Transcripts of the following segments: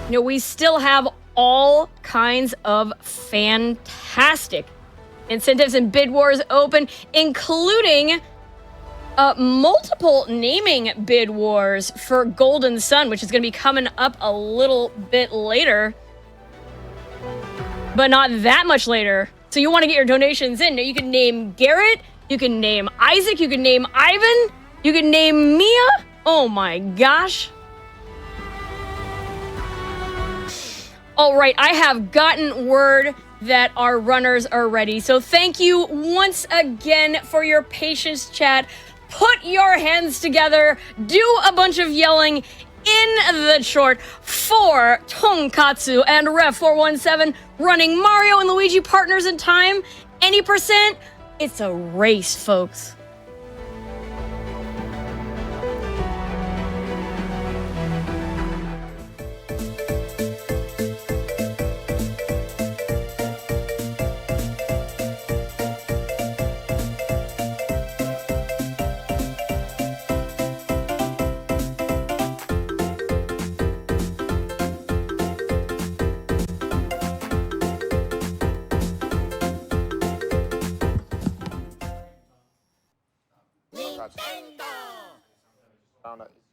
we still have all kinds of fantastic incentives and bid wars open, including multiple naming bid wars for Golden Sun, which is going to be coming up a little bit later, but not that much later. So you want to get your donations in. Now you can name Garrett, you can name Isaac, you can name Ivan, you can name Mia. Oh my gosh. All right, I have gotten word that our runners are ready. So thank you once again for your patience, chat. Put your hands together, do a bunch of yelling in the short for Tonkotsu and ref417 running Mario and Luigi partners in time. Any percent, it's a race, folks.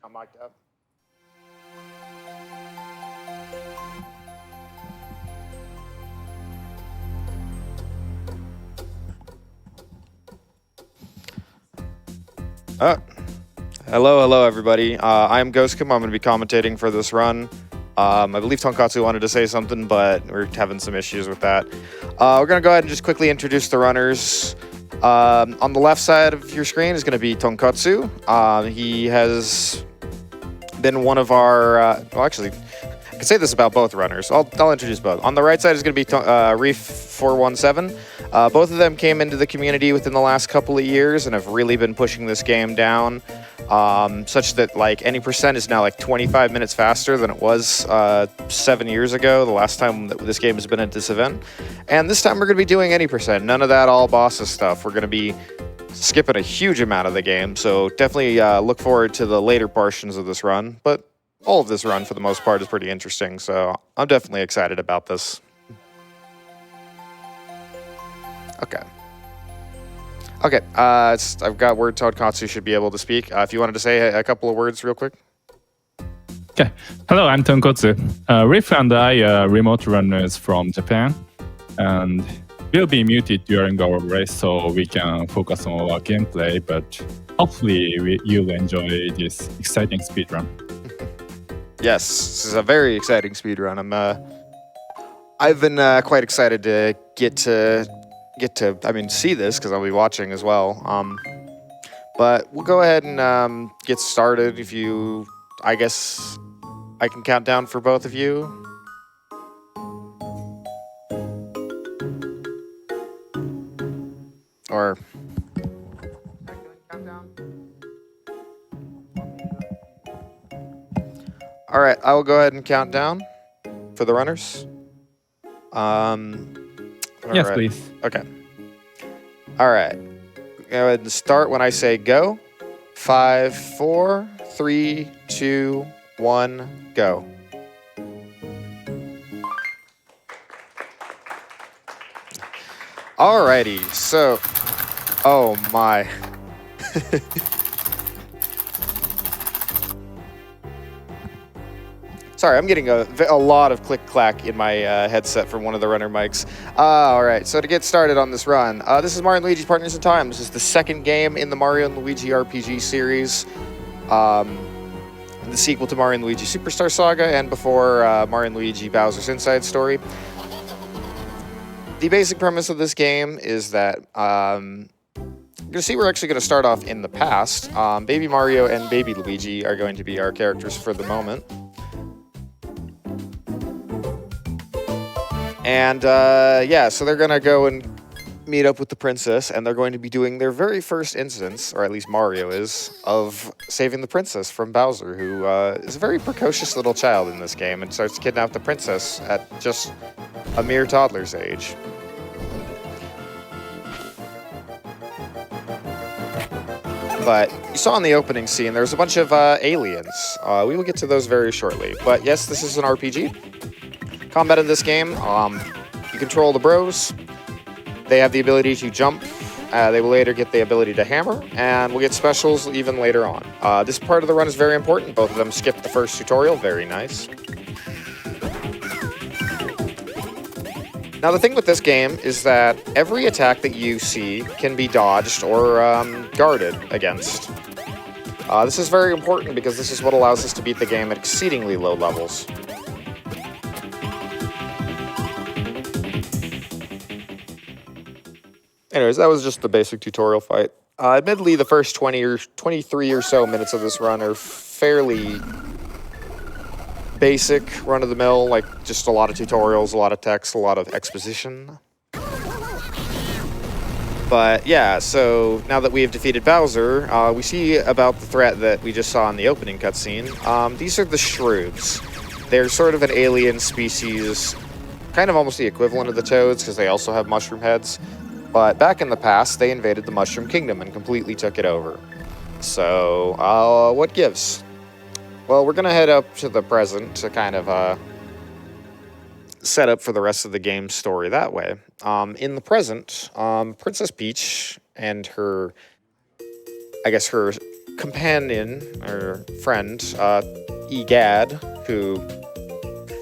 I'm mic'd up. Hello everybody. I'm GhostKumo. I'm going to be commentating for this run. I believe Tonkotsu wanted to say something, but we're having some issues with that. We're going to go ahead and just quickly introduce the runners. On the left side of your screen is going to be Tonkotsu. He has been one of our, well, actually, I can say this about both runners. I'll introduce both. On the right side is going to be ref417. Both of them came into the community within the last couple of years and have really been pushing this game down, such that like any percent is now like 25 minutes faster than it was 7 years ago, the last time that this game has been at this event. And this time we're going to be doing any percent. None of that all bosses stuff. We're going to be skipping a huge amount of the game, so definitely look forward to the later portions of this run. But all of this run, for the most part, is pretty interesting, so I'm definitely excited about this. Okay. I've got word Tonkotsu should be able to speak. If you wanted to say a couple of words real quick. Okay. Hello, I'm Tonkotsu. Riff and I are remote runners from Japan, and we'll be muted during our race so we can focus on our gameplay, but hopefully you'll enjoy this exciting speedrun. Yes, this is a very exciting speedrun. I've been quite excited to get to see this because I'll be watching as well. But we'll go ahead and get started. I guess I can count down for both of you. Or all right, I will go ahead and count down for the runners. Yes, please. Okay. All right. Go ahead and start when I say go. 5, 4, 3, 2, 1, go. Alrighty, so, oh my. Sorry, I'm getting a lot of click-clack in my headset from one of the runner mics. All right, so to get started on this run, this is Mario and Luigi's Partners in Time. This is the second game in the Mario and Luigi RPG series, the sequel to Mario and Luigi Superstar Saga, and before Mario and Luigi Bowser's Inside Story. The basic premise of this game is that you're going to see we're actually going to start off in the past. Baby Mario and Baby Luigi are going to be our characters for the moment. And yeah, so they're going to go and meet up with the princess, and they're going to be doing their very first instance, or at least Mario is, of saving the princess from Bowser, who is a very precocious little child in this game and starts to kidnap the princess at just a mere toddler's age. But you saw in the opening scene, there's a bunch of aliens. We will get to those very shortly. But yes, this is an RPG. Combat in this game, you control the bros. They have the ability to jump. They will later get the ability to hammer, and we'll get specials even later on. This part of the run is very important. Both of them skipped the first tutorial. Very nice. Now, the thing with this game is that every attack that you see can be dodged or guarded against. This is very important because this is what allows us to beat the game at exceedingly low levels. Anyways, that was just the basic tutorial fight. Admittedly, the first 20 or 23 or so minutes of this run are fairly basic, run-of-the-mill, like just a lot of tutorials, a lot of text, a lot of exposition. But yeah, so now that we have defeated Bowser, we see about the threat that we just saw in the opening cutscene. These are the Shrooms. They're sort of an alien species, kind of almost the equivalent of the Toads, because they also have mushroom heads. But back in the past, they invaded the Mushroom Kingdom and completely took it over. So, what gives? Well, we're going to head up to the present to kind of set up for the rest of the game's story that way. In the present, Princess Peach and her, I guess her companion, or friend, Egad, who,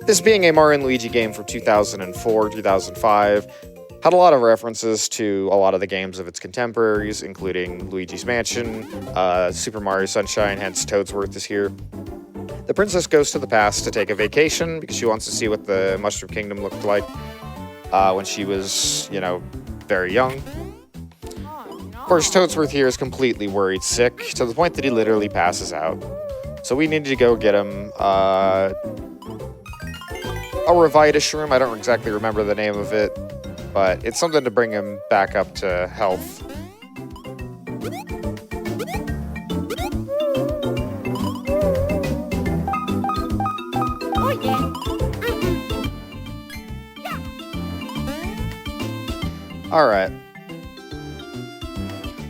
this being a Mario & Luigi game from 2004, 2005, had a lot of references to a lot of the games of its contemporaries, including Luigi's Mansion, Super Mario Sunshine, hence Toadsworth is here. The princess goes to the past to take a vacation because she wants to see what the Mushroom Kingdom looked like when she was, you know, very young. Of course, Toadsworth here is completely worried sick, to the point that he literally passes out. So we need to go get him a Revita Shroom. I don't exactly remember the name of it, but it's something to bring him back up to health. Alright.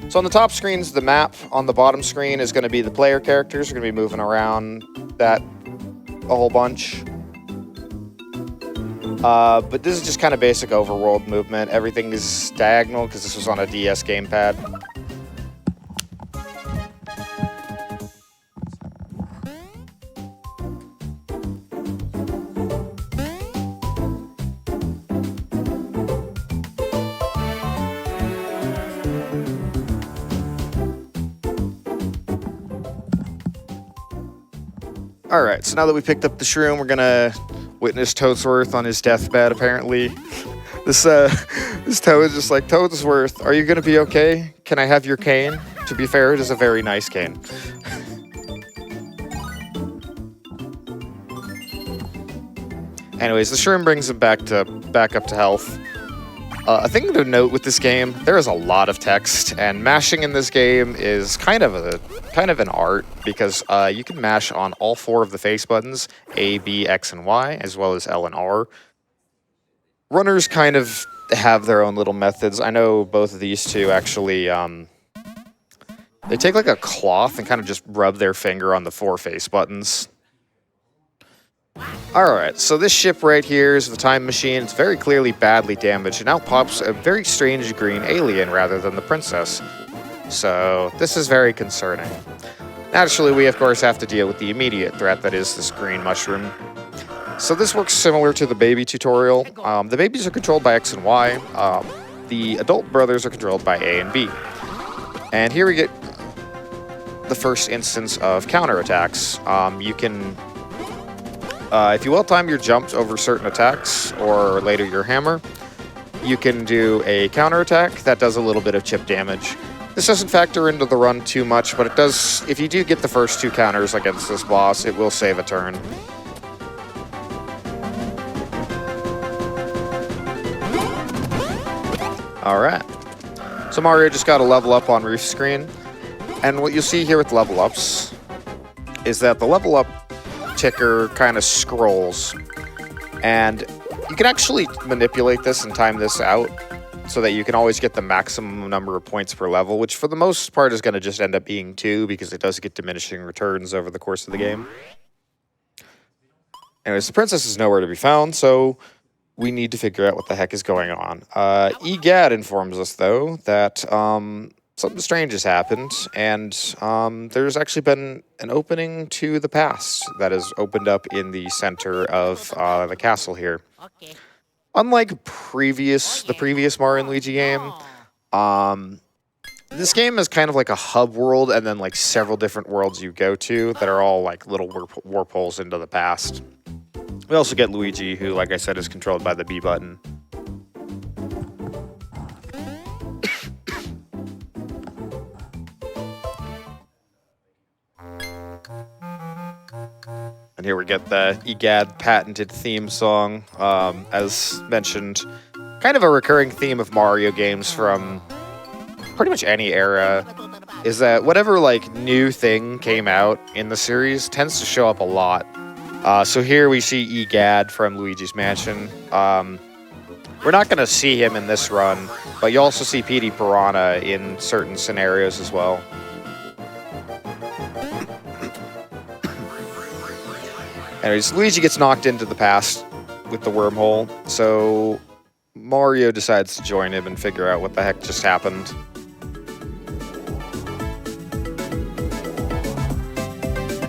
So on the top screen is the map. On the bottom screen is going to be the player characters. We're going to be moving around that a whole bunch. But this is just kind of basic overworld movement. Everything is diagonal because this was on a DS gamepad. Alright, so now that we picked up the shroom, we're gonna witness Toadsworth on his deathbed, apparently. This Toad is just like, Toadsworth, are you gonna be okay? Can I have your cane? To be fair, it is a very nice cane. Anyways, the shroom brings him back up to health. A thing to note with this game, there is a lot of text, and mashing in this game is kind of an art, because you can mash on all four of the face buttons, A, B, X, and Y, as well as L and R. Runners kind of have their own little methods. I know both of these two actually, they take like a cloth and kind of just rub their finger on the four face buttons. Alright, so this ship right here is the time machine. It's very clearly badly damaged, and now pops a very strange green alien rather than the princess. So, this is very concerning. Naturally, we of course have to deal with the immediate threat that is this green mushroom. So this works similar to the baby tutorial. The babies are controlled by X and Y. The adult brothers are controlled by A and B. And here we get the first instance of counterattacks. You can... if you well-time your jumps over certain attacks, or later your hammer, you can do a counterattack that does a little bit of chip damage. This doesn't factor into the run too much, but it does. If you do get the first two counters against this boss, it will save a turn. Alright. So Mario just got a level up on roof screen, and what you'll see here with level ups is that the level up ticker kind of scrolls, and you can actually manipulate this and time this out. so that you can always get the maximum number of points per level, which for the most part is going to just end up being 2 because it does get diminishing returns over the course of the game. Anyways, the princess is nowhere to be found, so we need to figure out what the heck is going on. EGAD informs us, though, that something strange has happened, and there's actually been an opening to the past that has opened up in the center of the castle here. Okay. Unlike the previous Mario and Luigi game, this game is kind of like a hub world and then like several different worlds you go to that are all like little warp holes into the past. We also get Luigi, who, like I said, is controlled by the B button. And here we get the EGAD patented theme song. As mentioned, kind of a recurring theme of Mario games from pretty much any era is that whatever like new thing came out in the series tends to show up a lot. So here we see EGAD from Luigi's Mansion. We're not going to see him in this run, but you also see Petey Piranha in certain scenarios as well. Anyways, Luigi gets knocked into the past with the wormhole, so Mario decides to join him and figure out what the heck just happened.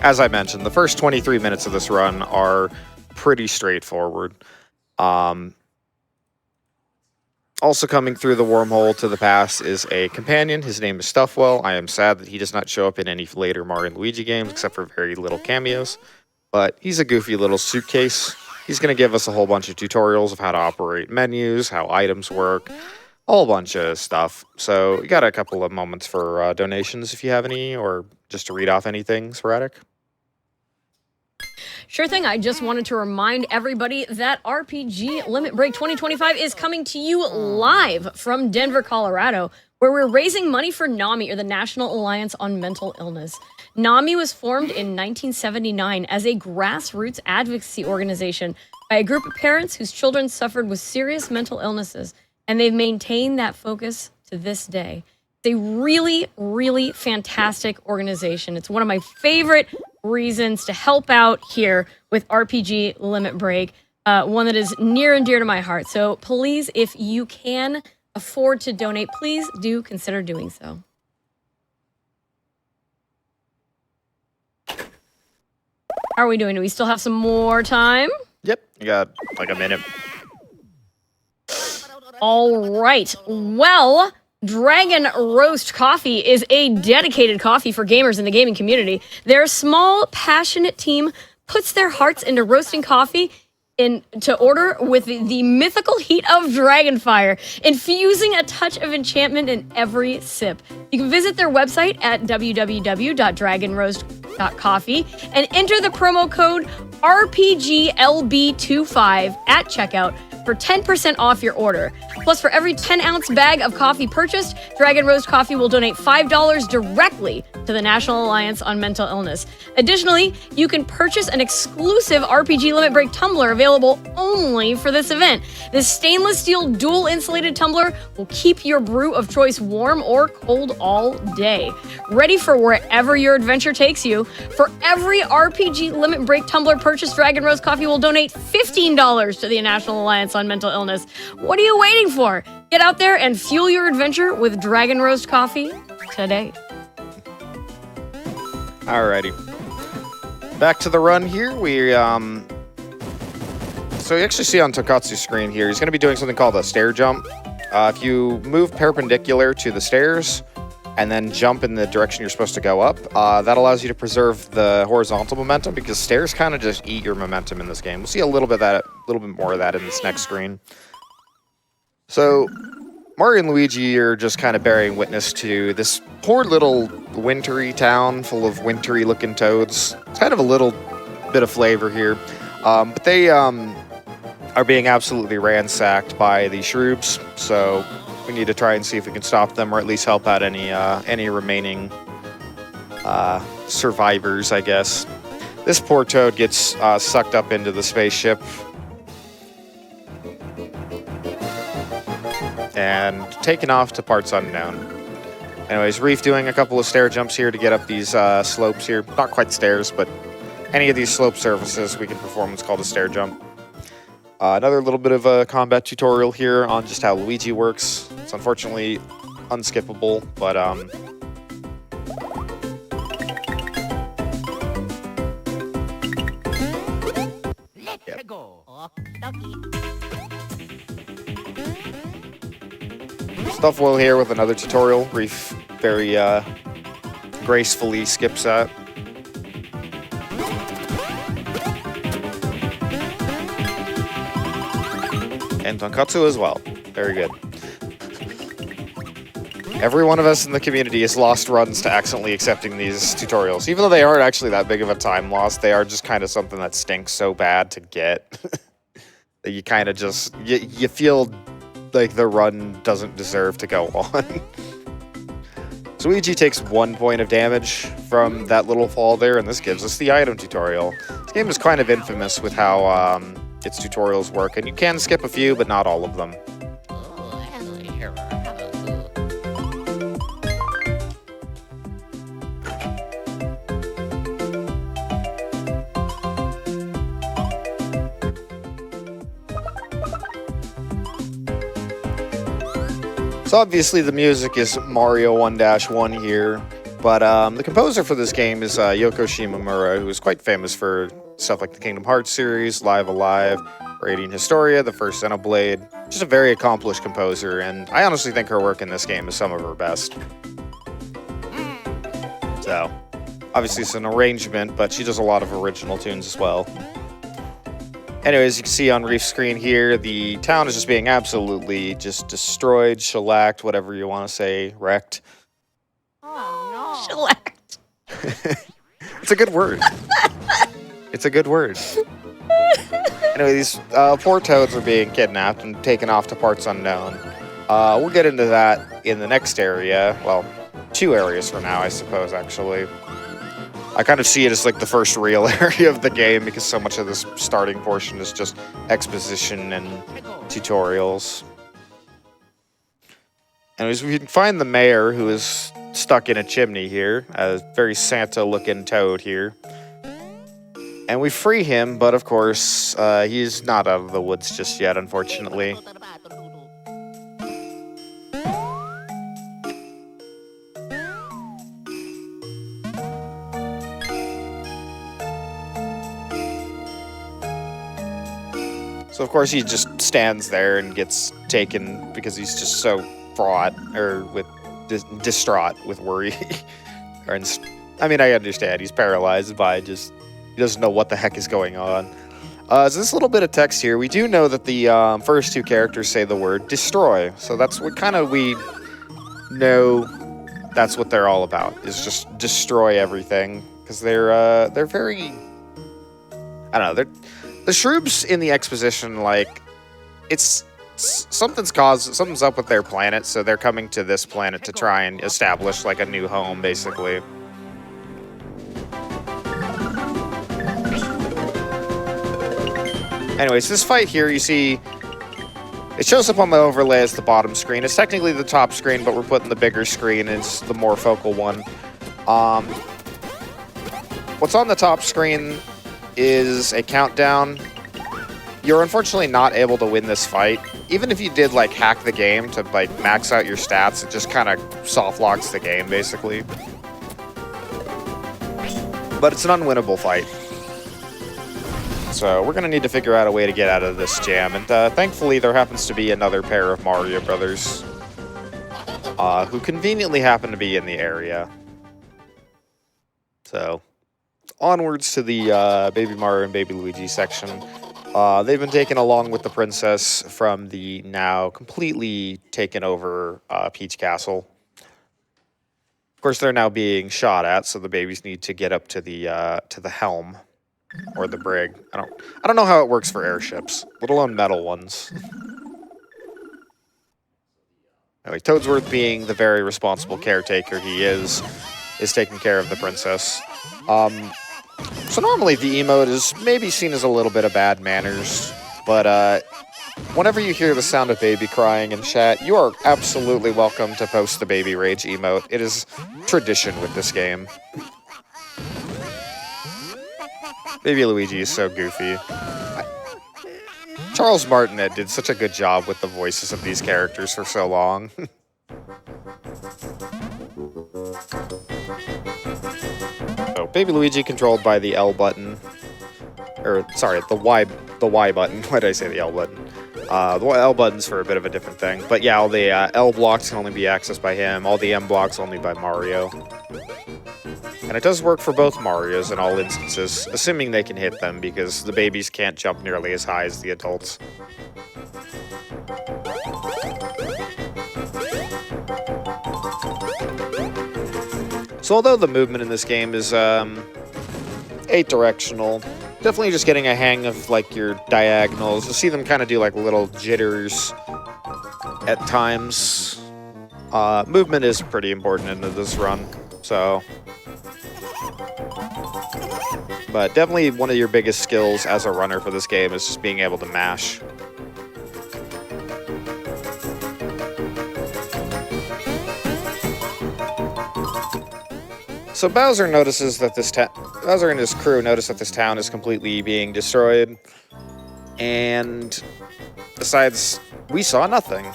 As I mentioned, the first 23 minutes of this run are pretty straightforward. Also coming through the wormhole to the past is a companion. His name is Stuffwell. I am sad that he does not show up in any later Mario and Luigi games, except for very little cameos. But he's a goofy little suitcase. He's going to give us a whole bunch of tutorials of how to operate menus, how items work, a whole bunch of stuff. So we got a couple of moments for donations if you have any, or just to read off anything sporadic. Sure thing. I just wanted to remind everybody that RPG Limit Break 2025 is coming to you live from Denver, Colorado, where we're raising money for NAMI, or the National Alliance on Mental Illness. NAMI was formed in 1979 as a grassroots advocacy organization by a group of parents whose children suffered with serious mental illnesses, and they've maintained that focus to this day. It's a really, really fantastic organization. It's one of my favorite reasons to help out here with RPG Limit Break, one that is near and dear to my heart. So please, if you can afford to donate, please do consider doing so. How are we doing? Do we still have some more time? Yep, you got like a minute. All right. Well, Dragon Roast Coffee is a dedicated coffee for gamers in the gaming community. Their small, passionate team puts their hearts into roasting coffee to order with the mythical heat of dragonfire, infusing a touch of enchantment in every sip. You can visit their website at www.dragonroast.coffee and enter the promo code RPGLB25 at checkout for 10% off your order. Plus, for every 10-ounce bag of coffee purchased, Dragon Roast Coffee will donate $5 directly to the National Alliance on Mental Illness. Additionally, you can purchase an exclusive RPG Limit Break tumbler available only for this event. This stainless steel dual insulated tumbler will keep your brew of choice warm or cold all day. Ready for wherever your adventure takes you. For every RPG Limit Break tumbler purchased, Dragon Roast Coffee will donate $15 to the National Alliance on Mental Illness. What are you waiting for? Get out there and fuel your adventure with Dragon Roast Coffee today. Alrighty. Back to the run here. So you actually see on Tonkotsu's screen here, he's going to be doing something called a stair jump. If you move perpendicular to the stairs and then jump in the direction you're supposed to go up, that allows you to preserve the horizontal momentum, because stairs kind of just eat your momentum in this game. We'll see a little bit more of that in this next screen. So Mario and Luigi are just kind of bearing witness to this poor little wintry town full of wintry looking toads. It's kind of a little bit of flavor here, but they are being absolutely ransacked by the Shroobs, so we need to try and see if we can stop them, or at least help out any remaining survivors, I guess. This poor toad gets sucked up into the spaceship. and taken off to parts unknown. Anyways, Reef doing a couple of stair jumps here to get up these slopes here. Not quite stairs, but any of these slope surfaces we can perform what's called a stair jump. Another little bit of a combat tutorial here on just how Luigi works. It's unfortunately unskippable, but Let's go. Stuff well here with another tutorial. Reef very gracefully skips that. And Tonkotsu as well. Very good. Every one of us in the community has lost runs to accidentally accepting these tutorials. Even though they aren't actually that big of a time loss, they are just kind of something that stinks so bad to get. That you kind of just... You feel like the run doesn't deserve to go on. So Luigi takes 1 point of damage from that little fall there, and this gives us the item tutorial. This game is kind of infamous with how its tutorials work, and you can skip a few, but not all of them. So obviously the music is Mario 1-1 here, but the composer for this game is Yoko Shimomura, who is quite famous for stuff like the Kingdom Hearts series, Live Alive, Radiant Historia, the first Xenoblade. She's a very accomplished composer, and I honestly think her work in this game is some of her best. So, obviously it's an arrangement, but she does a lot of original tunes as well. Anyways, you can see on Reef's screen here, the town is just being absolutely just destroyed, shellacked, whatever you want to say, wrecked. Oh, no. Shellacked. It's a good word. It's a good word. Anyway, these poor toads are being kidnapped and taken off to parts unknown. We'll get into that in the next area. Well, 2 areas for now, I suppose, actually. I kind of see it as like the first real area of the game because so much of this starting portion is just exposition and tutorials. Anyways, we can find the mayor who is stuck in a chimney here, a very Santa-looking toad here. And we free him, but of course, he's not out of the woods just yet, unfortunately. So of course he just stands there and gets taken because he's just so fraught or with distraught with worry. I mean, I understand he's paralyzed by just he doesn't know what the heck is going on. So this little bit of text here, we do know that the first 2 characters say the word destroy. So that's what kind of we know that's what they're all about, is just destroy everything because they're very I don't know, the shrooms in the exposition, like, something's up with their planet, so they're coming to this planet to try and establish, like, a new home, basically. Anyways, this fight here, you see, it shows up on the overlay as the bottom screen. It's technically the top screen, but we're putting the bigger screen as the more focal one. What's on the top screen is a countdown. You're unfortunately not able to win this fight. Even if you did like hack the game to like max out your stats, it just kind of soft locks the game basically. But it's an unwinnable fight. So we're gonna need to figure out a way to get out of this jam. And thankfully there happens to be another pair of Mario brothers who conveniently happen to be in the area. So onwards to the Baby Mario and Baby Luigi section. They've been taken along with the princess from the now completely taken over Peach Castle. Of course, they're now being shot at, so the babies need to get up to the helm or the brig. I don't know how it works for airships, let alone metal ones. Anyway, Toadsworth, being the very responsible caretaker he is taking care of the princess. So normally the emote is maybe seen as a little bit of bad manners, but whenever you hear the sound of baby crying in chat, you are absolutely welcome to post the baby rage emote. It is tradition with this game. Baby Luigi is so goofy. Charles Martinet did such a good job with the voices of these characters for so long. So, Baby Luigi controlled by the L button. Or, sorry, the Y button. Why did I say the L button? The L button's for a bit of a different thing. But yeah, all the L blocks can only be accessed by him. All the M blocks only by Mario. And it does work for both Marios in all instances, assuming they can hit them, because the babies can't jump nearly as high as the adults. So although the movement in this game is 8-directional, definitely just getting a hang of like your diagonals. You'll see them kind of do like little jitters at times. Movement is pretty important into this run, so... But definitely one of your biggest skills as a runner for this game is just being able to mash. So Bowser notices that Bowser and his crew notice that this town is completely being destroyed, and decides we saw nothing.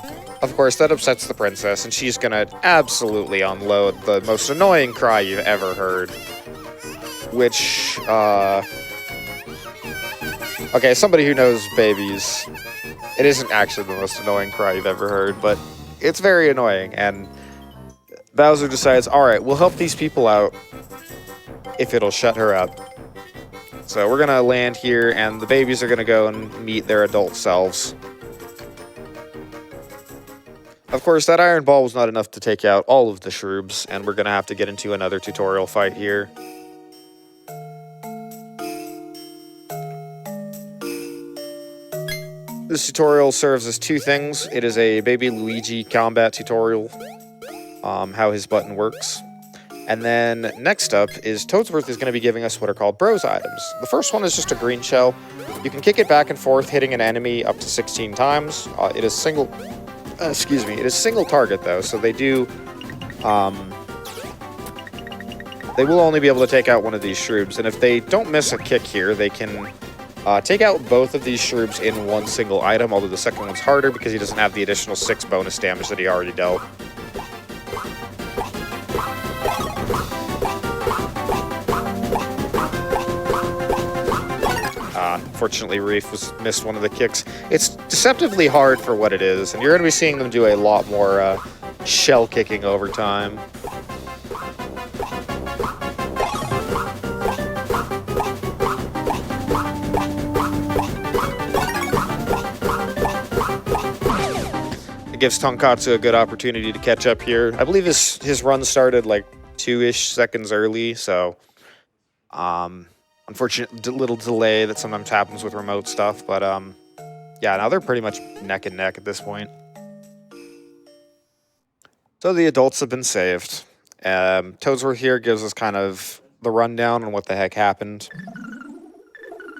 Of course, that upsets the princess, and she's gonna absolutely unload the most annoying cry you've ever heard. Which, okay, somebody who knows babies, it isn't actually the most annoying cry you've ever heard, but it's very annoying, and Bowser decides, alright, we'll help these people out if it'll shut her up. So we're gonna land here, and the babies are gonna go and meet their adult selves. Of course, that iron ball was not enough to take out all of the shrooms, and we're gonna have to get into another tutorial fight here. This tutorial serves as two things. It is a Baby Luigi combat tutorial, how his button works. And then next up is Toadsworth is going to be giving us what are called bros items. The first one is just a green shell. You can kick it back and forth, hitting an enemy up to 16 times. It is single target though, so they do, they will only be able to take out one of these shrooms. And if they don't miss a kick here, they can take out both of these shrooms in one single item, although the second one's harder because he doesn't have the additional 6 bonus damage that he already dealt. Unfortunately, Reef missed one of the kicks. It's deceptively hard for what it is, and you're going to be seeing them do a lot more shell kicking over time. It gives Tonkotsu a good opportunity to catch up here. I believe his run started like 2-ish seconds early, so unfortunate little delay that sometimes happens with remote stuff, but yeah, now they're pretty much neck and neck at this point. So the adults have been saved. Toadsworth here gives us kind of the rundown on what the heck happened.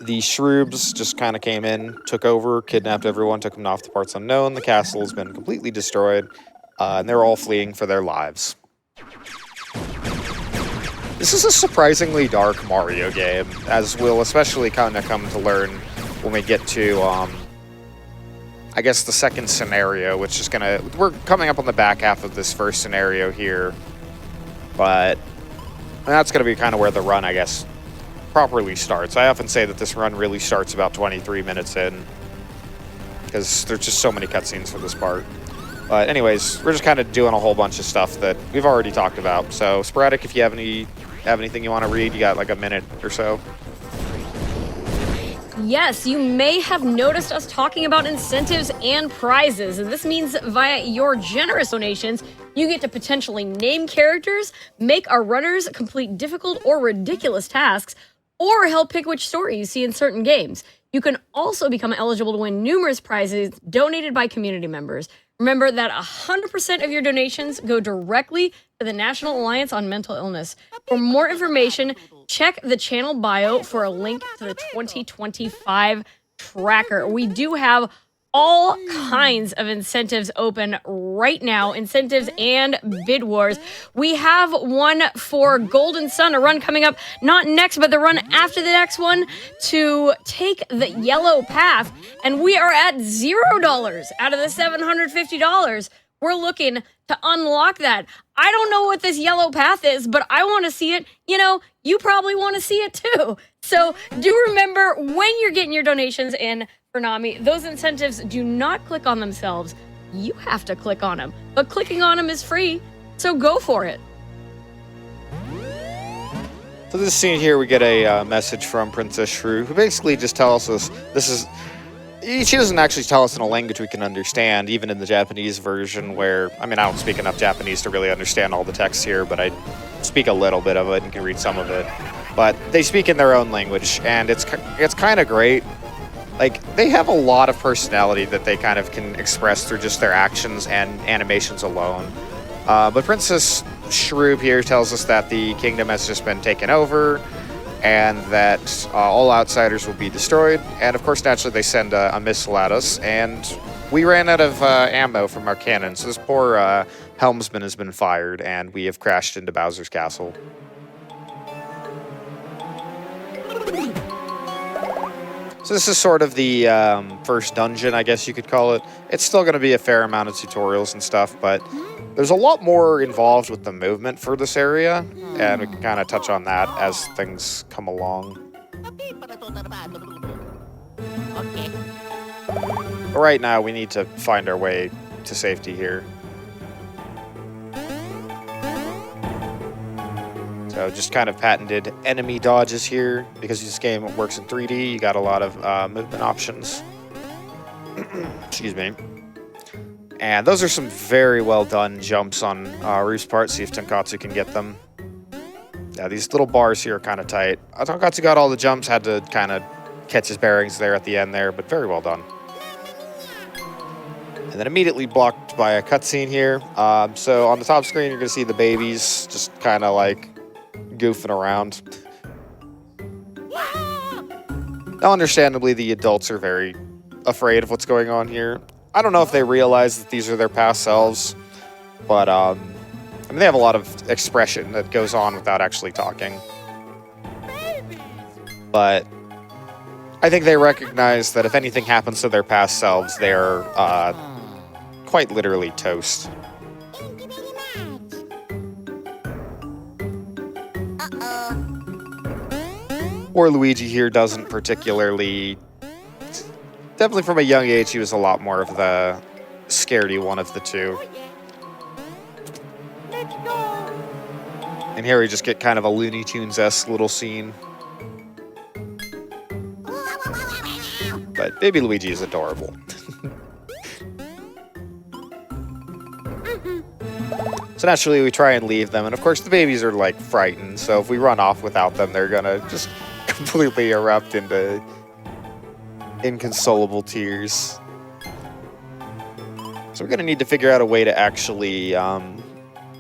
The Shroobs just kind of came in, took over, kidnapped everyone, took them off to parts unknown. The castle has been completely destroyed, and they're all fleeing for their lives. This is a surprisingly dark Mario game, as we'll especially kind of come to learn when we get to, I guess, the second scenario, which is we're coming up on the back half of this first scenario here, but that's going to be kind of where the run, I guess, properly starts. I often say that this run really starts about 23 minutes in, because there's just so many cutscenes for this part. But anyways, we're just kind of doing a whole bunch of stuff that we've already talked about. So Sporadic, if you have anything you want to read, you got like a minute or so. Yes, you may have noticed us talking about incentives and prizes, and this means via your generous donations, you get to potentially name characters, make our runners complete difficult or ridiculous tasks, or help pick which story you see in certain games. You can also become eligible to win numerous prizes donated by community members. Remember that 100% of your donations go directly to the National Alliance on Mental Illness. For more information, check the channel bio for a link to the 2025 tracker. We do have all kinds of incentives open right now, incentives and bid wars. We have one for Golden Sun, a run coming up, not next, but the run after the next one, to take the yellow path. And we are at $0 out of the $750. We're looking to unlock that. I don't know what this yellow path is, but I want to see it. You know, you probably want to see it too. So do remember, when you're getting your donations in for Nami, those incentives do not click on themselves. You have to click on them. But clicking on them is free, so go for it. So this scene here, we get a message from Princess Shrew, who basically just tells us this is... She doesn't actually tell us in a language we can understand, even in the Japanese version where... I mean, I don't speak enough Japanese to really understand all the text here, but I speak a little bit of it and can read some of it. But they speak in their own language, and it's kind of great. Like, they have a lot of personality that they kind of can express through just their actions and animations alone. But Princess Shrew here tells us that the kingdom has just been taken over, and that all outsiders will be destroyed. And of course, naturally, they send a missile at us, and we ran out of ammo from our cannon, so this poor helmsman has been fired, and we have crashed into Bowser's castle. So this is sort of the first dungeon, I guess you could call it. It's still going to be a fair amount of tutorials and stuff, but there's a lot more involved with the movement for this area, and we can kind of touch on that as things come along. But right now, we need to find our way to safety here. So just kind of patented enemy dodges here. Because this game works in 3D, you got a lot of movement options. Excuse me. And those are some very well done jumps on Ryu's part. See if Tonkotsu can get them. Yeah, these little bars here are kind of tight. Tonkotsu got all the jumps, had to kind of catch his bearings there at the end there, but very well done. And then immediately blocked by a cutscene here. So on the top screen, you're going to see the babies just kind of like goofing around. Now, understandably, the adults are very afraid of what's going on here. I don't know if they realize that these are their past selves, but I mean, they have a lot of expression that goes on without actually talking. But I think they recognize that if anything happens to their past selves, they're quite literally toast. Poor Luigi here doesn't particularly... Definitely from a young age, he was a lot more of the scaredy one of the two. And here we just get kind of a Looney Tunes-esque little scene. But baby Luigi is adorable. So naturally, we try and leave them. And of course, the babies are like frightened. So if we run off without them, they're gonna just completely erupt into inconsolable tears. So we're gonna need to figure out a way to actually,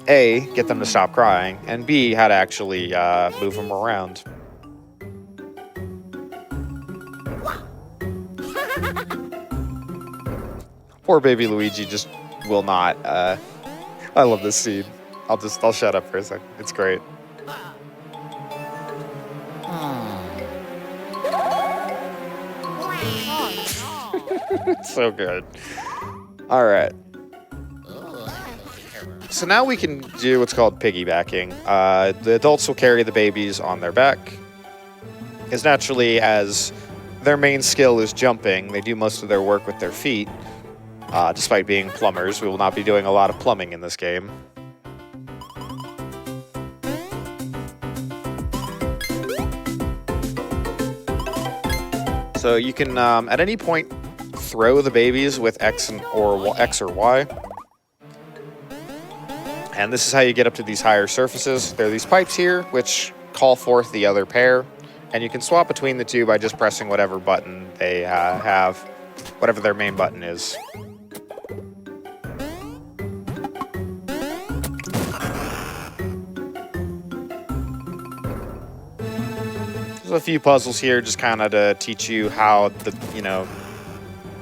A, get them to stop crying, and B, how to actually move them around. Poor baby Luigi just will not. I love this scene. I'll shut up for a second. It's great. It's so good. All right. So now we can do what's called piggybacking. The adults will carry the babies on their back. Because naturally, as their main skill is jumping, they do most of their work with their feet. Despite being plumbers, we will not be doing a lot of plumbing in this game. So you can, at any point, throw the babies with X or Y. And this is how you get up to these higher surfaces. There are these pipes here, which call forth the other pair. And you can swap between the two by just pressing whatever button they have, whatever their main button is. There's a few puzzles here just kind of to teach you how the,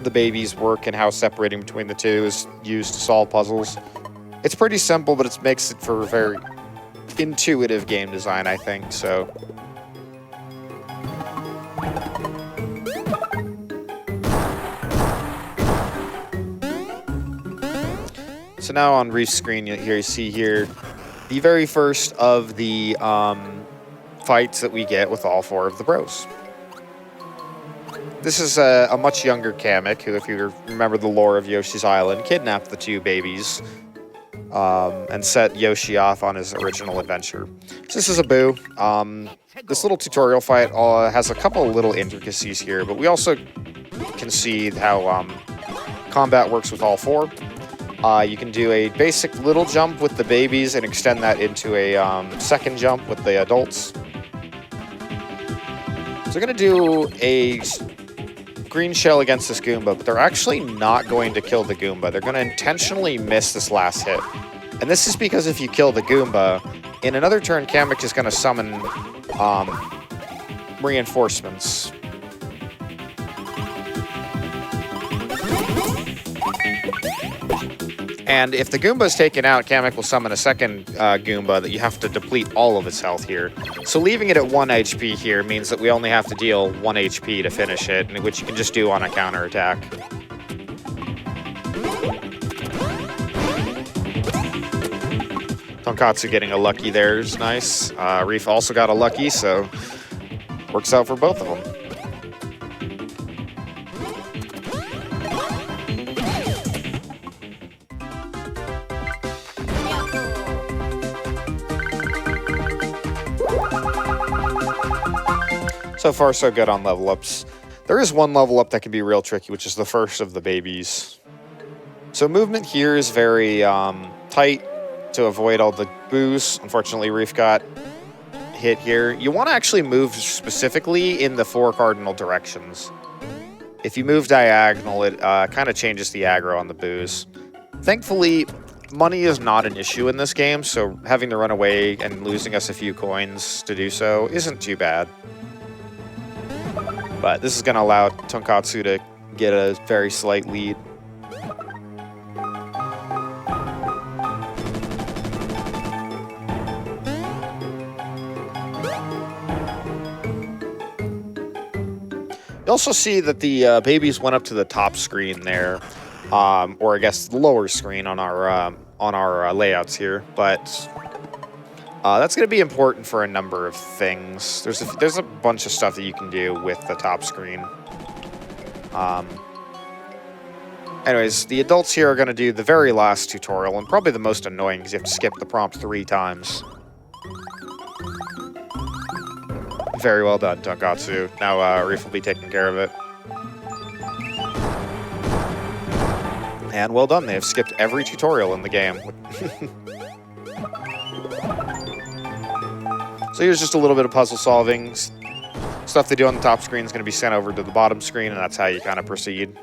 the babies work and how separating between the two is used to solve puzzles. It's pretty simple, but it makes it for a very intuitive game design, I think, so... So now on Reef's screen, here you see here the very first of the fights that we get with all 4 of the bros. This is a much younger Kamek, who, if you remember the lore of Yoshi's Island, kidnapped the 2 babies and set Yoshi off on his original adventure. So this is a Boo. This little tutorial fight has a couple of little intricacies here, but we also can see how combat works with all 4. You can do a basic little jump with the babies and extend that into a second jump with the adults. So we're going to do a green shell against this Goomba, but they're actually not going to kill the Goomba. They're going to intentionally miss this last hit. And this is because if you kill the Goomba, in another turn, Kamek is going to summon reinforcements. And if the Goomba is taken out, Kamek will summon a second Goomba that you have to deplete all of its health here. So leaving it at 1 HP here means that we only have to deal 1 HP to finish it, which you can just do on a counterattack. Tonkotsu getting a lucky there is nice. Reef also got a lucky, so works out for both of them. So far, so good on level ups. There is one level up that can be real tricky, which is the first of the babies. So movement here is very tight to avoid all the boos. Unfortunately, Reef got hit here. You want to actually move specifically in the 4 cardinal directions. If you move diagonal, it kind of changes the aggro on the boos. Thankfully, money is not an issue in this game, so having to run away and losing us a few coins to do so isn't too bad. But this is going to allow Tonkotsu to get a very slight lead. You also see that the babies went up to the top screen there, or I guess the lower screen on our layouts here. But that's going to be important for a number of things. There's a bunch of stuff that you can do with the top screen. Anyways, the adults here are going to do the very last tutorial, and probably the most annoying because you have to skip the prompt 3 times. Very well done, Tonkotsu. Now Reef will be taking care of it. And well done, they have skipped every tutorial in the game. So here's just a little bit of puzzle solving. Stuff they do on the top screen is going to be sent over to the bottom screen, and that's how you kind of proceed.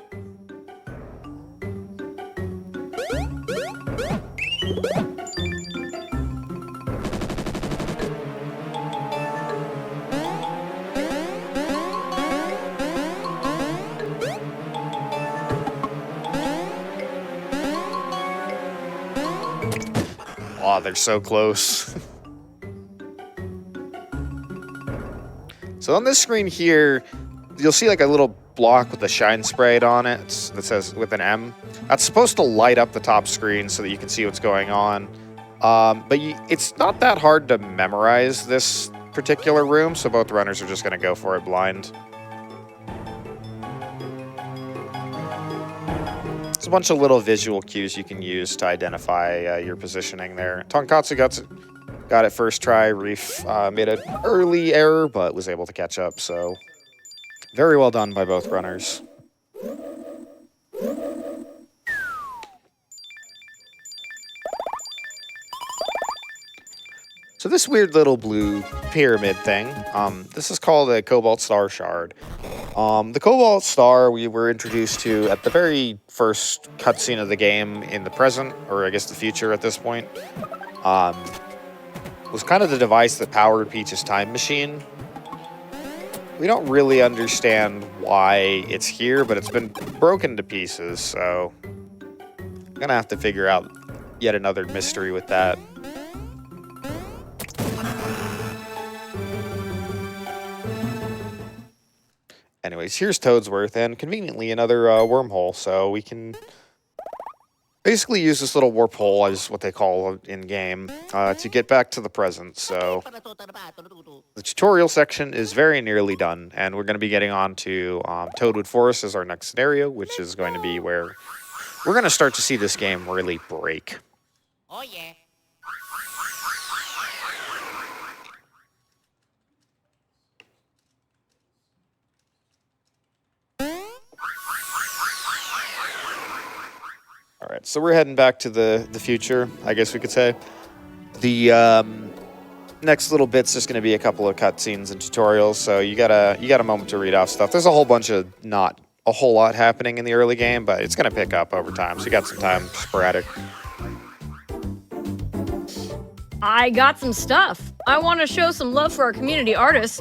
Oh, they're so close. So on this screen here, you'll see like a little block with a shine sprayed on it that says with an M. That's supposed to light up the top screen so that you can see what's going on. But it's not that hard to memorize this particular room, so both runners are just going to go for it blind. There's a bunch of little visual cues you can use to identify your positioning there. Tonkotsu got it first try. Reef made an early error, but was able to catch up, so very well done by both runners. So this weird little blue pyramid thing, this is called a Cobalt Star Shard. The Cobalt Star we were introduced to at the very first cutscene of the game in the present, or I guess the future at this point. Was kind of the device that powered Peach's time machine. we don't really understand why it's here, but it's been broken to pieces, so I'm gonna have to figure out yet another mystery with that. Anyways, here's Toadsworth, and conveniently another wormhole, so we can basically use this little warp hole, as what they call it in-game, to get back to the present. So the tutorial section is very nearly done, and we're going to be getting on to Toadwood Forest as our next scenario, which is going to be where we're going to start to see this game really break. Oh yeah. All right, so we're heading back to the future, I guess we could say. The next little bit's just going to be a couple of cutscenes and tutorials, so you got a moment to read off stuff. There's a whole bunch of not a whole lot happening in the early game, but it's going to pick up over time, so you got some time sporadic. I got some stuff. I want to show some love for our community artists.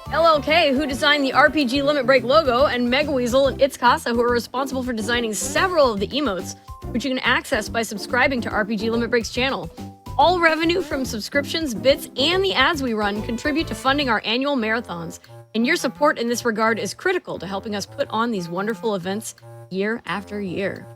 LLK, who designed the RPG Limit Break logo, and Megaweasel and It's Casa, who are responsible for designing several of the emotes, which you can access by subscribing to RPG Limit Break's channel. All revenue from subscriptions, bits, and the ads we run contribute to funding our annual marathons, and your support in this regard is critical to helping us put on these wonderful events year after year.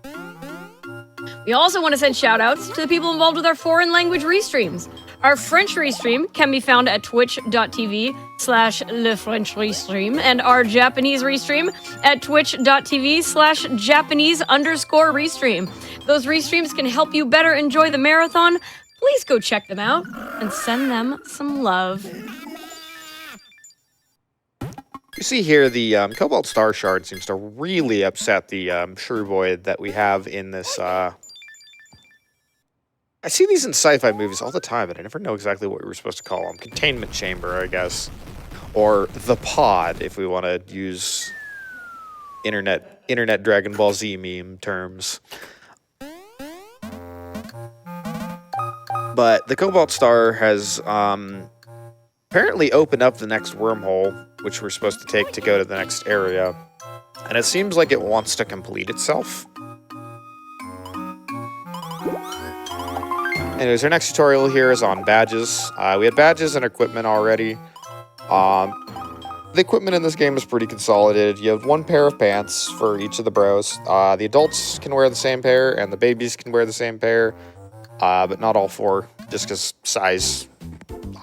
We also want to send shout-outs to the people involved with our foreign language restreams. Our French restream can be found at twitch.tv/lefrenchRestream, and our Japanese restream at twitch.tv/Japanese_restream. Those restreams can help you better enjoy the marathon. Please go check them out and send them some love. You see here, the Cobalt Star Shard seems to really upset the Shrewvoid that we have in this. I see these in sci-fi movies all the time, but I never know exactly what we were supposed to call them. Containment chamber, I guess. Or the pod, if we want to use internet Dragon Ball Z meme terms. But the Cobalt Star has apparently opened up the next wormhole, which we're supposed to take to go to the next area. And it seems like it wants to complete itself. Anyways, our next tutorial here is on badges. We had badges and equipment already. The equipment in this game is pretty consolidated. You have one pair of pants for each of the bros. The adults can wear the same pair, and the babies can wear the same pair, but not all four, just because size,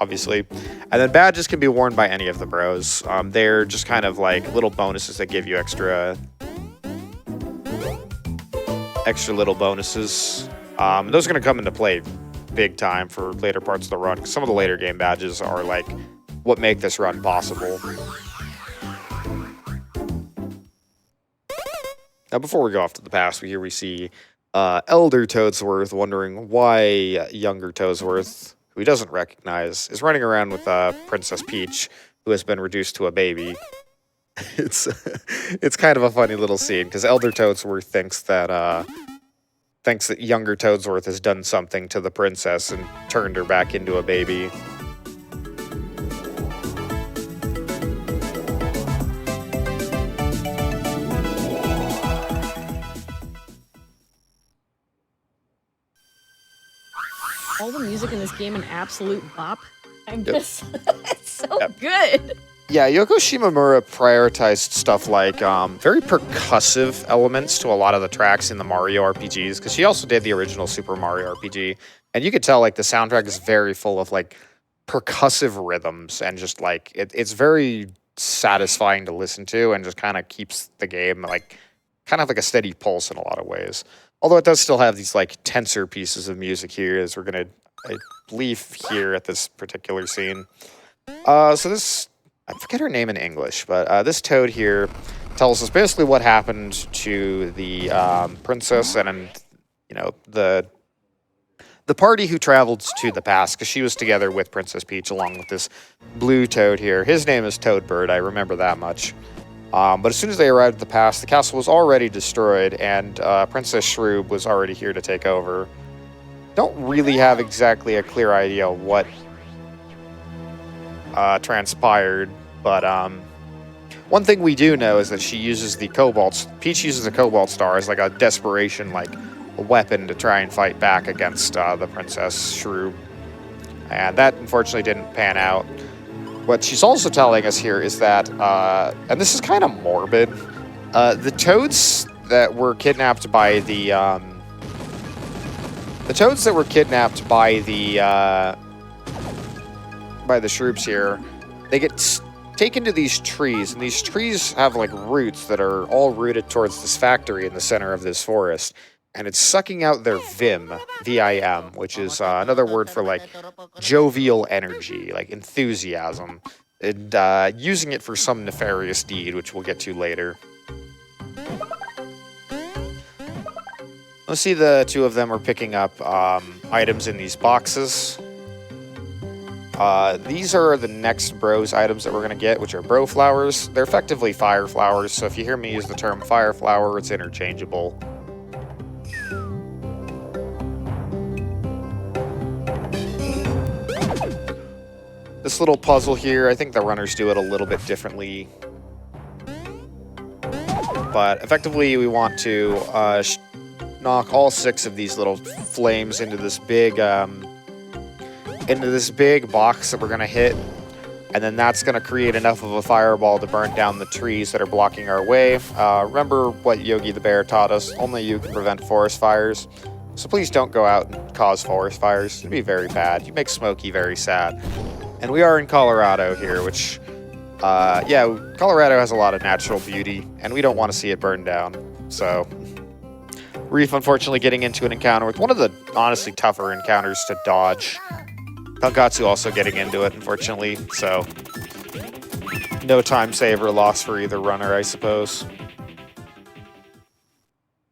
obviously. And then badges can be worn by any of the bros. They're just kind of like little bonuses that give you extra little bonuses. Those are going to come into play big time for later parts of the run, because some of the later game badges are like what make this run possible. Now, before we go off to the past, we see Elder Toadsworth wondering why younger Toadsworth, who he doesn't recognize, is running around with Princess Peach, who has been reduced to a baby. It's kind of a funny little scene, because Elder Toadsworth thinks that younger Toadsworth has done something to the princess and turned her back into a baby. All the music in this game an absolute bop. I'm just, it's so good. Yeah, Yoko Shimomura prioritized stuff like very percussive elements to a lot of the tracks in the Mario RPGs, because she also did the original Super Mario RPG, and you could tell like the soundtrack is very full of like percussive rhythms, and just like it's very satisfying to listen to, and just kind of keeps the game like kind of like a steady pulse in a lot of ways. Although it does still have these like tenser pieces of music here, as we're gonna, I believe, hear at this particular scene. So this, I forget her name in English, but this toad here tells us basically what happened to the princess and, you know, the party who traveled to the past, because she was together with Princess Peach along with this blue toad here. His name is Toadbird, I remember that much. But as soon as they arrived at the past, the castle was already destroyed, and Princess Shroob was already here to take over. Don't really have exactly a clear idea what transpired, but One thing we do know is that she uses the Peach uses the Cobalt Star as like a desperation, like a weapon to try and fight back against the Princess Shrew. And that unfortunately didn't pan out. What she's also telling us here is that, and this is kind of morbid, the toads that were kidnapped by the Shroops here, they get taken to these trees, and these trees have like roots that are all rooted towards this factory in the center of this forest, and it's sucking out their Vim, V-I-M, which is another word for like jovial energy, like enthusiasm, and using it for some nefarious deed, which we'll get to later. Let's see, the two of them are picking up items in these boxes. These are the next bros items that we're going to get, which are bro flowers. They're effectively fire flowers, so if you hear me use the term fire flower, it's interchangeable. This little puzzle here, I think the runners do it a little bit differently. But effectively, we want to knock all 6 of these little flames into this big box that we're going to hit, and then that's going to create enough of a fireball to burn down the trees that are blocking our way. Remember what Yogi the Bear taught us, only you can prevent forest fires, so please don't go out and cause forest fires. It'd be very bad. You make Smokey very sad. And we are in Colorado here, which, yeah, Colorado has a lot of natural beauty, and we don't want to see it burn down, so... Reef, unfortunately, getting into an encounter with one of the, honestly, tougher encounters to dodge. Tonkotsu also getting into it, unfortunately, so no time saver loss for either runner, I suppose.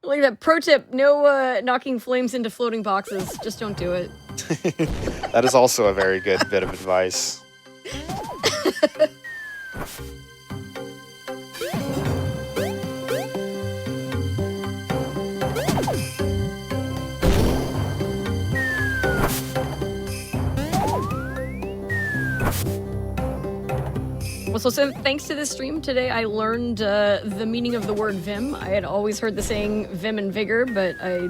Like that pro tip, no knocking flames into floating boxes. Just don't do it. That is also a very good bit of advice. So thanks to this stream today, I learned the meaning of the word Vim. I had always heard the saying Vim and Vigor, but I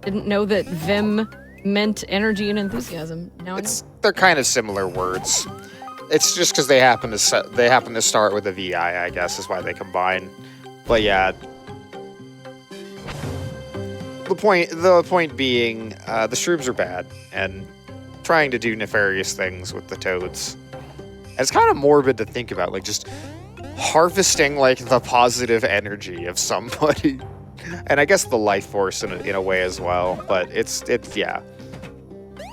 didn't know that Vim meant energy and enthusiasm. Now they're kind of similar words. It's just because they happen to start with a VI, I guess, is why they combine. But yeah, the point being, the Shroobs are bad and trying to do nefarious things with the Toads. It's kind of morbid to think about, like, just harvesting, like, the positive energy of somebody. And I guess the life force in a way as well. But it's yeah.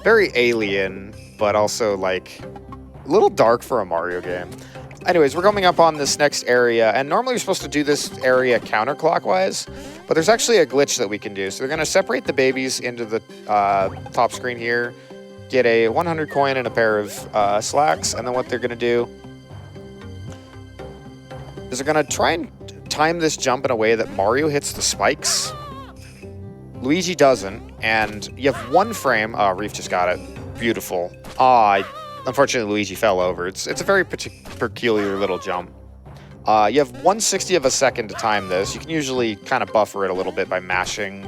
Very alien, but also, like, a little dark for a Mario game. Anyways, we're coming up on this next area, and normally we're supposed to do this area counterclockwise, but there's actually a glitch that we can do. So they're going to separate the babies into the top screen here, get a 100 coin and a pair of slacks, and then what they're going to do is they're going to try and time this jump in a way that Mario hits the spikes. Luigi doesn't, and you have one frame. Reef just got it. Beautiful. Unfortunately, Luigi fell over. It's a very peculiar little jump. You have 1/60 of a second to time this. You can usually kind of buffer it a little bit by mashing,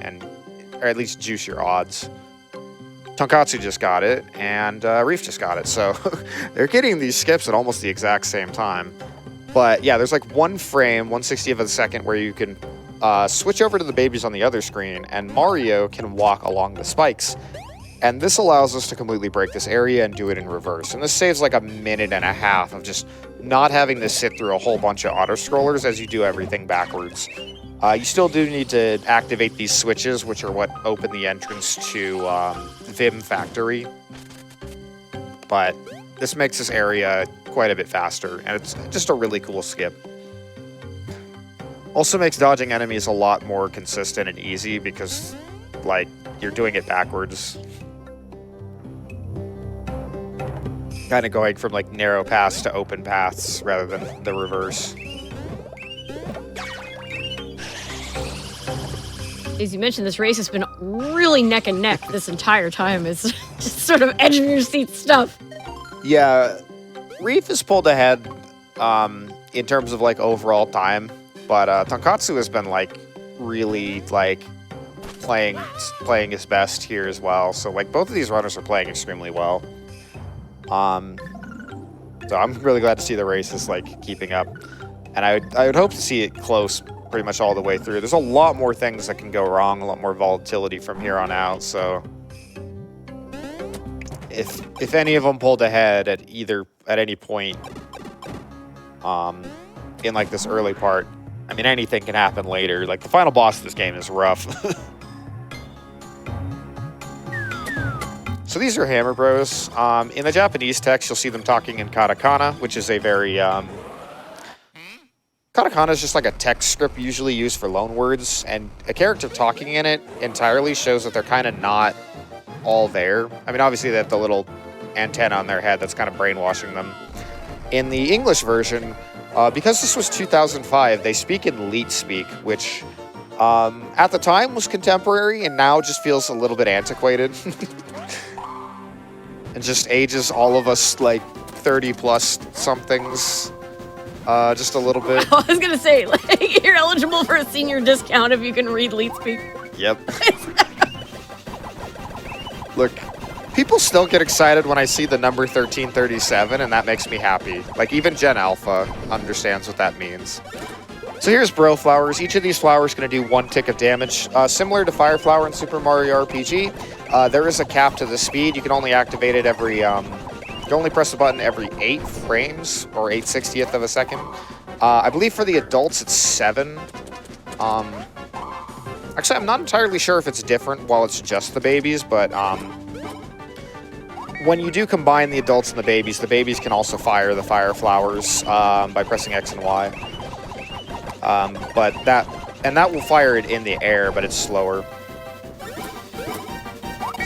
or at least juice your odds. Tonkotsu just got it, and Reef just got it. So they're getting these skips at almost the exact same time. But yeah, there's like one frame, 1/60 of a second, where you can switch over to the babies on the other screen, and Mario can walk along the spikes. And this allows us to completely break this area and do it in reverse. And this saves like a minute and a half of just not having to sit through a whole bunch of auto-scrollers as you do everything backwards. You still do need to activate these switches, which are what open the entrance to Vim Factory. But this makes this area quite a bit faster, and it's just a really cool skip. Also makes dodging enemies a lot more consistent and easy because, like, you're doing it backwards. Kind of going from, like, narrow paths to open paths rather than the reverse. As you mentioned, this race has been really neck and neck this entire time. It's just sort of edge of your seat stuff. Yeah, Reef has pulled ahead in terms of like overall time, but Tonkotsu has been like really like playing his best here as well. So like both of these runners are playing extremely well. So I'm really glad to see the race is like keeping up, and I would hope to see it close pretty much all the way through. There's a lot more things that can go wrong, a lot more volatility from here on out. So if any of them pulled ahead at any point in like this early part, I mean anything can happen later. Like the final boss of this game is rough. So these are Hammer Bros. In the Japanese text, you'll see them talking in katakana, which is a very... katakana is just like a text script usually used for loan words, and a character talking in it entirely shows that they're kind of not all there. I mean, obviously they have the little antenna on their head that's kind of brainwashing them. In the English version, because this was 2005, they speak in Leet speak, which at the time was contemporary and now just feels a little bit antiquated. And just ages all of us like 30 plus somethings just a little bit. I was gonna say, like, you're eligible for a senior discount if you can read Leet Speak. Yep. Look, people still get excited when I see the number 1337, and that makes me happy. Like, even Gen Alpha understands what that means. So here's Bro Flowers. Each of these flowers is going to do 1 tick of damage. Similar to Fire Flower in Super Mario RPG, there is a cap to the speed. You can only activate it every... you can only press the button every 8 frames, or 8/60th of a second. I believe for the adults it's 7. Actually, I'm not entirely sure if it's different while it's just the babies, but when you do combine the adults and the babies can also fire the Fire Flowers by pressing X and Y. But that will fire it in the air, but it's slower.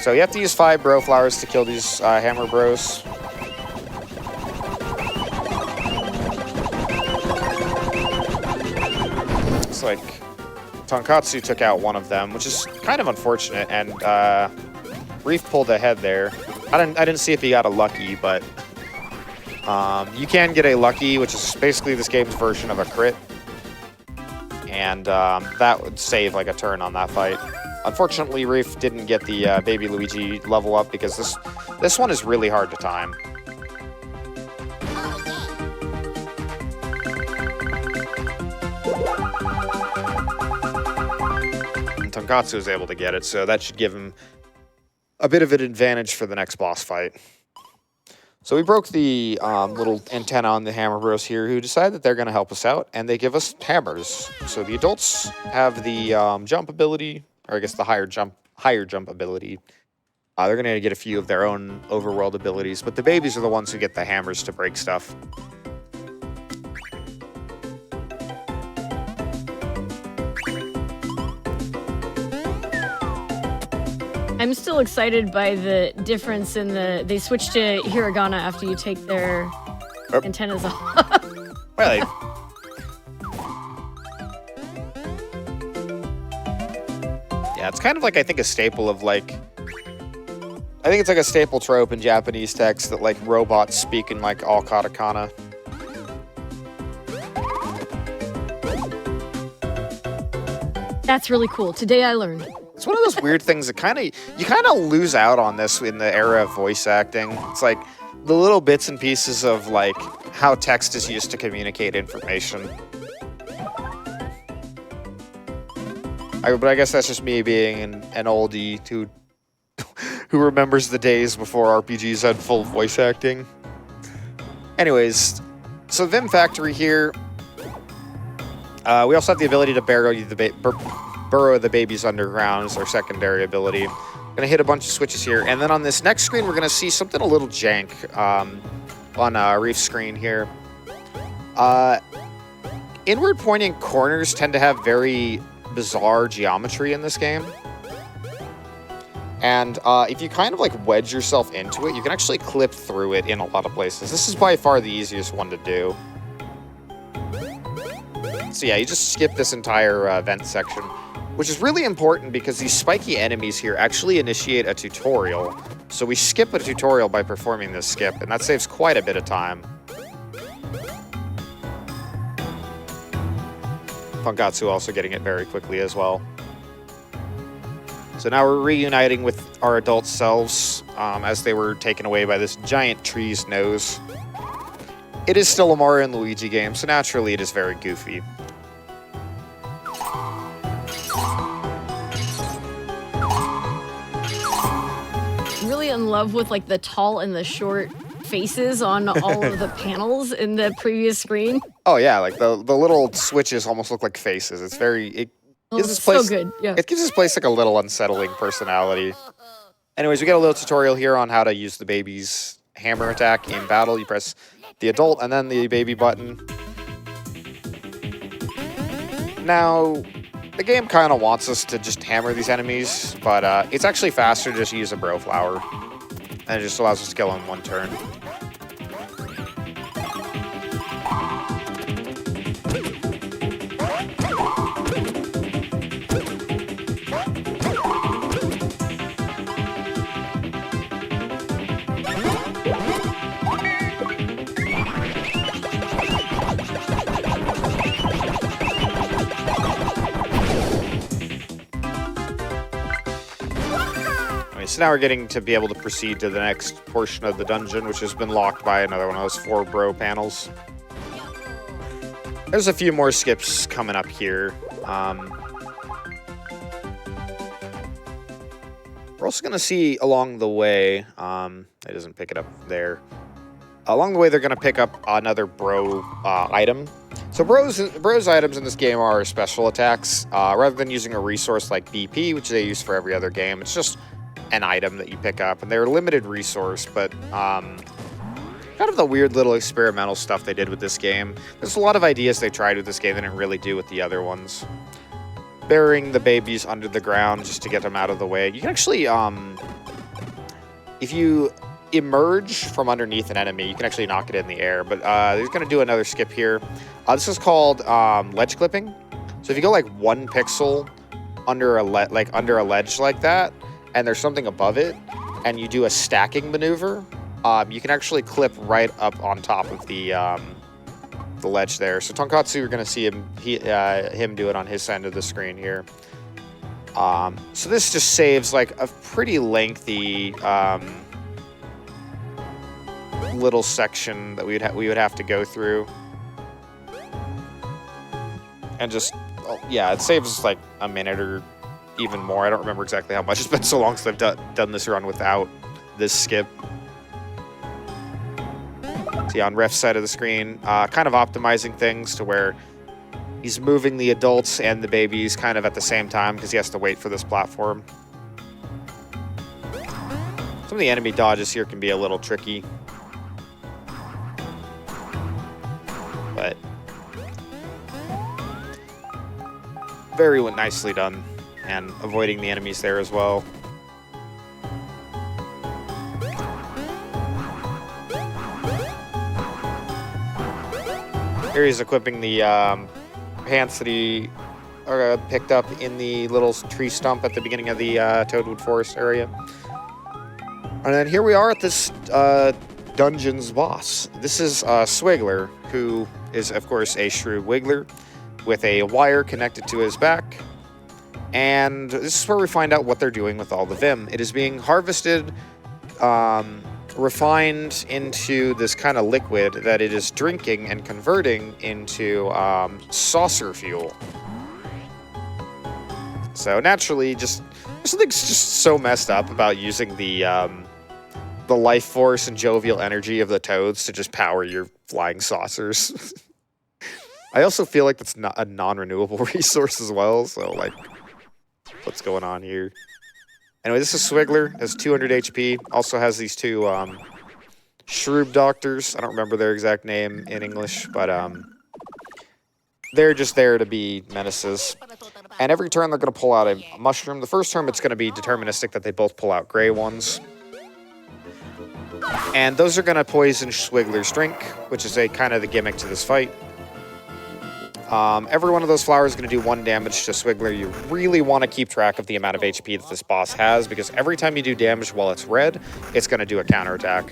So you have to use 5 Bro Flowers to kill these Hammer Bros. Looks like Tonkotsu took out one of them, which is kind of unfortunate, and Reef pulled ahead there. I didn't see if he got a lucky, but you can get a lucky, which is basically this game's version of a crit. And that would save like a turn on that fight. Unfortunately, Reef didn't get the baby Luigi level up because this one is really hard to time. And Tonkotsu is able to get it, so that should give him a bit of an advantage for the next boss fight. So we broke the little antenna on the Hammer Bros here, who decide that they're going to help us out, and they give us hammers. So the adults have the jump ability, or I guess the higher jump ability. They're going to get a few of their own overworld abilities, but the babies are the ones who get the hammers to break stuff. I'm still excited by the difference in they switch to hiragana after you take their antennas off. Really? Yeah, it's kind of like, I think, a staple of like... I think it's like a staple trope in Japanese text that like robots speak in like all katakana. That's really cool. Today I learned. It's one of those weird things that you kind of lose out on this in the era of voice acting. It's like the little bits and pieces of like how text is used to communicate information. But I guess that's just me being an oldie who remembers the days before RPGs had full voice acting. Anyways, so Vim Factory here. We also have the ability to burrow the babies underground as our secondary ability. Gonna hit a bunch of switches here, and then on this next screen, we're gonna see something a little jank on Reef's screen here. Inward pointing corners tend to have very bizarre geometry in this game. And if you kind of like wedge yourself into it, you can actually clip through it in a lot of places. This is by far the easiest one to do. So yeah, you just skip this entire vent section, which is really important because these spiky enemies here actually initiate a tutorial. So we skip a tutorial by performing this skip, and that saves quite a bit of time. Tonkotsu also getting it very quickly as well. So now we're reuniting with our adult selves as they were taken away by this giant tree's nose. It is still a Mario and Luigi game, so naturally it is very goofy. Really in love with like the tall and the short faces on all of the panels in the previous screen. Oh yeah, like the little switches almost look like faces. It's very it gives this place so good. Yeah. It gives this place like a little unsettling personality. Anyways, we get a little tutorial here on how to use the baby's hammer attack in battle. You press the adult and then the baby button. Now, the game kind of wants us to just hammer these enemies, but it's actually faster to just use a bro flower. And it just allows us to kill in one turn. So now we're getting to be able to proceed to the next portion of the dungeon, which has been locked by another one of those 4 bro panels. There's a few more skips coming up here. We're also going to see along the way, it doesn't pick it up there. Along the way, they're going to pick up another bro item. So bros items in this game are special attacks. Rather than using a resource like BP, which they use for every other game, it's just an item that you pick up, and they're a limited resource, but kind of the weird little experimental stuff they did with this game. There's a lot of ideas they tried with this game they didn't really do with the other ones. Burying the babies under the ground just to get them out of the way. You can actually, if you emerge from underneath an enemy, you can actually knock it in the air, but he's going to do another skip here. This is called ledge clipping. So if you go like 1 pixel under a ledge like that, and there's something above it, and you do a stacking maneuver, you can actually clip right up on top of the ledge there. So Tonkotsu, you're gonna see him do it on his end of the screen here. So this just saves like a pretty lengthy little section that we would have to go through, and just yeah, it saves like a minute or even more. I don't remember exactly how much. It's been so long since I've done this run without this skip. See, on ref's side of the screen, kind of optimizing things to where he's moving the adults and the babies kind of at the same time because he has to wait for this platform. Some of the enemy dodges here can be a little tricky, but very nicely done, and avoiding the enemies there as well. Here he's equipping the pants that he picked up in the little tree stump at the beginning of the Toadwood Forest area. And then here we are at this dungeon's boss. This is Swiggler, who is, of course, a shrew wiggler with a wire connected to his back. And this is where we find out what they're doing with all the Vim. It is being harvested, refined into this kind of liquid that it is drinking and converting into saucer fuel. So naturally, there's something just so messed up about using the life force and jovial energy of the toads to just power your flying saucers. I also feel like that's not a non-renewable resource as well, so like, what's going on here? Anyway, this is Swiggler, has 200 HP, also has these 2 Shroob Doctors. I don't remember their exact name in English, but they're just there to be menaces. And every turn they're going to pull out a mushroom. The first turn it's going to be deterministic that they both pull out gray ones. And those are going to poison Swiggler's drink, which is a kind of the gimmick to this fight. Every one of those flowers is going to do 1 damage to Swiggler. You really want to keep track of the amount of HP that this boss has, because every time you do damage while it's red, it's going to do a counterattack.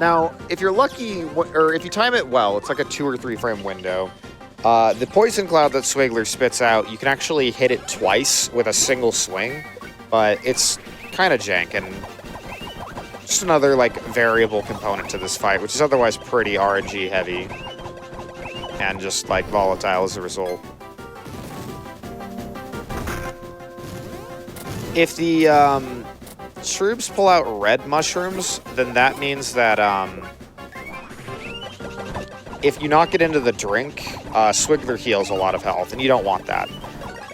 Now, if you're lucky, or if you time it well, it's like a 2 or 3 frame window. The poison cloud that Swiggler spits out, you can actually hit it twice with a single swing, but it's kind of jank and just another like variable component to this fight, which is otherwise pretty RNG heavy and just like volatile as a result. If the Shroobs pull out red mushrooms, then that means that if you knock it into the drink, Swiggler heals a lot of health, and you don't want that.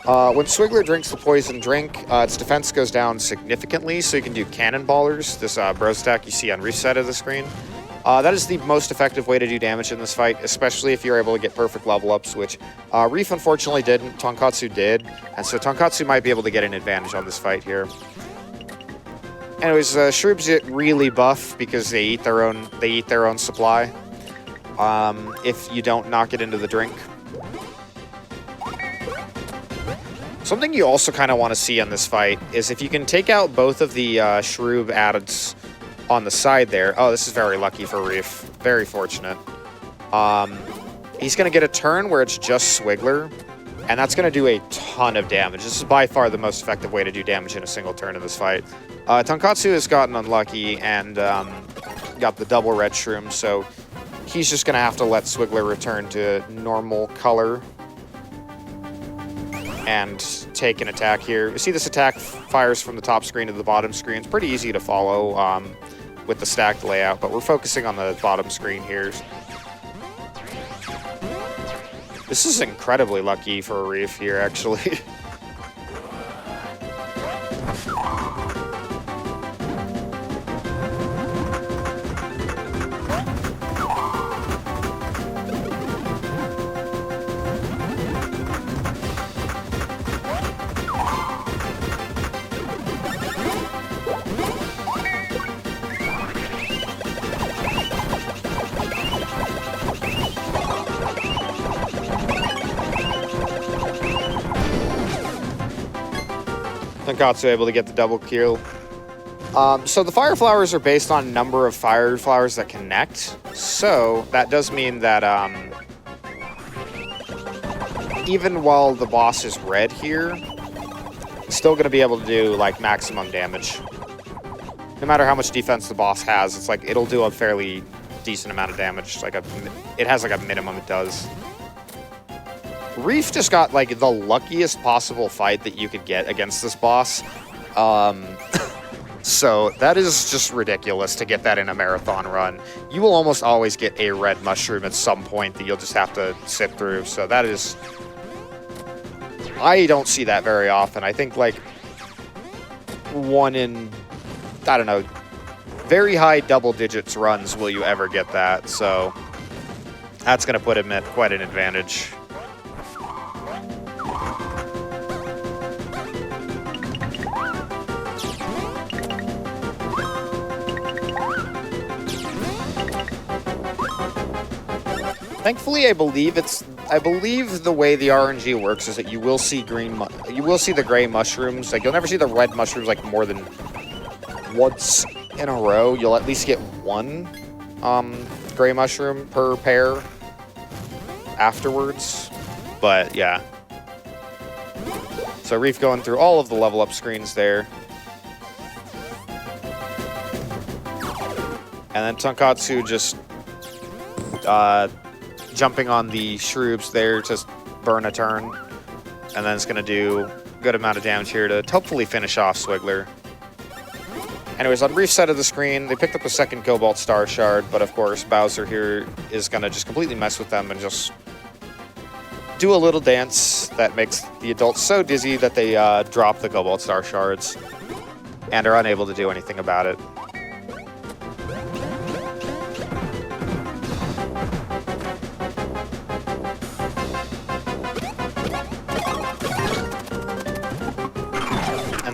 When Swiggler drinks the poison drink, its defense goes down significantly, so you can do cannonballers, this bros attack you see on Reef's side of the screen. That is the most effective way to do damage in this fight, especially if you're able to get perfect level ups, which Reef unfortunately didn't, Tonkotsu did, and so Tonkotsu might be able to get an advantage on this fight here. Anyways, Shroobs get really buff because they eat their own supply. If you don't knock it into the drink. Something you also kind of want to see on this fight is if you can take out both of the Shroob adds on the side there. Oh, this is very lucky for Reef. Very fortunate. He's going to get a turn where it's just Swiggler, and that's going to do a ton of damage. This is by far the most effective way to do damage in a single turn in this fight. Tonkotsu has gotten unlucky and got the double red shroom, so he's just going to have to let Swiggler return to normal color and take an attack here. You see this attack fires from the top screen to the bottom screen. It's pretty easy to follow with the stacked layout, but we're focusing on the bottom screen here. This is incredibly lucky for a Reef here, actually. Tonkotsu able to get the double kill. So the fire flowers are based on number of fire flowers that connect. So that does mean that even while the boss is red here, it's still going to be able to do like maximum damage. No matter how much defense the boss has, it's like it'll do a fairly decent amount of damage. It has like a minimum it does. Reef just got like the luckiest possible fight that you could get against this boss. So that is just ridiculous to get that in a marathon run. You will almost always get a red mushroom at some point that you'll just have to sit through. So that is... I don't see that very often. I think like 1 in, I don't know, very high double digits runs will you ever get that. So that's going to put him at quite an advantage. Thankfully, I believe the way the RNG works is that you will see the gray mushrooms. Like you'll never see the red mushrooms like more than once in a row. You'll at least get 1 gray mushroom per pair afterwards. But yeah. So Reef going through all of the level up screens there. And then Tonkotsu just jumping on the Shroobs there to burn a turn. And then it's going to do a good amount of damage here to hopefully finish off Swiggler. Anyways, on Reef's side of the screen, they picked up a second Cobalt Star Shard, but of course Bowser here is going to just completely mess with them and just do a little dance that makes the adults so dizzy that they drop the Cobalt Star Shards and are unable to do anything about it.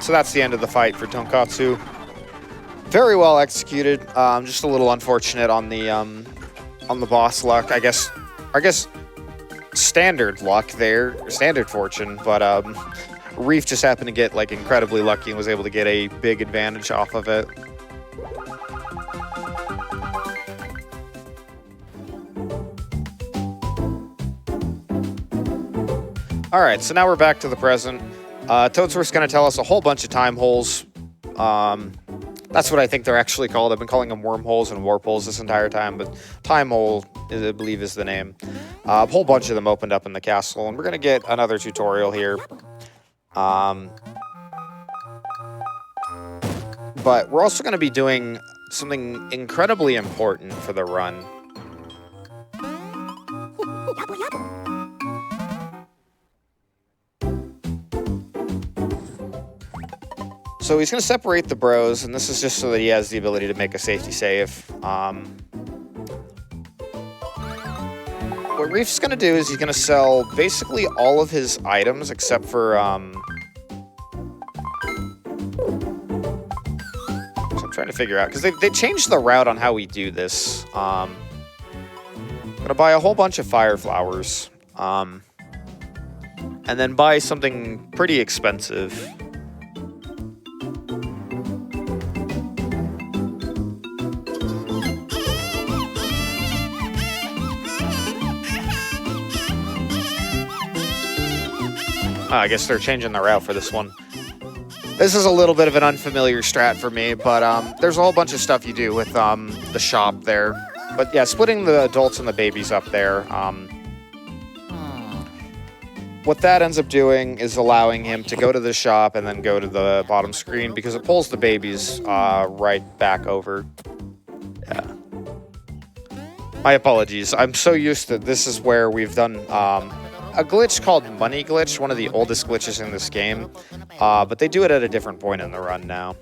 So that's the end of the fight for Tonkotsu. Very well executed. Just a little unfortunate on the boss luck. I guess standard luck there, standard fortune. But Reef just happened to get like incredibly lucky and was able to get a big advantage off of it. All right, so now we're back to the present. Toad's going to tell us a whole bunch of time holes. That's what I think they're actually called. I've been calling them wormholes and warp holes this entire time, but time hole, I believe, is the name. A whole bunch of them opened up in the castle, and we're going to get another tutorial here. But we're also going to be doing something incredibly important for the run. So he's going to separate the bros, and this is just so that he has the ability to make a safety save. What Reef's going to do is he's going to sell basically all of his items except for... So I'm trying to figure out, because they changed the route on how we do this. I'm going to buy a whole bunch of fire flowers, and then buy something pretty expensive. I guess they're changing the route for this one. This is a little bit of an unfamiliar strat for me, but there's a whole bunch of stuff you do with the shop there. But yeah, splitting the adults and the babies up there. What that ends up doing is allowing him to go to the shop and then go to the bottom screen because it pulls the babies right back over. Yeah. My apologies. I'm so used to this is where we've done... a glitch called Money Glitch, one of the oldest glitches in this game, but they do it at a different point in the run now.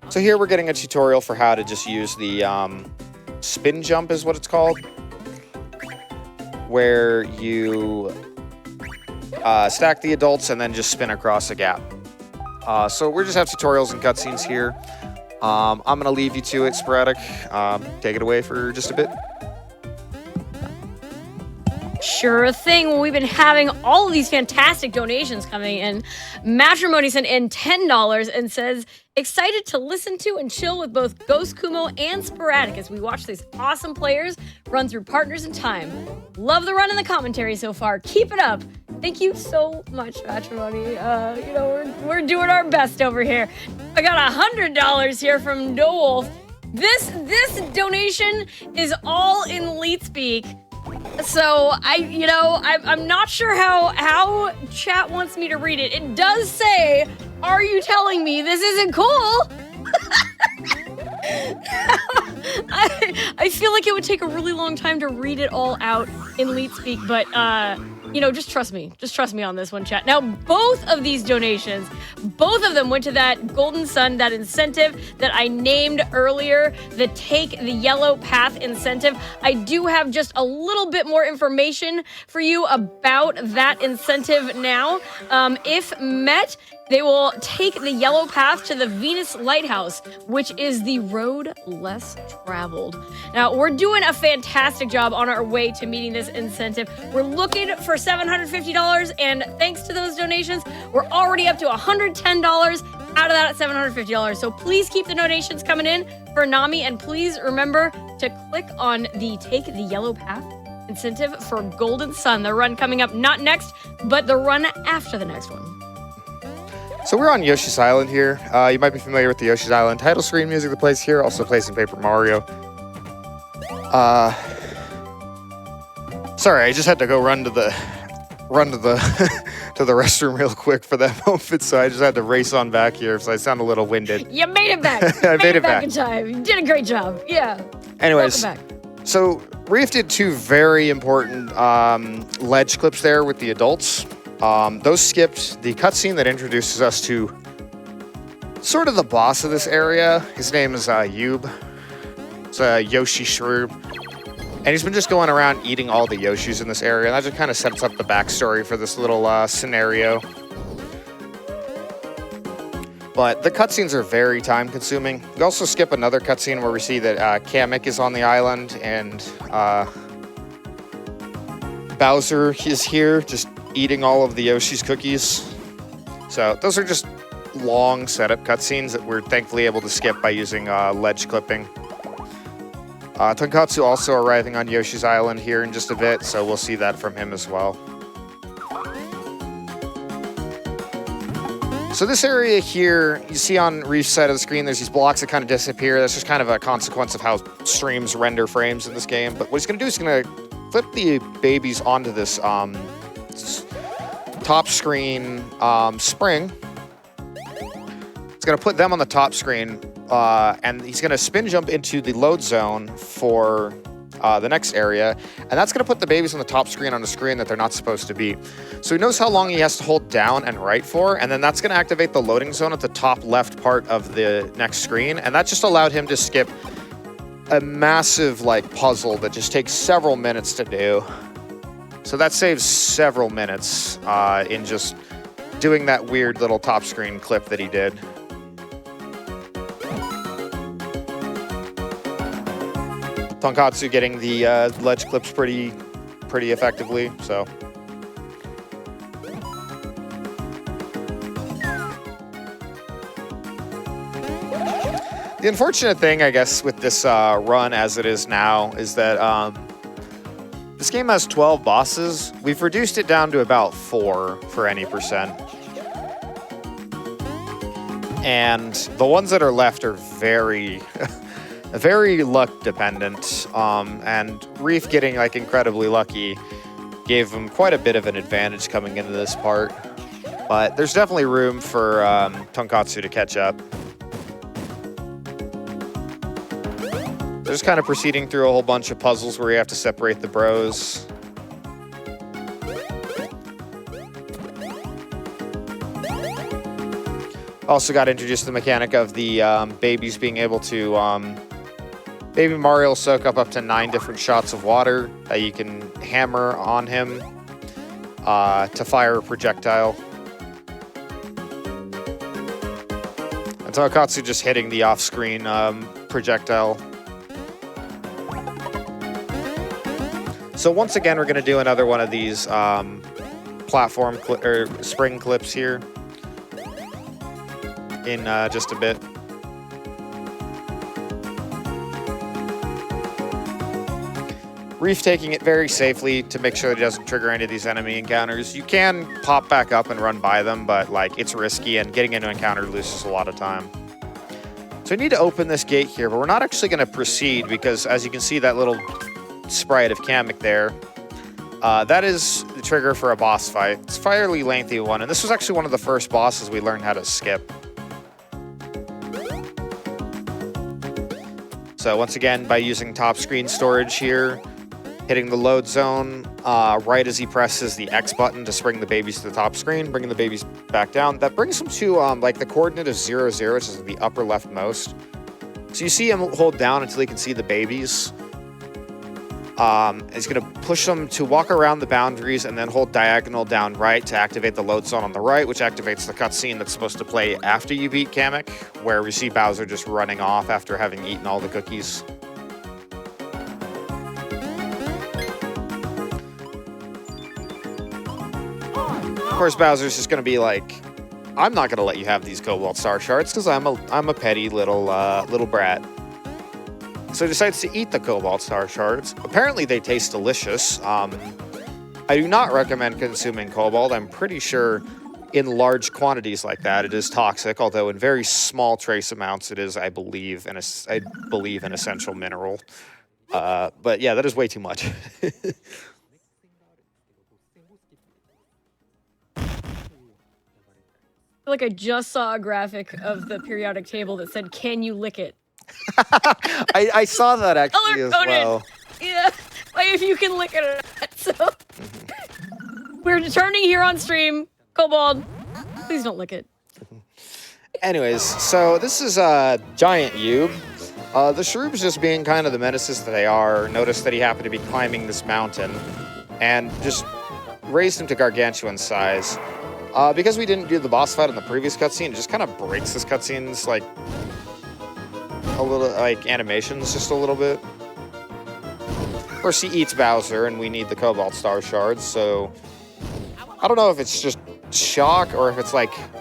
So here we're getting a tutorial for how to just use the spin jump is what it's called, where you stack the adults and then just spin across a gap. So we just have tutorials and cutscenes here. I'm going to leave you to it, Sporadic. Take it away for just a bit. Sure thing. Well, we've been having all of these fantastic donations coming in. Matrimony sent in $10 and says, excited to listen to and chill with both GhostKumo and Sporadic as we watch these awesome players run through Partners in Time. Love the run and the commentary so far. Keep it up. Thank you so much, Matrimony. You know, we're doing our best over here. I got $100 here from No Wolf. This donation is all in Leet speak. So I'm not sure how chat wants me to read it. It does say, "Are you telling me this isn't cool?" I feel like it would take a really long time to read it all out in Leet speak, but just trust me. Just trust me on this one, chat. Now, both of these donations, both of them went to that Golden Sun, that incentive that I named earlier, the Take the Yellow Path incentive. I do have just a little bit more information for you about that incentive now. If met, they will take the yellow path to the Venus Lighthouse, which is the road less traveled. Now, we're doing a fantastic job on our way to meeting this incentive. We're looking for $750, and thanks to those donations, we're already up to $110 out of that at $750. So please keep the donations coming in for Nami, and please remember to click on the Take the Yellow Path incentive for Golden Sun, the run coming up not next, but the run after the next one. So we're on Yoshi's Island here. You might be familiar with the Yoshi's Island title screen music that plays here, also plays in Paper Mario. Sorry, I just had to go run to the to the restroom real quick for that moment, so I just had to race on back here, so I sound a little winded. You made it back. I made it back in time. You did a great job. Yeah. Anyways, welcome back. So Reef did two very important ledge clips there with the adults. Those skipped the cutscene that introduces us to sort of the boss of this area. His name is Yub. It's Yoshi Shroob. And he's been just going around eating all the Yoshis in this area. And that just kind of sets up the backstory for this little scenario. But the cutscenes are very time consuming. We also skip another cutscene where we see that Kamek is on the island and Bowser is here just eating all of the Yoshi's cookies. So those are just long setup cutscenes that we're thankfully able to skip by using ledge clipping. Tonkotsu also arriving on Yoshi's Island here in just a bit, so we'll see that from him as well. So this area here, you see on Reef's side of the screen, there's these blocks that kind of disappear. That's just kind of a consequence of how streams render frames in this game. But what he's going to do is going to flip the babies onto this top screen spring. He's going to put them on the top screen, and he's going to spin jump into the load zone for the next area, and that's going to put the babies on the top screen on a screen that they're not supposed to be. So he knows how long he has to hold down and right for, and then that's going to activate the loading zone at the top left part of the next screen, and that just allowed him to skip a massive puzzle that just takes several minutes to do. So that saves several minutes in just doing that weird little top screen clip that he did. Tonkotsu getting the ledge clips pretty effectively, so. The unfortunate thing, I guess, with this run as it is now is that this game has 12 bosses. We've reduced it down to about 4 for any percent. And the ones that are left are very luck dependent, and Reef getting incredibly lucky gave him quite a bit of an advantage coming into this part. But there's definitely room for Tonkotsu to catch up. Just kind of proceeding through a whole bunch of puzzles where you have to separate the bros. Also got introduced to the mechanic of the babies being able to Baby Mario will soak up to 9 different shots of water that you can hammer on him to fire a projectile. And Tonkotsu just hitting the off-screen projectile. So once again, we're going to do another one of these platform spring clips here in just a bit. Reef taking it very safely to make sure that he doesn't trigger any of these enemy encounters. You can pop back up and run by them, but it's risky, and getting into an encounter loses a lot of time. So we need to open this gate here, but we're not actually going to proceed because, as you can see, that little sprite of Kamek there, that is the trigger for a boss fight. It's a fairly lengthy one, and this was actually one of the first bosses we learned how to skip. So once again, by using top screen storage here, hitting the load zone right as he presses the X button to spring the babies to the top screen, bringing the babies back down. That brings him to the coordinate of 0, 0, which is the upper leftmost. So you see him hold down until he can see the babies. He's going to push them to walk around the boundaries and then hold diagonal down right to activate the load zone on the right, which activates the cutscene that's supposed to play after you beat Kamek, where we see Bowser just running off after having eaten all the cookies. Of course, Bowser's just going to be like, I'm not going to let you have these Cobalt Star Shards because I'm a petty little brat. So he decides to eat the Cobalt Star Shards. Apparently they taste delicious. I do not recommend consuming Cobalt. I'm pretty sure in large quantities like that it is toxic, although in very small trace amounts it is, I believe, an essential mineral. But yeah, that is way too much. I feel like I just saw a graphic of the periodic table that said, "Can you lick it?" I saw that actually as well. Yeah, if you can lick it or not. So we're returning here on stream. Kobold, please don't lick it. Anyways, so this is a giant Yube. The Shroobs, just being kind of the menaces that they are, noticed that he happened to be climbing this mountain and just raised him to gargantuan size. Because we didn't do the boss fight in the previous cutscene, it just kind of breaks this cutscene's a little animations just a little bit. Of course, he eats Bowser, and we need the Cobalt Star Shards, so I don't know if it's just shock or if it's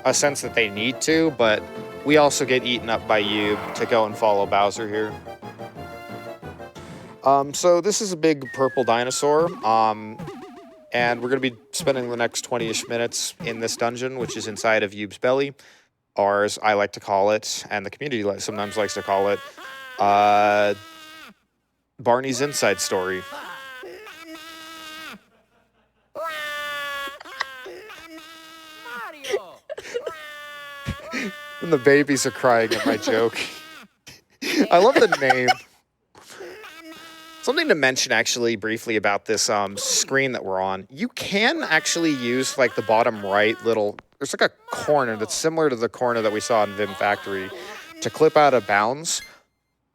a sense that they need to, but we also get eaten up by Yube to go and follow Bowser here. So this is a big purple dinosaur. And we're going to be spending the next 20-ish minutes in this dungeon, which is inside of Yube's belly. Or as I like to call it, and the community sometimes likes to call it, Barney's Inside Story. Mario. And the babies are crying at my joke. I love the name. Something to mention actually briefly about this screen that we're on. You can actually use like the bottom right little, there's like a corner that's similar to the corner that we saw in Vim Factory to clip out of bounds,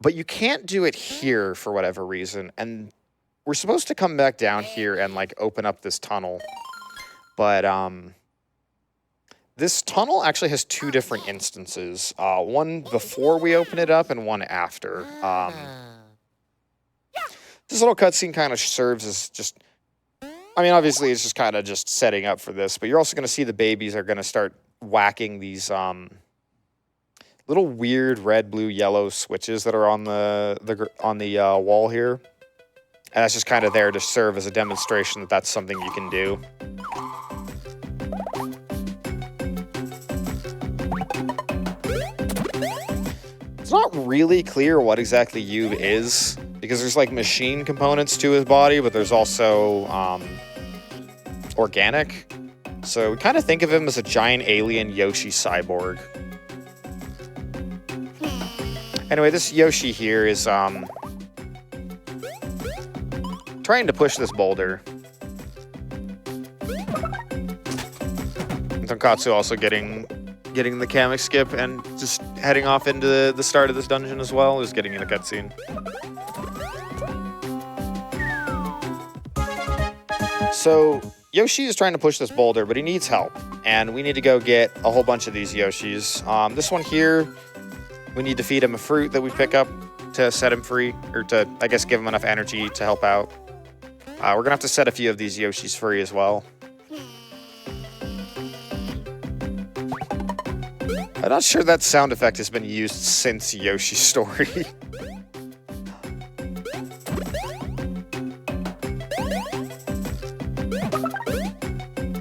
but you can't do it here for whatever reason. And we're supposed to come back down here and like open up this tunnel. But this tunnel actually has two different instances. One before we open it up and one after. This little cutscene kind of serves as just, I mean, obviously it's just kind of just setting up for this, but you're also going to see the babies are going to start whacking these little weird red, blue, yellow switches that are on the wall here. And that's just kind of there to serve as a demonstration that that's something you can do. It's not really clear what exactly Yube is, because there's like machine components to his body, but there's also organic. So we kind of think of him as a giant alien Yoshi cyborg. Anyway, this Yoshi here is trying to push this boulder. And Tonkotsu also getting the Kamek skip and just heading off into the start of this dungeon as well, is getting in a cutscene. So Yoshi is trying to push this boulder, but he needs help, and we need to go get a whole bunch of these Yoshis. This one here, we need to feed him a fruit that we pick up to set him free, or to, I guess, give him enough energy to help out. We're gonna have to set a few of these Yoshis free as well. I'm not sure that sound effect has been used since Yoshi's Story.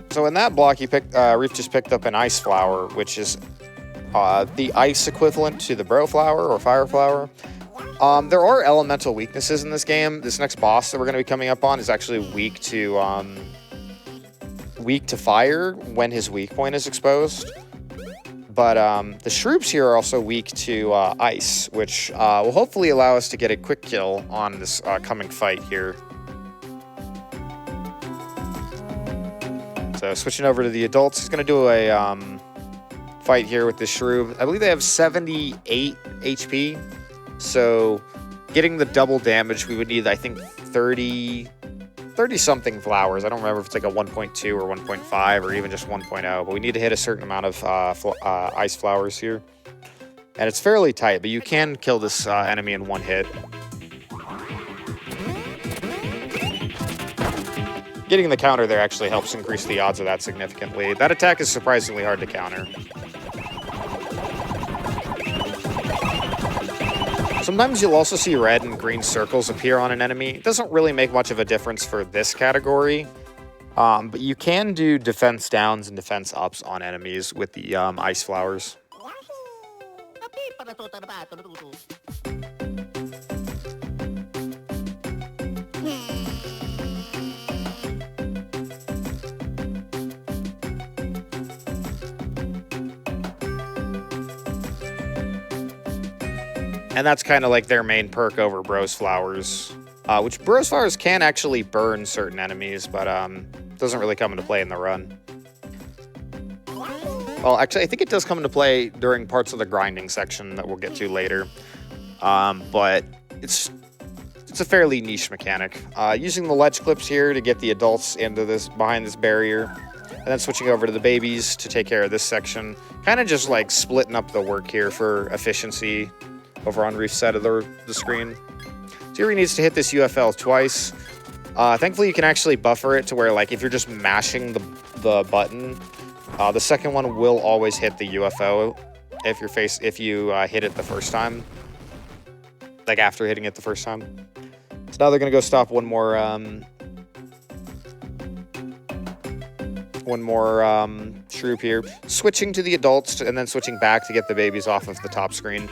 So in that block, Reef just picked up an ice flower, which is the ice equivalent to the bro flower or fire flower. There are elemental weaknesses in this game. This next boss that we're going to be coming up on is actually weak to fire when his weak point is exposed. But the shroops here are also weak to ice, which will hopefully allow us to get a quick kill on this coming fight here. So switching over to the adults, he's going to do a fight here with this shroom. I believe they have 78 HP. So getting the double damage, we would need, I think, 30-something flowers. I don't remember if it's like a 1.2 or 1.5 or even just 1.0, but we need to hit a certain amount of ice flowers here. And it's fairly tight, but you can kill this enemy in one hit. Getting the counter there actually helps increase the odds of that significantly. That attack is surprisingly hard to counter. Sometimes you'll also see red and green circles appear on an enemy. It doesn't really make much of a difference for this category, but you can do defense downs and defense ups on enemies with the ice flowers. And that's kind of like their main perk over Bros Flowers, which Bros Flowers can actually burn certain enemies, but doesn't really come into play in the run. Well, actually, I think it does come into play during parts of the grinding section that we'll get to later, but it's a fairly niche mechanic. Using the ledge clips here to get the adults into behind this barrier, and then switching over to the babies to take care of this section, kind of just like splitting up the work here for efficiency over on Reef's side of the screen. So here he needs to hit this UFL twice. Thankfully, you can actually buffer it to where, like, if you're just mashing the button, the second one will always hit the UFO if you hit it the first time. Like, after hitting it the first time. So now they're gonna go stop one more shroop here, switching to the adults and then switching back to get the babies off of the top screen.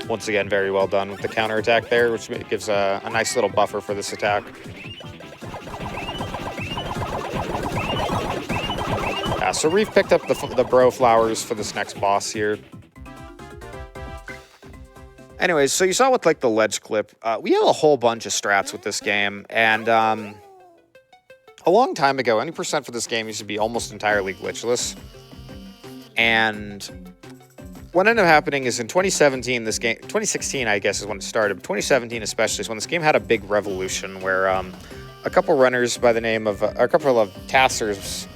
Once again, very well done with the counterattack there, which gives a nice little buffer for this attack. So Reef picked up the bro flowers for this next boss here. Anyways, so you saw with like the ledge clip, we have a whole bunch of strats with this game, and a long time ago, any percent for this game used to be almost entirely glitchless. And what ended up happening is in 2017, 2016 I guess is when it started, but 2017 especially is when this game had a big revolution where a couple runners by the name of, a couple of tasters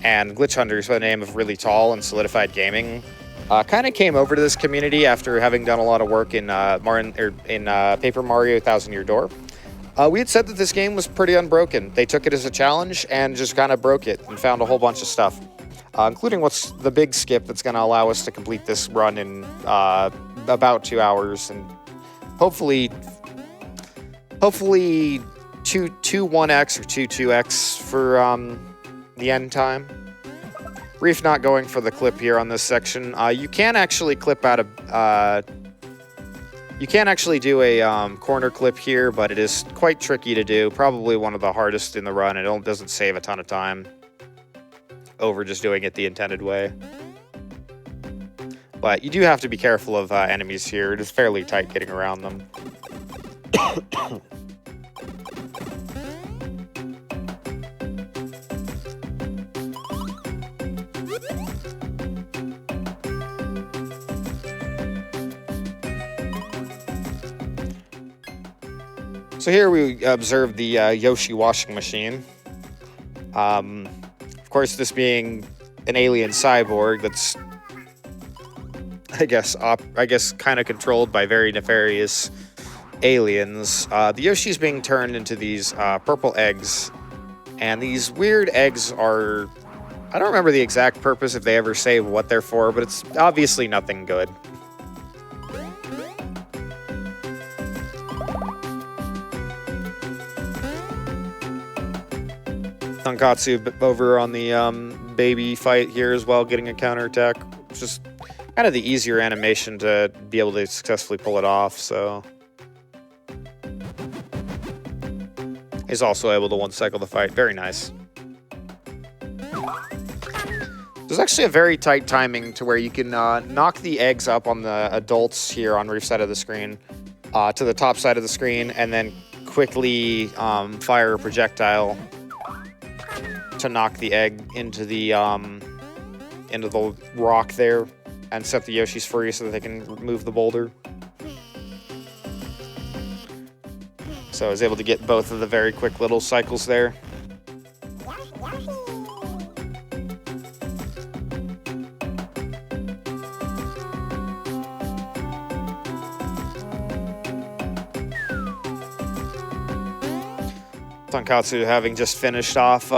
and glitch hunters by the name of Really Tall and Solidified Gaming kind of came over to this community after having done a lot of work in Paper Mario 1000-Year Door. We had said that this game was pretty unbroken. They took it as a challenge and just kind of broke it and found a whole bunch of stuff, including what's the big skip that's going to allow us to complete this run in about 2 hours and hopefully 2 1x or 2 2x for the end time. Reef not going for the clip here on this section. You can actually clip out of... you can actually do a corner clip here, but it is quite tricky to do. Probably one of the hardest in the run. It doesn't save a ton of time over just doing it the intended way. But you do have to be careful of enemies here. It is fairly tight getting around them. So here we observe the Yoshi washing machine. Of course, this being an alien cyborg that's, I guess, kind of controlled by very nefarious aliens. The Yoshi's being turned into these purple eggs, and these weird eggs are, I don't remember the exact purpose if they ever say what they're for, but it's obviously nothing good. Tonkotsu over on the baby fight here as well, getting a counterattack. It's just kind of the easier animation to be able to successfully pull it off, so. He's also able to one-cycle the fight. Very nice. There's actually a very tight timing to where you can knock the eggs up on the adults here on Reef's side of the screen to the top side of the screen, and then quickly fire a projectile to knock the egg into the rock there and set the Yoshis free so that they can remove the boulder. So I was able to get both of the very quick little cycles there. Tonkotsu having just finished off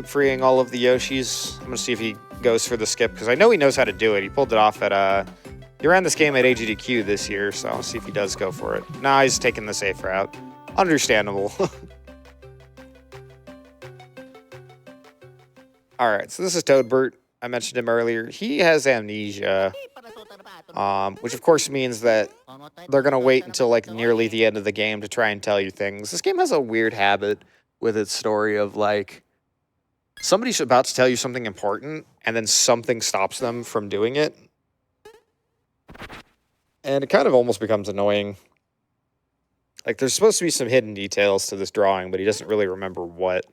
freeing all of the Yoshis. I'm gonna see if he goes for the skip because I know he knows how to do it. He pulled it off at he ran this game at AGDQ this year, so I'll see if he does go for it. Nah, he's taking the safe route. Understandable. All right, so this is Toadbert. I mentioned him earlier. He has amnesia, which of course means that they're going to wait until like nearly the end of the game to try and tell you things. This game has a weird habit with its story of like somebody's about to tell you something important and then something stops them from doing it. And it kind of almost becomes annoying. Like there's supposed to be some hidden details to this drawing, but he doesn't really remember what.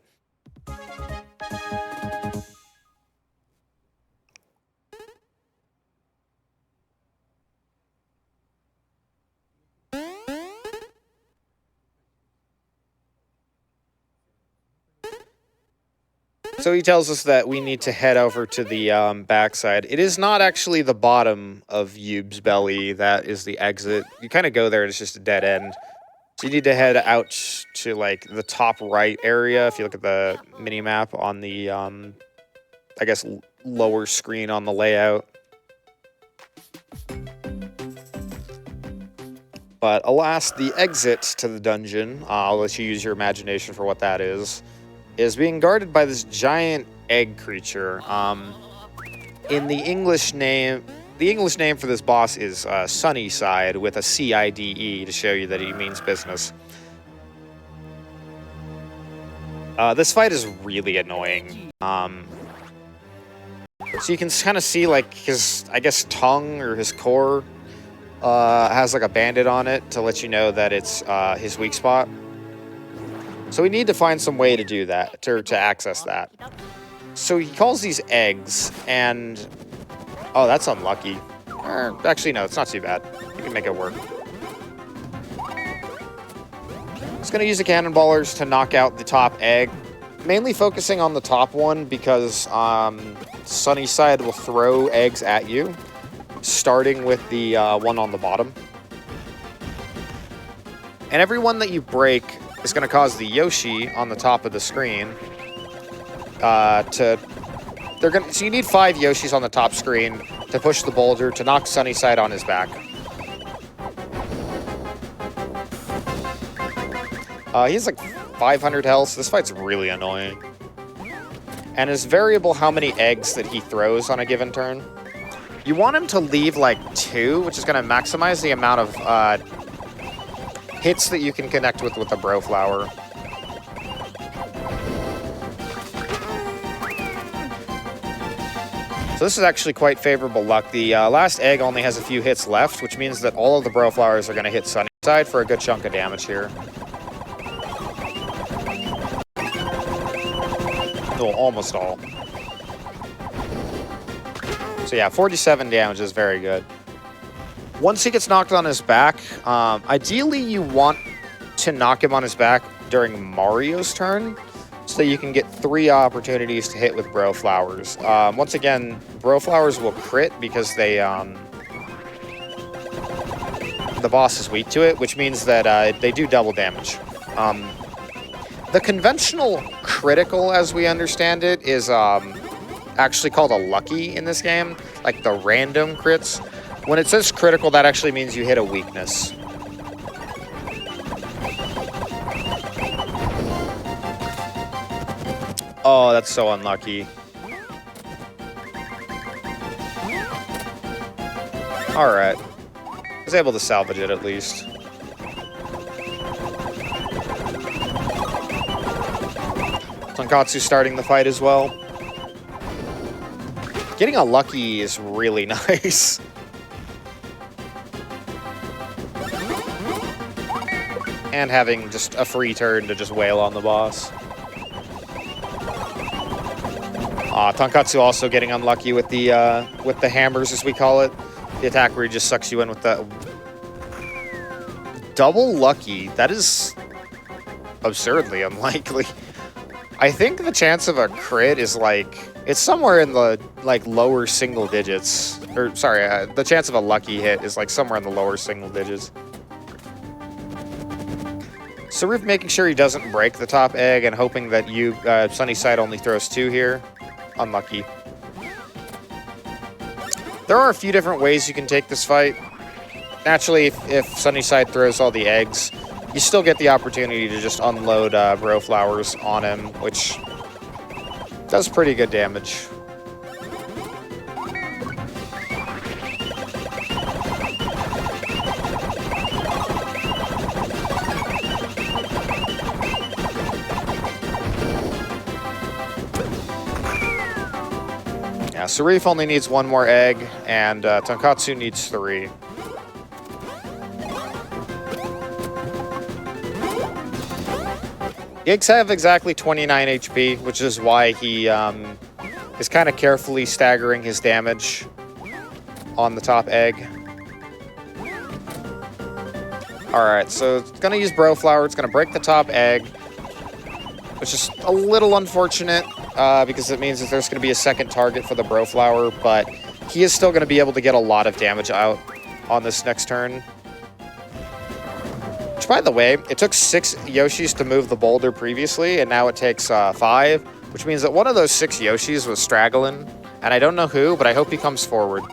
So he tells us that we need to head over to the backside. It is not actually the bottom of Yube's belly that is the exit. You kind of go there and it's just a dead end. So you need to head out to like the top right area. If you look at the mini map on the, I guess, lower screen on the layout. But alas, the exit to the dungeon, I'll let you use your imagination for what that is being guarded by this giant egg creature. In the English name for this boss is Sunnyside with a C-I-D-E to show you that he means business. This fight is really annoying. So you can kind of see like his, I guess, tongue or his core has like a bandit on it to let you know that it's his weak spot. So we need to find some way to do that, to access that. So he calls these eggs, and oh, that's unlucky. Actually, no, it's not too bad. You can make it work. Just gonna use the cannonballers to knock out the top egg, mainly focusing on the top one because Sunnyside will throw eggs at you, starting with the one on the bottom. And every one that you break is going to cause the Yoshi on the top of the screen so you need 5 Yoshis on the top screen to push the boulder to knock Sunnyside on his back. He has like 500 health, so this fight's really annoying. And it's variable how many eggs that he throws on a given turn. You want him to leave like 2, which is going to maximize the amount of hits that you can connect with the Bro Flower. So this is actually quite favorable luck. The last egg only has a few hits left, which means that all of the Bro Flowers are going to hit Sunnyside for a good chunk of damage here. Well, almost all. So yeah, 47 damage is very good. Once he gets knocked on his back, ideally you want to knock him on his back during Mario's turn, so you can get 3 opportunities to hit with Bro Flowers. Once again, Bro Flowers will crit because they the boss is weak to it, which means that they do double damage. The conventional critical, as we understand it, is actually called a lucky in this game, like the random crits. When it says critical, that actually means you hit a weakness. Oh, that's so unlucky. Alright. I was able to salvage it at least. Tonkotsu starting the fight as well. Getting a lucky is really nice. And having just a free turn to just wail on the boss. Tonkotsu also getting unlucky with the hammers, as we call it. The attack where he just sucks you in with the double lucky. That is absurdly unlikely. I think the chance of a crit is like, it's somewhere in the like lower single digits. Or sorry, the chance of a lucky hit is like somewhere in the lower single digits. So we're making sure he doesn't break the top egg and hoping that Sunnyside only throws 2 here. Unlucky. There are a few different ways you can take this fight. Naturally, if Sunnyside throws all the eggs, you still get the opportunity to just unload Bro Flowers on him, which does pretty good damage. Yeah, Sarif only needs 1 more egg, and Tonkotsu needs 3. Eggs have exactly 29 HP, which is why he is kind of carefully staggering his damage on the top egg. Alright, so it's going to use Bro Flower. It's going to break the top egg, which is a little unfortunate because it means that there's going to be a second target for the Bro Flower, but he is still going to be able to get a lot of damage out on this next turn. Which, by the way, it took 6 Yoshis to move the boulder previously, and now it takes 5, which means that one of those 6 Yoshis was straggling, and I don't know who, but I hope he comes forward.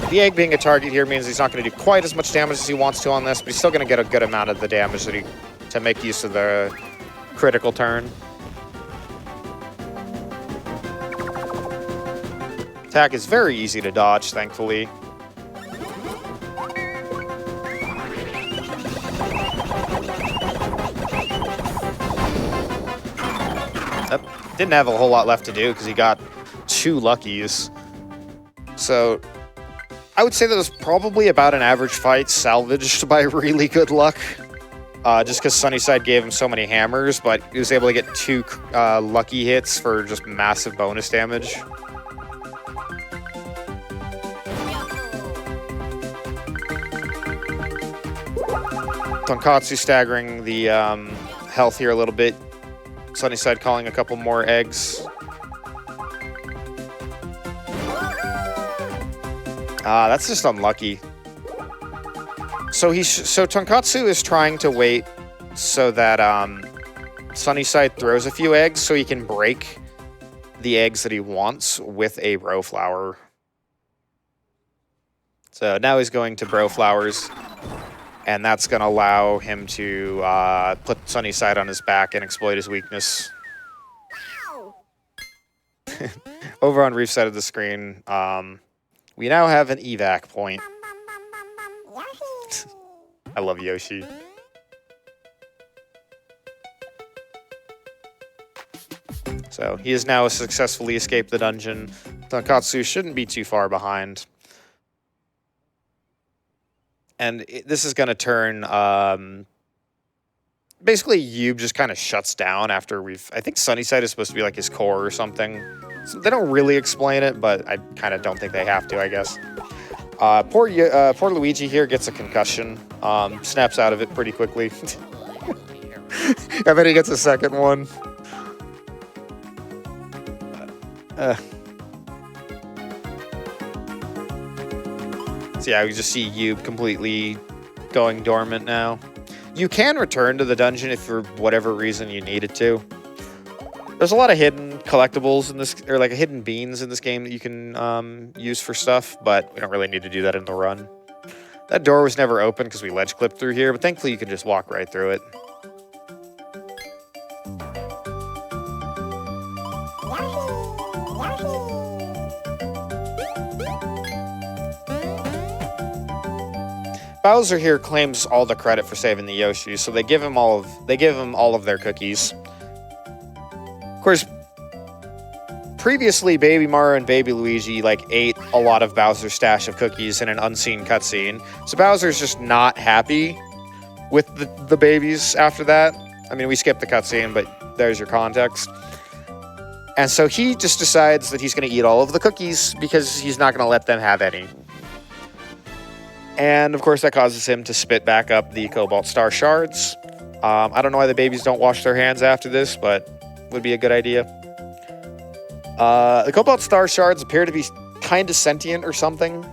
The egg being a target here means he's not going to do quite as much damage as he wants to on this, but he's still going to get a good amount of the damage that to make use of the critical turn. Attack is very easy to dodge, thankfully. Didn't have a whole lot left to do because he got 2 luckies. So I would say that was probably about an average fight salvaged by really good luck. Just because Sunnyside gave him so many hammers, but he was able to get 2 lucky hits for just massive bonus damage. Tonkotsu staggering the health here a little bit. Sunnyside calling a couple more eggs. That's just unlucky. So Tonkotsu is trying to wait so that Sunnyside throws a few eggs so he can break the eggs that he wants with a Bro Flower. So now he's going to Bro Flowers, and that's going to allow him to put Sunnyside on his back and exploit his weakness. Over on Reef's side of the screen, we now have an evac point. I love Yoshi. So he has now successfully escaped the dungeon. Tonkotsu shouldn't be too far behind. And this is going to turn... basically, Yube just kind of shuts down after I think Sunnyside is supposed to be like his core or something. So they don't really explain it, but I kind of don't think they have to, I guess. Poor Luigi here gets a concussion. Snaps out of it pretty quickly. I bet he gets a second one. So yeah, we just see Yube completely going dormant now. You can return to the dungeon if for whatever reason you needed to. There's a lot of hidden collectibles in this, or like hidden beans in this game that you can use for stuff, but we don't really need to do that in the run. That door was never open because we ledge clipped through here, but thankfully you can just walk right through it. Bowser here claims all the credit for saving the Yoshi, so they give him all of their cookies. Of course, previously Baby Mario and Baby Luigi ate a lot of Bowser's stash of cookies in an unseen cutscene. So Bowser's just not happy with the babies after that. I mean, we skipped the cutscene, but there's your context. And so he just decides that he's going to eat all of the cookies because he's not going to let them have any. And, of course, that causes him to spit back up the Cobalt Star Shards. I don't know why the babies don't wash their hands after this, but would be a good idea. The Cobalt Star Shards appear to be kind of sentient or something,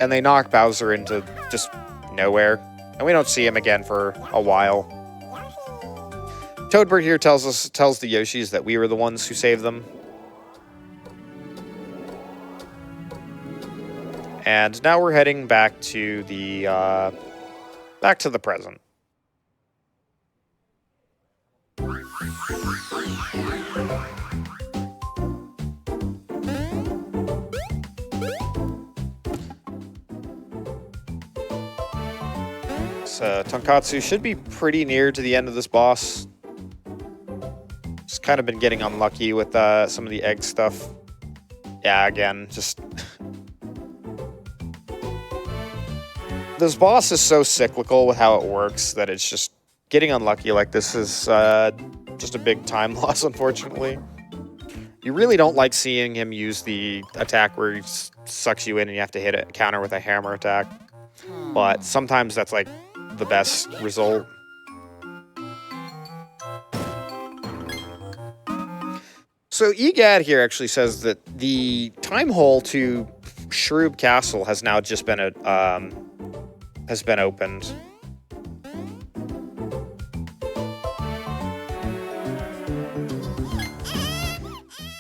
and they knock Bowser into just nowhere. And we don't see him again for a while. Toadbird here tells the Yoshis that we were the ones who saved them. And now we're heading back to the present. So Tonkotsu should be pretty near to the end of this boss. Just kind of been getting unlucky with some of the egg stuff. Yeah, again, just... This boss is so cyclical with how it works that it's just getting unlucky like this is just a big time loss, unfortunately. You really don't like seeing him use the attack where he sucks you in and you have to hit a counter with a hammer attack. But sometimes that's like the best result. So EGAD here actually says that the time hole to Shroob Castle has now just been opened.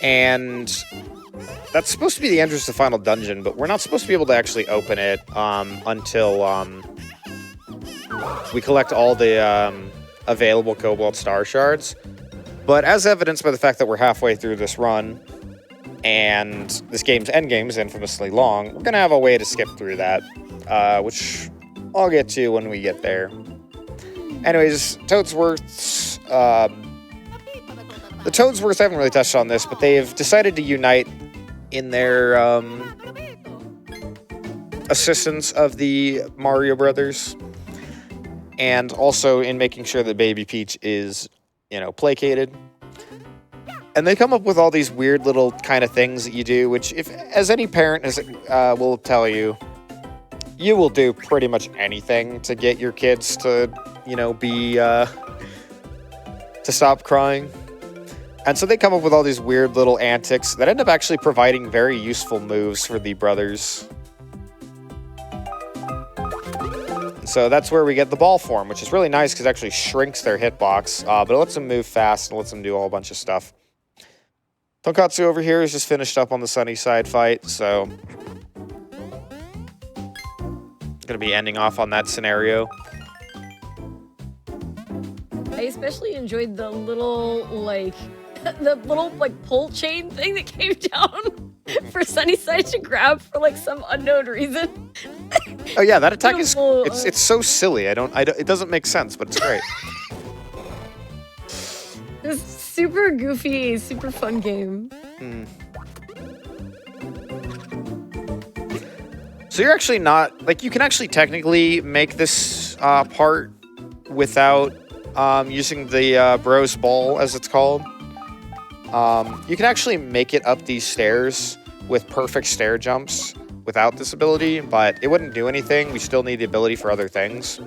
And that's supposed to be the entrance to the final dungeon, but we're not supposed to be able to actually open it until we collect all the available Cobalt Star Shards. But as evidenced by the fact that we're halfway through this run, and this game's endgame is infamously long, we're going to have a way to skip through that, which I'll get to when we get there. Anyways, Toadsworth's... the Toadsworths haven't really touched on this, but they've decided to unite in their assistance of the Mario Brothers, and also in making sure that Baby Peach is, you know, placated. And they come up with all these weird little kind of things that you do, which, if as any parent will tell you, you will do pretty much anything to get your kids to, you know, to stop crying. And so they come up with all these weird little antics that end up actually providing very useful moves for the brothers. So that's where we get the ball form, which is really nice because it actually shrinks their hitbox, but it lets them move fast and lets them do a whole bunch of stuff. Tonkotsu over here is just finished up on the Sunnyside fight, so gonna be ending off on that scenario. I especially enjoyed the little, like, pull chain thing that came down for Sunnyside to grab for, like, some unknown reason. Oh yeah, that attack is, it's so silly. It doesn't make sense, but it's great. It's super goofy, super fun game. So you're actually not, like, you can actually technically make this part without using the Bros Ball, as it's called. You can actually make it up these stairs with perfect stair jumps without this ability, but it wouldn't do anything. We still need the ability for other things.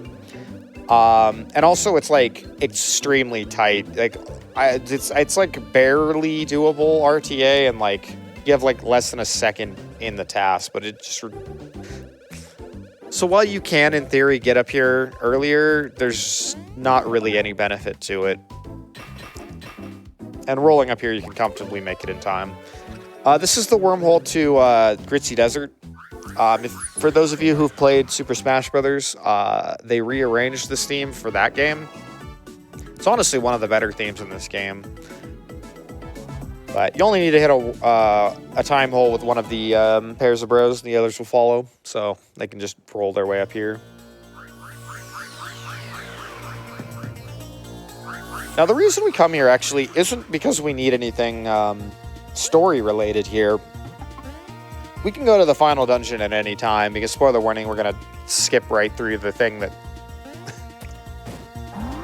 And also, it's, like, extremely tight. Like, it's like, barely doable RTA, and, like, you have, like, less than a second in the task, but it just... So while you can, in theory, get up here earlier, there's not really any benefit to it. And rolling up here, you can comfortably make it in time. This is the wormhole to Gritsy Desert. For those of you who've played Super Smash Bros., they rearranged this theme for that game. It's honestly one of the better themes in this game. But you only need to hit a time hole with one of the pairs of bros, and the others will follow. So they can just roll their way up here. Now, the reason we come here actually isn't because we need anything story-related here. We can go to the final dungeon at any time, because, spoiler warning, we're going to skip right through the thing that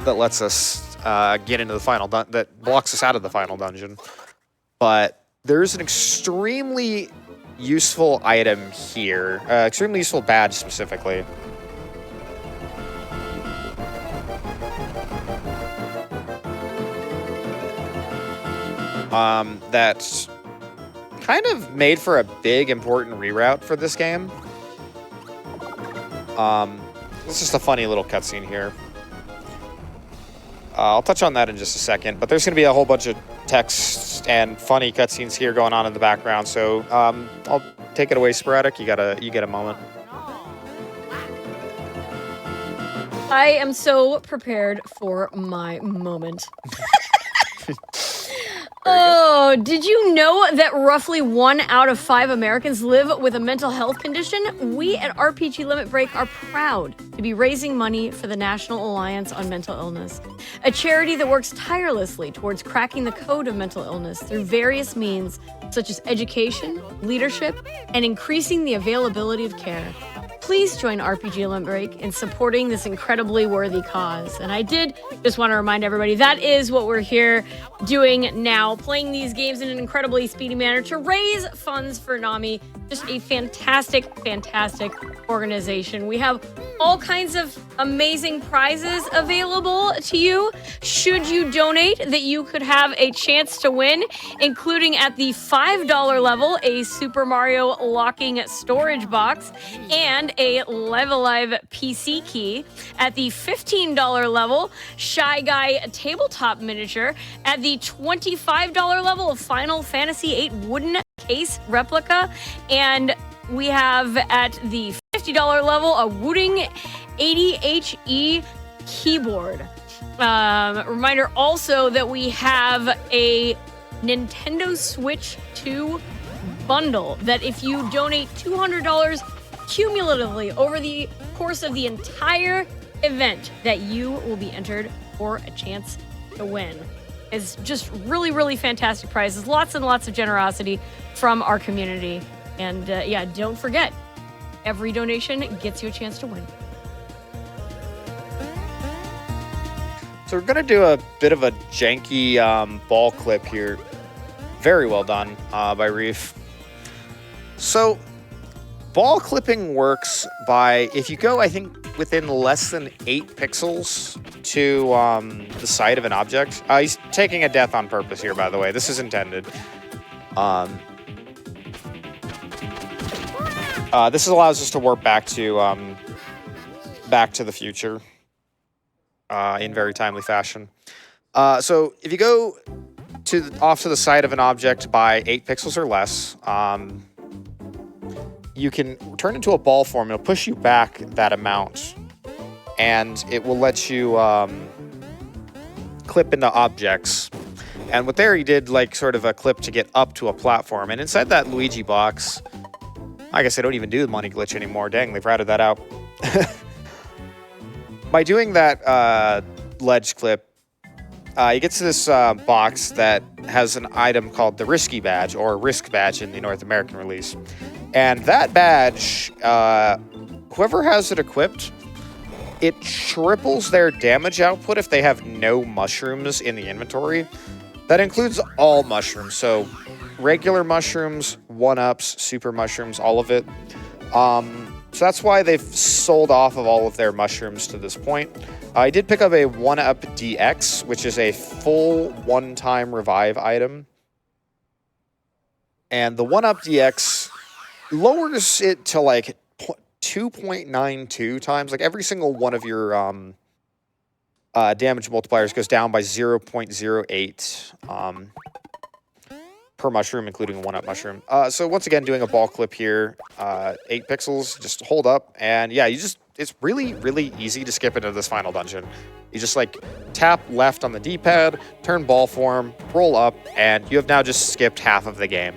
that lets us get into the final that blocks us out of the final dungeon. But there's an extremely useful item here, extremely useful badge specifically. That's kind of made for a big, important reroute for this game. It's just a funny little cutscene here. I'll touch on that in just a second, but there's going to be a whole bunch of text and funny cutscenes here going on in the background, so I'll take it away, Sporadic. You get a moment. I am so prepared for my moment. Oh, did you know that roughly 1 out of 5 Americans live with a mental health condition? We at RPG Limit Break are proud to be raising money for the National Alliance on Mental Illness, a charity that works tirelessly towards cracking the code of mental illness through various means such as education, leadership, and increasing the availability of care. Please join RPG Limit Break in supporting this incredibly worthy cause. And I did just want to remind everybody, that is what we're here doing now, playing these games in an incredibly speedy manner to raise funds for NAMI. Just a fantastic, fantastic organization. We have all kinds of amazing prizes available to you should you donate that you could have a chance to win, including at the $5 level, a Super Mario locking storage box and a Live Alive PC key. At the $15 level, Shy Guy tabletop miniature. At the $25 level, of Final Fantasy VIII wooden case replica, and we have at the $50 level a Wooting 80HE keyboard. Reminder also that we have a Nintendo Switch 2 bundle that if you donate $200 cumulatively over the course of the entire event, that you will be entered for a chance to win. It's just really, really fantastic prizes. Lots and lots of generosity from our community. And yeah, don't forget, every donation gets you a chance to win. So we're going to do a bit of a janky ball clip here. Very well done by Reef. So ball clipping works by, if you go, I think, within less than 8 pixels to the side of an object. He's taking a death on purpose here, by the way. This is intended. This allows us to warp back to the future in very timely fashion. So if you go off to the side of an object by 8 pixels or less, you can turn into a ball form. It'll push you back that amount, and it will let you clip into objects. And what there he did, like, sort of a clip to get up to a platform. And inside that Luigi box, I guess they don't even do the money glitch anymore. Dang, they've routed that out. By doing that ledge clip, you get to this box that has an item called the Risky Badge, or Risk Badge in the North American release. And that badge, whoever has it equipped, it triples their damage output if they have no mushrooms in the inventory. That includes all mushrooms, so regular mushrooms, 1-ups, super mushrooms, all of it. So that's why they've sold off of all of their mushrooms to this point. I did pick up a 1-up DX, which is a full one-time revive item. And the 1-up DX lowers it to like 2.92 times. Like every single one of your damage multipliers goes down by 0.08 per mushroom, including a 1-up mushroom. So once again, doing a ball clip here, 8 pixels, just hold up, and yeah, it's really, really easy to skip into this final dungeon. You just like tap left on the D-pad, turn ball form, roll up, and you have now just skipped half of the game.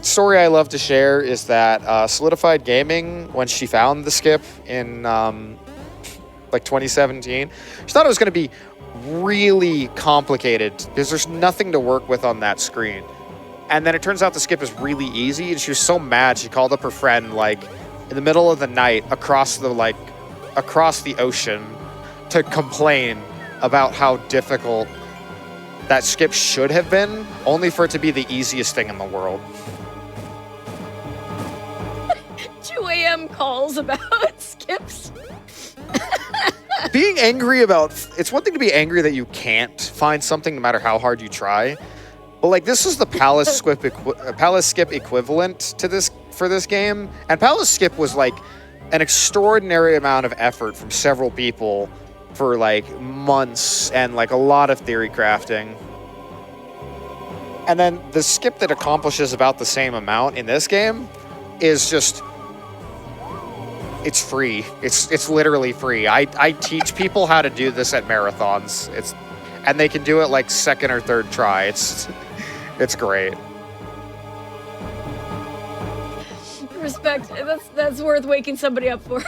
Story I love to share is that Solidified Gaming, when she found the skip in like 2017, she thought it was going to be really complicated because there's nothing to work with on that screen. And then it turns out the skip is really easy, and she was so mad she called up her friend like in the middle of the night across the ocean to complain about how difficult that skip should have been, only for it to be the easiest thing in the world. 2 a.m. calls about skips. Being angry about, it's one thing to be angry that you can't find something no matter how hard you try, but like this is the Palace Skip equivalent to this for this game, and Palace Skip was like an extraordinary amount of effort from several people for like months and like a lot of theory crafting. And then the skip that accomplishes about the same amount in this game is just, it's free. It's literally free. I teach people how to do this at marathons. And they can do it like second or third try. It's great. Respect. That's worth waking somebody up for.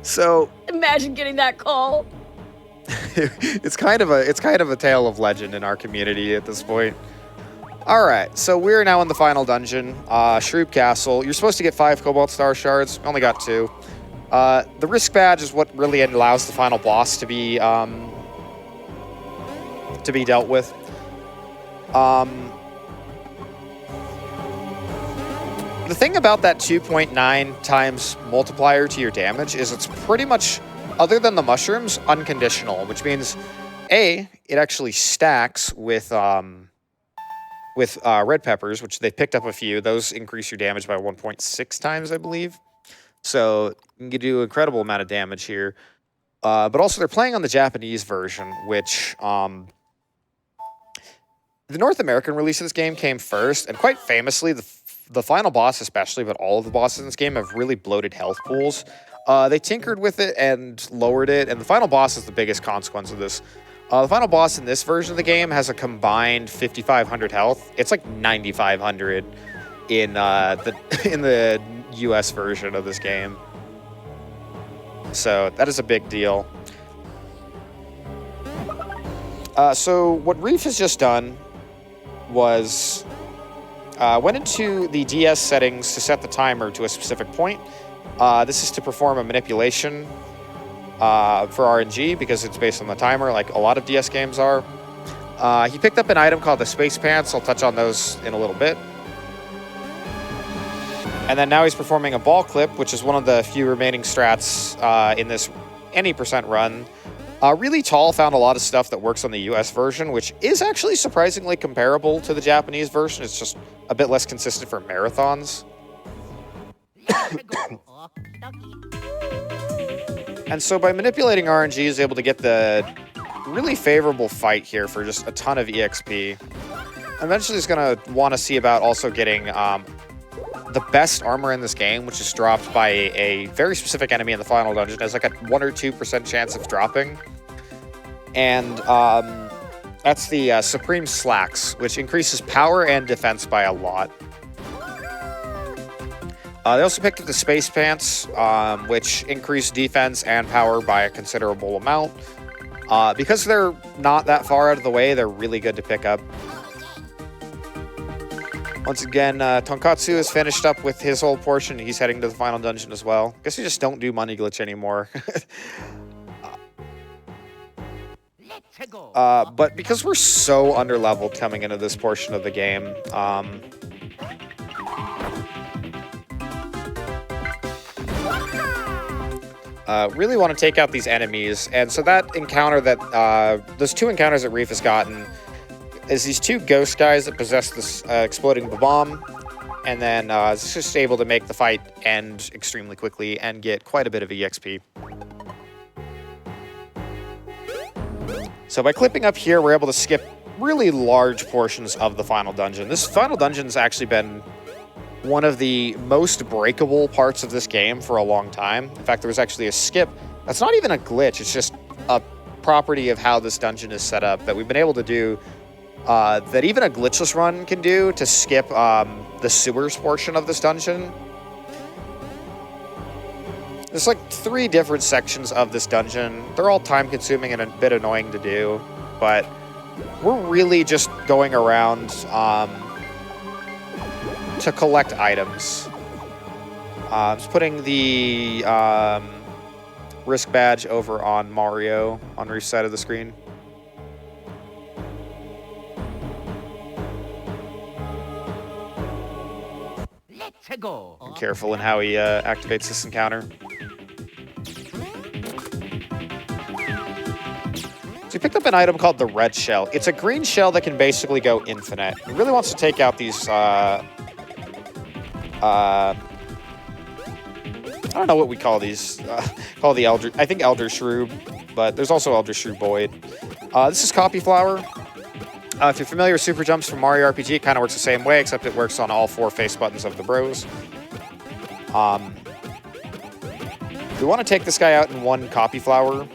So imagine getting that call. it's kind of a tale of legend in our community at this point. All right, so we're now in the final dungeon, Shroop Castle. You're supposed to get 5 Cobalt Star Shards. Only got 2. The Risk Badge is what really allows the final boss to be dealt with. The thing about that 2.9 times multiplier to your damage is it's pretty much, other than the mushrooms, unconditional, which means, A, it actually stacks with red peppers, which they picked up a few. Those increase your damage by 1.6 times, I believe. So you can do an incredible amount of damage here. But also they're playing on the Japanese version, which The North American release of this game came first, and quite famously, the final boss especially, but all of the bosses in this game have really bloated health pools. They tinkered with it and lowered it, and the final boss is the biggest consequence of this. The final boss in this version of the game has a combined 5,500 health. It's like 9,500 in the US version of this game. So that is a big deal. So what Reef has just done was went into the DS settings to set the timer to a specific point. This is to perform a manipulation for RNG because it's based on the timer, like a lot of DS games are. He picked up an item called the Space Pants. I'll touch on those in a little bit. And then now he's performing a ball clip, which is one of the few remaining strats in this any percent run. Really Tall found a lot of stuff that works on the US version, which is actually surprisingly comparable to the Japanese version. It's just a bit less consistent for marathons. And so by manipulating RNG, he's able to get the really favorable fight here for just a ton of EXP. Eventually he's going to want to see about also getting the best armor in this game, which is dropped by a very specific enemy in the final dungeon. It has like a 1 or 2% chance of dropping. And that's the Supreme Slacks, which increases power and defense by a lot. They also picked up the Space Pants, which increase defense and power by a considerable amount. Because they're not that far out of the way, they're really good to pick up. Once again, Tonkotsu is finished up with his whole portion. He's heading to the final dungeon as well. Guess we just don't do money glitch anymore. But because we're so underleveled coming into this portion of the game, really want to take out these enemies. And so that encounter that, those 2 encounters that Reef has gotten is these 2 ghost guys that possess this exploding bomb. And then it's just able to make the fight end extremely quickly and get quite a bit of EXP. So by clipping up here, we're able to skip really large portions of the final dungeon. This final dungeon's actually been one of the most breakable parts of this game for a long time. In fact, there was actually a skip. That's not even a glitch. It's just a property of how this dungeon is set up that we've been able to do that even a glitchless run can do to skip the sewers portion of this dungeon. There's like 3 different sections of this dungeon. They're all time consuming and a bit annoying to do, but we're really just going around to collect items. Just putting the risk badge over on Mario on Reef's side of the screen. Let's go. Be careful in how he activates this encounter. So he picked up an item called the red shell. It's a green shell that can basically go infinite. He really wants to take out these I don't know what we call these. Call the Elder. I think Elder Shrew, but there's also Elder Shrew Void. This is Copy Flower. If you're familiar with super jumps from Mario RPG, it kind of works the same way, except it works on all 4 face buttons of the bros. We want to take this guy out in 1 Copy Flower.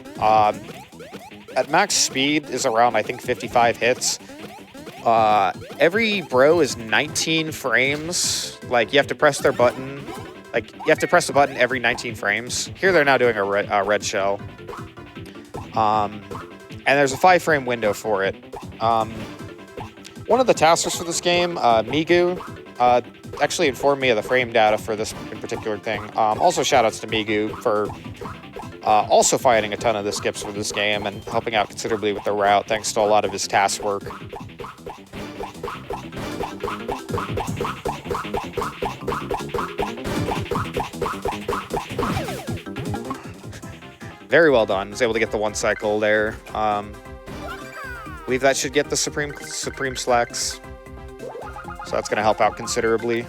At max speed is around, I think, 55 hits. Every bro is 19 frames. Like, you have to press their button. Like, you have to press the button every 19 frames. Here they're now doing a red shell. And there's a 5-frame window for it. One of the taskers for this game, Migu, actually informed me of the frame data for this in particular thing. Also, shoutouts to Migu for also finding a ton of the skips for this game and helping out considerably with the route, thanks to a lot of his task work. Very well done. Was able to get the 1 cycle there. I believe that should get the Supreme Slacks. So that's going to help out considerably.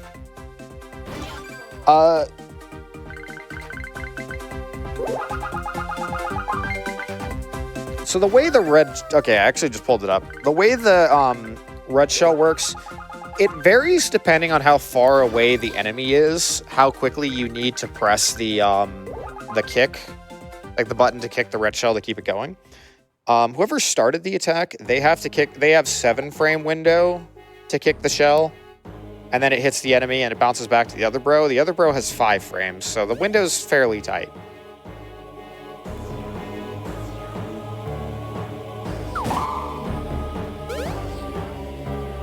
So the way the red... Okay, I actually just pulled it up. The way the red shell works, it varies depending on how far away the enemy is, how quickly you need to press the kick, like the button to kick the red shell to keep it going. Whoever started the attack, they have 7-frame window to kick the shell, and then it hits the enemy and it bounces back to the other bro. The other bro has 5 frames, so the window's fairly tight.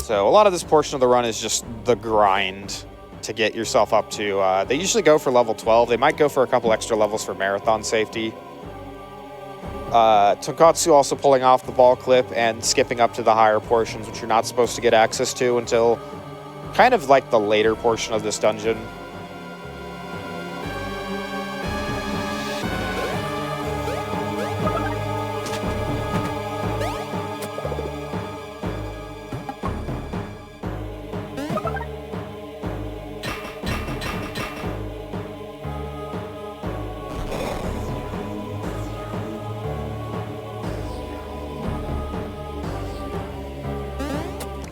So a lot of this portion of the run is just the grind to get yourself up to. They usually go for level 12. They might go for a couple extra levels for marathon safety. Tonkotsu also pulling off the ball clip and skipping up to the higher portions, which you're not supposed to get access to until kind of like the later portion of this dungeon.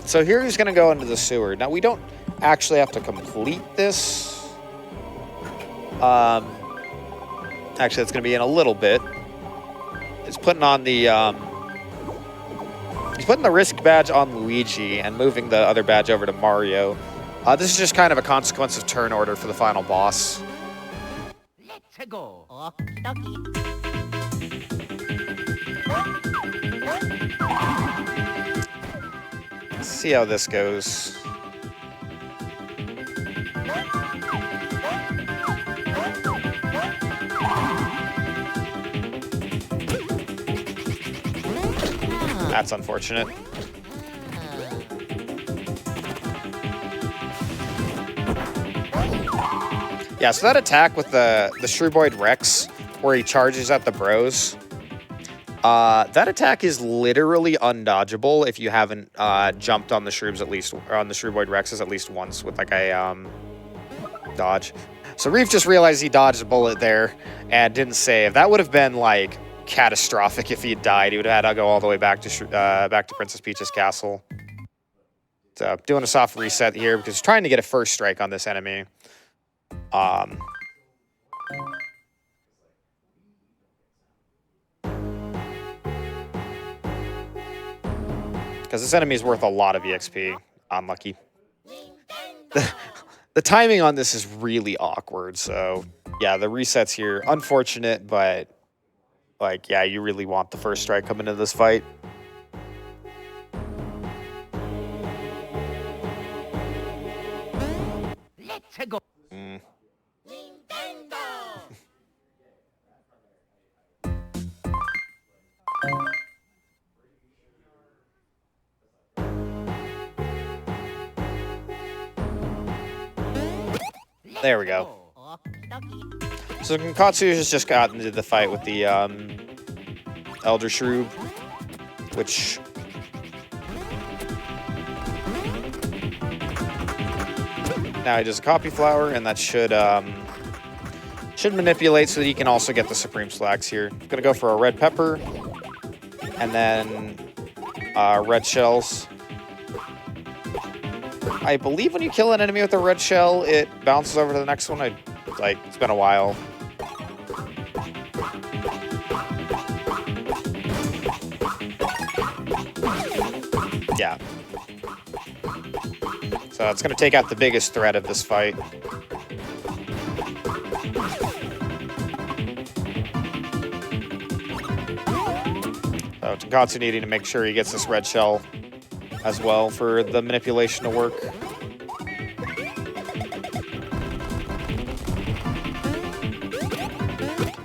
So here he's going to go into the sewer. Now, we don't actually have to complete this. Actually, it's going to be in a little bit. It's putting on the... he's putting the risk badge on Luigi and moving the other badge over to Mario. This is just kind of a consequence of turn order for the final boss. Let's go. Let's see how this goes. That's unfortunate. Yeah, so that attack with the Shrooboid Rex, where he charges at the bros, that attack is literally undodgeable if you haven't jumped on the Shroobs at least, or on the Shrooboid Rexes at least once with like a dodge. So Reef just realized he dodged a bullet there and didn't save. That would have been like catastrophic if he had died. He would have had to go all the way back to Princess Peach's castle. So doing a soft reset here because he's trying to get a first strike on this enemy. Because this enemy is worth a lot of EXP. Unlucky. The timing on this is really awkward, so yeah, the resets here, unfortunate, but like, yeah, you really want the first strike coming into this fight. Let's go. There we go. So Tonkotsu has just gotten into the fight with the Elder Shroob, which now he does a copy flower, and that should manipulate so that he can also get the Supreme Slacks here. Gonna go for a red pepper, and then red shells. I believe when you kill an enemy with a red shell, it bounces over to the next one. It's been a while. Yeah. So it's going to take out the biggest threat of this fight. So Tonkotsu needing to make sure he gets this red shell as well for the manipulation to work.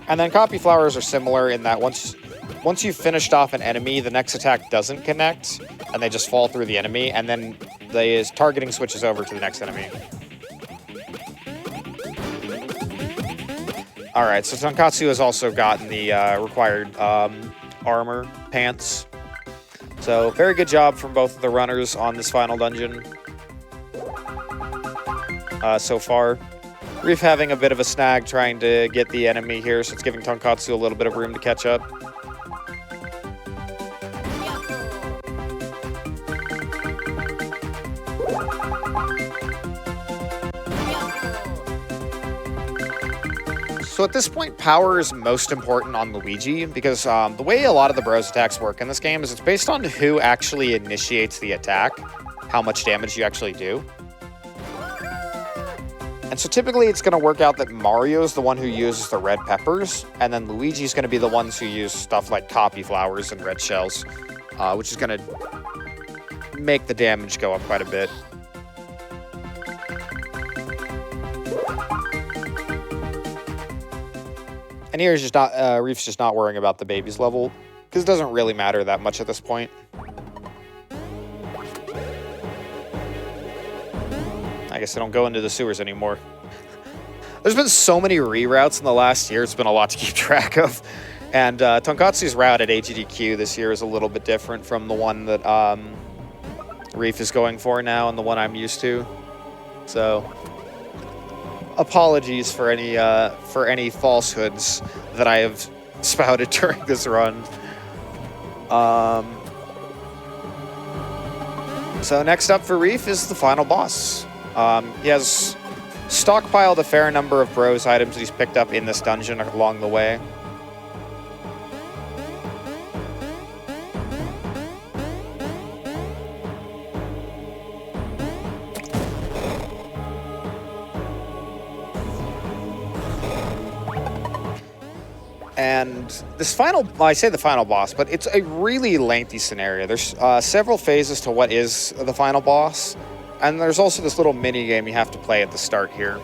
And then copy flowers are similar in that once you've finished off an enemy, the next attack doesn't connect, and they just fall through the enemy, and then the targeting switches over to the next enemy. All right, so Tonkotsu has also gotten the required armor pants. So very good job from both of the runners on this final dungeon so far. Reef having a bit of a snag trying to get the enemy here, so it's giving Tonkotsu a little bit of room to catch up. So at this point, power is most important on Luigi because the way a lot of the bros attacks work in this game is it's based on who actually initiates the attack, how much damage you actually do. And so typically it's going to work out that Mario's the one who uses the red peppers, and then Luigi's going to be the ones who use stuff like copy flowers and red shells, which is going to make the damage go up quite a bit. And here's just not, Reef's just not worrying about the baby's level, because it doesn't really matter that much at this point. I guess they don't go into the sewers anymore. There's been so many reroutes in the last year, it's been a lot to keep track of. And Tonkotsu's route at AGDQ this year is a little bit different from the one that Reef is going for now and the one I'm used to. So, apologies for any falsehoods that I have spouted during this run. So next up for Reef is the final boss. He has stockpiled a fair number of bros items that he's picked up in this dungeon along the way. And this final, well, I say the final boss, but it's a really lengthy scenario. There's several phases to what is the final boss. And there's also this little mini game you have to play at the start here.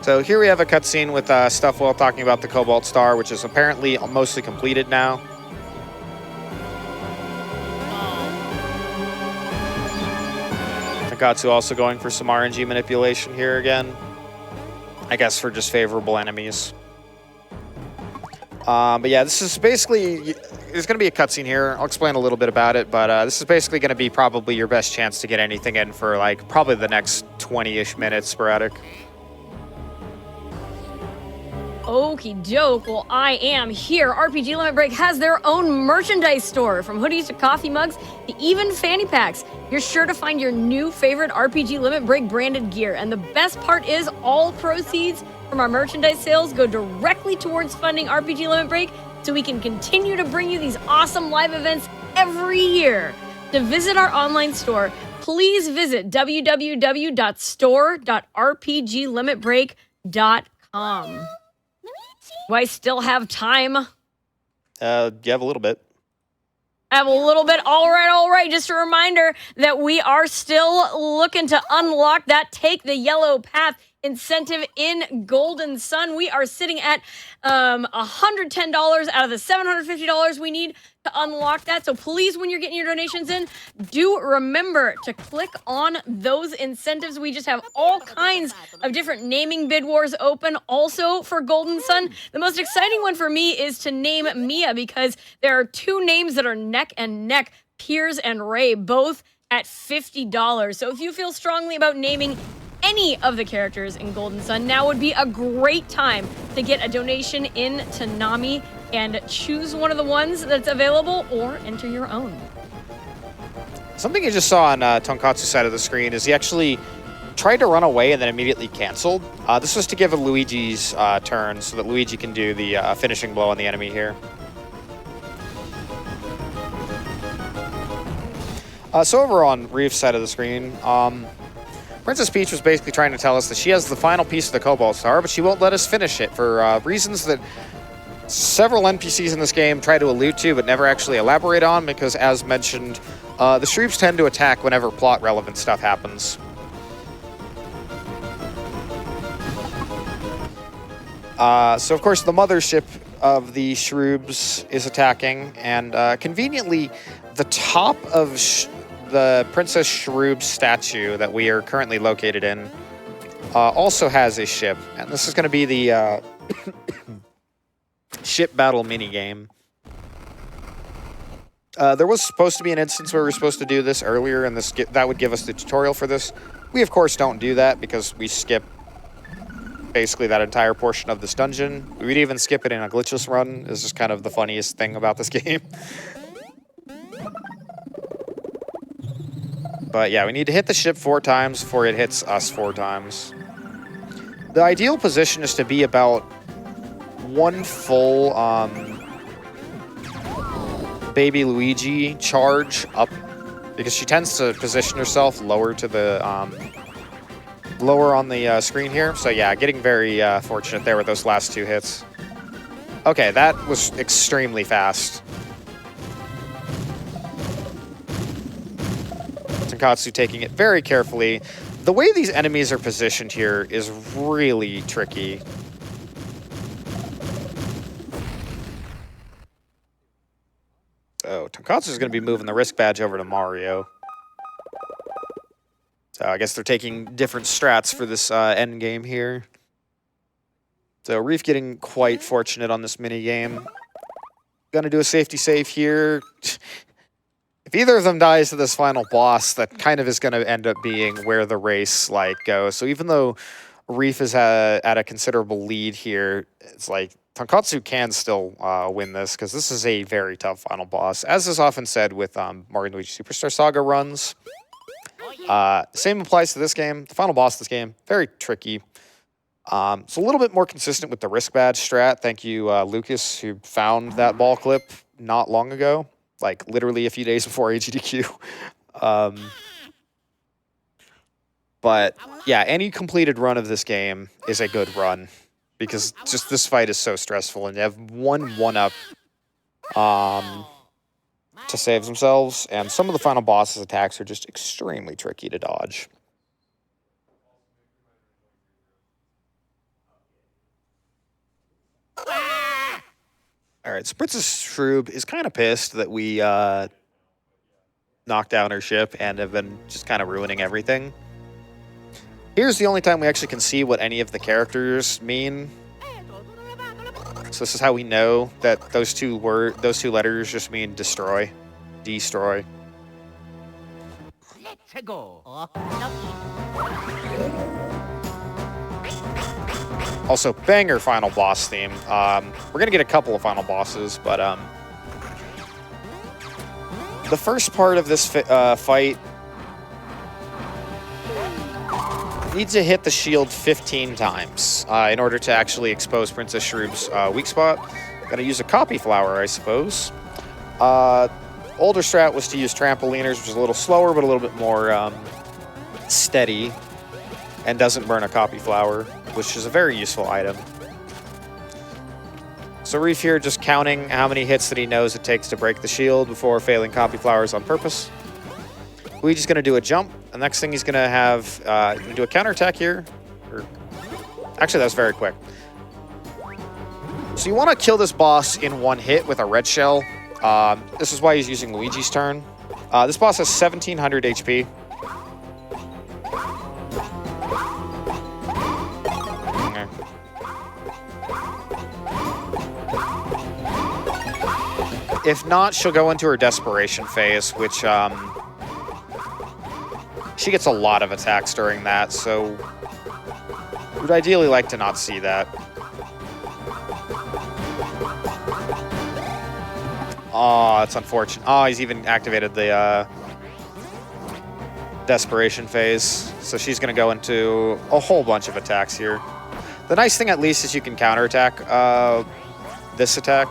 So here we have a cutscene with Stuffwell talking about the Cobalt Star, which is apparently mostly completed now. Tonkotsu also going for some RNG manipulation here again. I guess for just favorable enemies. But yeah, this is basically, there's going to be a cutscene here. I'll explain a little bit about it, but this is basically going to be probably your best chance to get anything in for like probably the next 20-ish minutes sporadic. Okie doke, well I am here. RPG Limit Break has their own merchandise store, from hoodies to coffee mugs to even fanny packs. You're sure to find your new favorite RPG Limit Break branded gear, and the best part is all proceeds from our merchandise sales go directly towards funding RPG Limit Break, so we can continue to bring you these awesome live events every year. To visit our online store, please visit www.store.rpglimitbreak.com. Do I still have time? You have a little bit. I have a little bit. All right. Just a reminder that we are still looking to unlock that Take the Yellow Path incentive in Golden Sun. We are sitting at $110 out of the $750 we need to unlock that. So please, when you're getting your donations in, do remember to click on those incentives. We just have all kinds of different naming bid wars open also for Golden Sun. The most exciting one for me is to name Mia, because there are two names that are neck and neck, Piers and Ray, both at $50. So if you feel strongly about naming any of the characters in Golden Sun, now would be a great time to get a donation in to Nami and choose one of the ones that's available or enter your own. Something you just saw on Tonkotsu's side of the screen is he actually tried to run away and then immediately canceled. This was to give a Luigi's turn so that Luigi can do the finishing blow on the enemy here. So over on Reef's side of the screen, Princess Peach was basically trying to tell us that she has the final piece of the Cobalt Star, but she won't let us finish it for reasons that several NPCs in this game try to allude to but never actually elaborate on, because, as mentioned, the Shreeps tend to attack whenever plot-relevant stuff happens. So, of course, the mothership of the Shrews is attacking, and conveniently, the top of the Princess Shroob statue that we are currently located in also has a ship, and this is going to be the ship battle minigame. There was supposed to be an instance where we were supposed to do this earlier, and that would give us the tutorial for this. We, of course, don't do that because we skip basically that entire portion of this dungeon. We'd even skip it in a glitchless run. It's just kind of the funniest thing about this game. But yeah, we need to hit the ship 4 times before it hits us 4 times. The ideal position is to be about 1 full baby Luigi charge up, because she tends to position herself lower to the lower on the screen here. So yeah, getting very fortunate there with those last 2 hits. Okay, that was extremely fast. Tonkotsu taking it very carefully. The way these enemies are positioned here is really tricky. So Tonkotsu is going to be moving the risk badge over to Mario. So I guess they're taking different strats for this end game here. So Reef getting quite fortunate on this mini game. Gonna do a safety save here. If either of them dies to this final boss, that kind of is going to end up being where the race goes. So even though Reef is at a considerable lead here, it's like Tonkotsu can still win this, because this is a very tough final boss. As is often said with Mario & Luigi Superstar Saga runs, same applies to this game. The final boss of this game, very tricky. It's a little bit more consistent with the risk badge strat. Thank you, Lucas, who found that ball clip not long ago. Like, literally a few days before AGDQ. But, yeah, any completed run of this game is a good run. Because just this fight is so stressful. And you have one-up to save themselves. And some of the final boss's attacks are just extremely tricky to dodge. All right, so Princess Shroob is kind of pissed that we knocked down her ship and have been just kind of ruining everything. Here's the only time we actually can see what any of the characters mean. So this is how we know that those two letters just mean destroy, destroy. Let's go. Also, banger final boss theme. We're gonna get a couple of final bosses, but the first part of this fight needs to hit the shield 15 times in order to actually expose Princess Shroob's weak spot. Gonna use a copy flower, I suppose. Older strat was to use trampoliners, which is a little slower, but a little bit more steady, and doesn't burn a copy flower, which is a very useful item. So Reef here just counting how many hits that he knows it takes to break the shield before failing copy flowers on purpose. Luigi's going to do a jump. The next thing he's going to have, do a counterattack here. Actually, that was very quick. So you want to kill this boss in one hit with a red shell. This is why he's using Luigi's turn. This boss has 1700 HP. If not, she'll go into her desperation phase, which she gets a lot of attacks during that, so would ideally like to not see that. Oh, it's unfortunate. Oh, he's even activated the desperation phase, so she's going to go into a whole bunch of attacks here. The nice thing, at least, is you can counterattack this attack.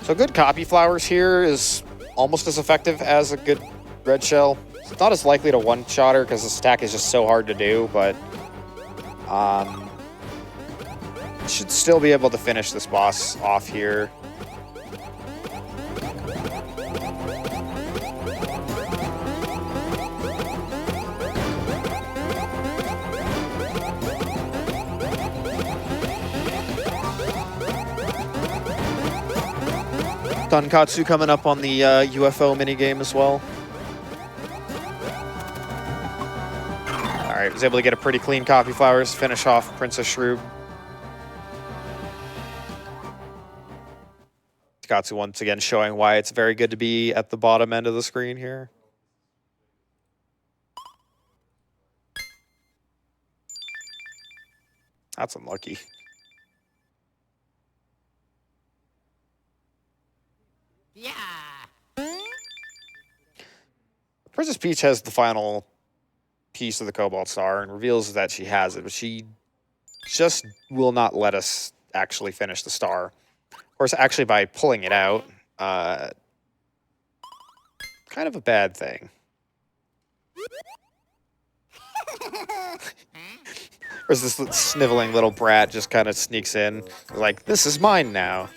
So good copy flowers here is almost as effective as a good red shell. It's not as likely to one-shot her because this attack is just so hard to do, but should still be able to finish this boss off here. Tonkotsu coming up on the UFO minigame as well. Alright, was able to get a pretty clean copy flowers, finish off Princess Shroob. Tonkotsu once again showing why it's very good to be at the bottom end of the screen here. That's unlucky. Yeah. Princess Peach has the final piece of the Cobalt Star and reveals that she has it, but she just will not let us actually finish the star. Of course, actually by pulling it out, kind of a bad thing. Whereas this sniveling little brat just kind of sneaks in, like, this is mine now.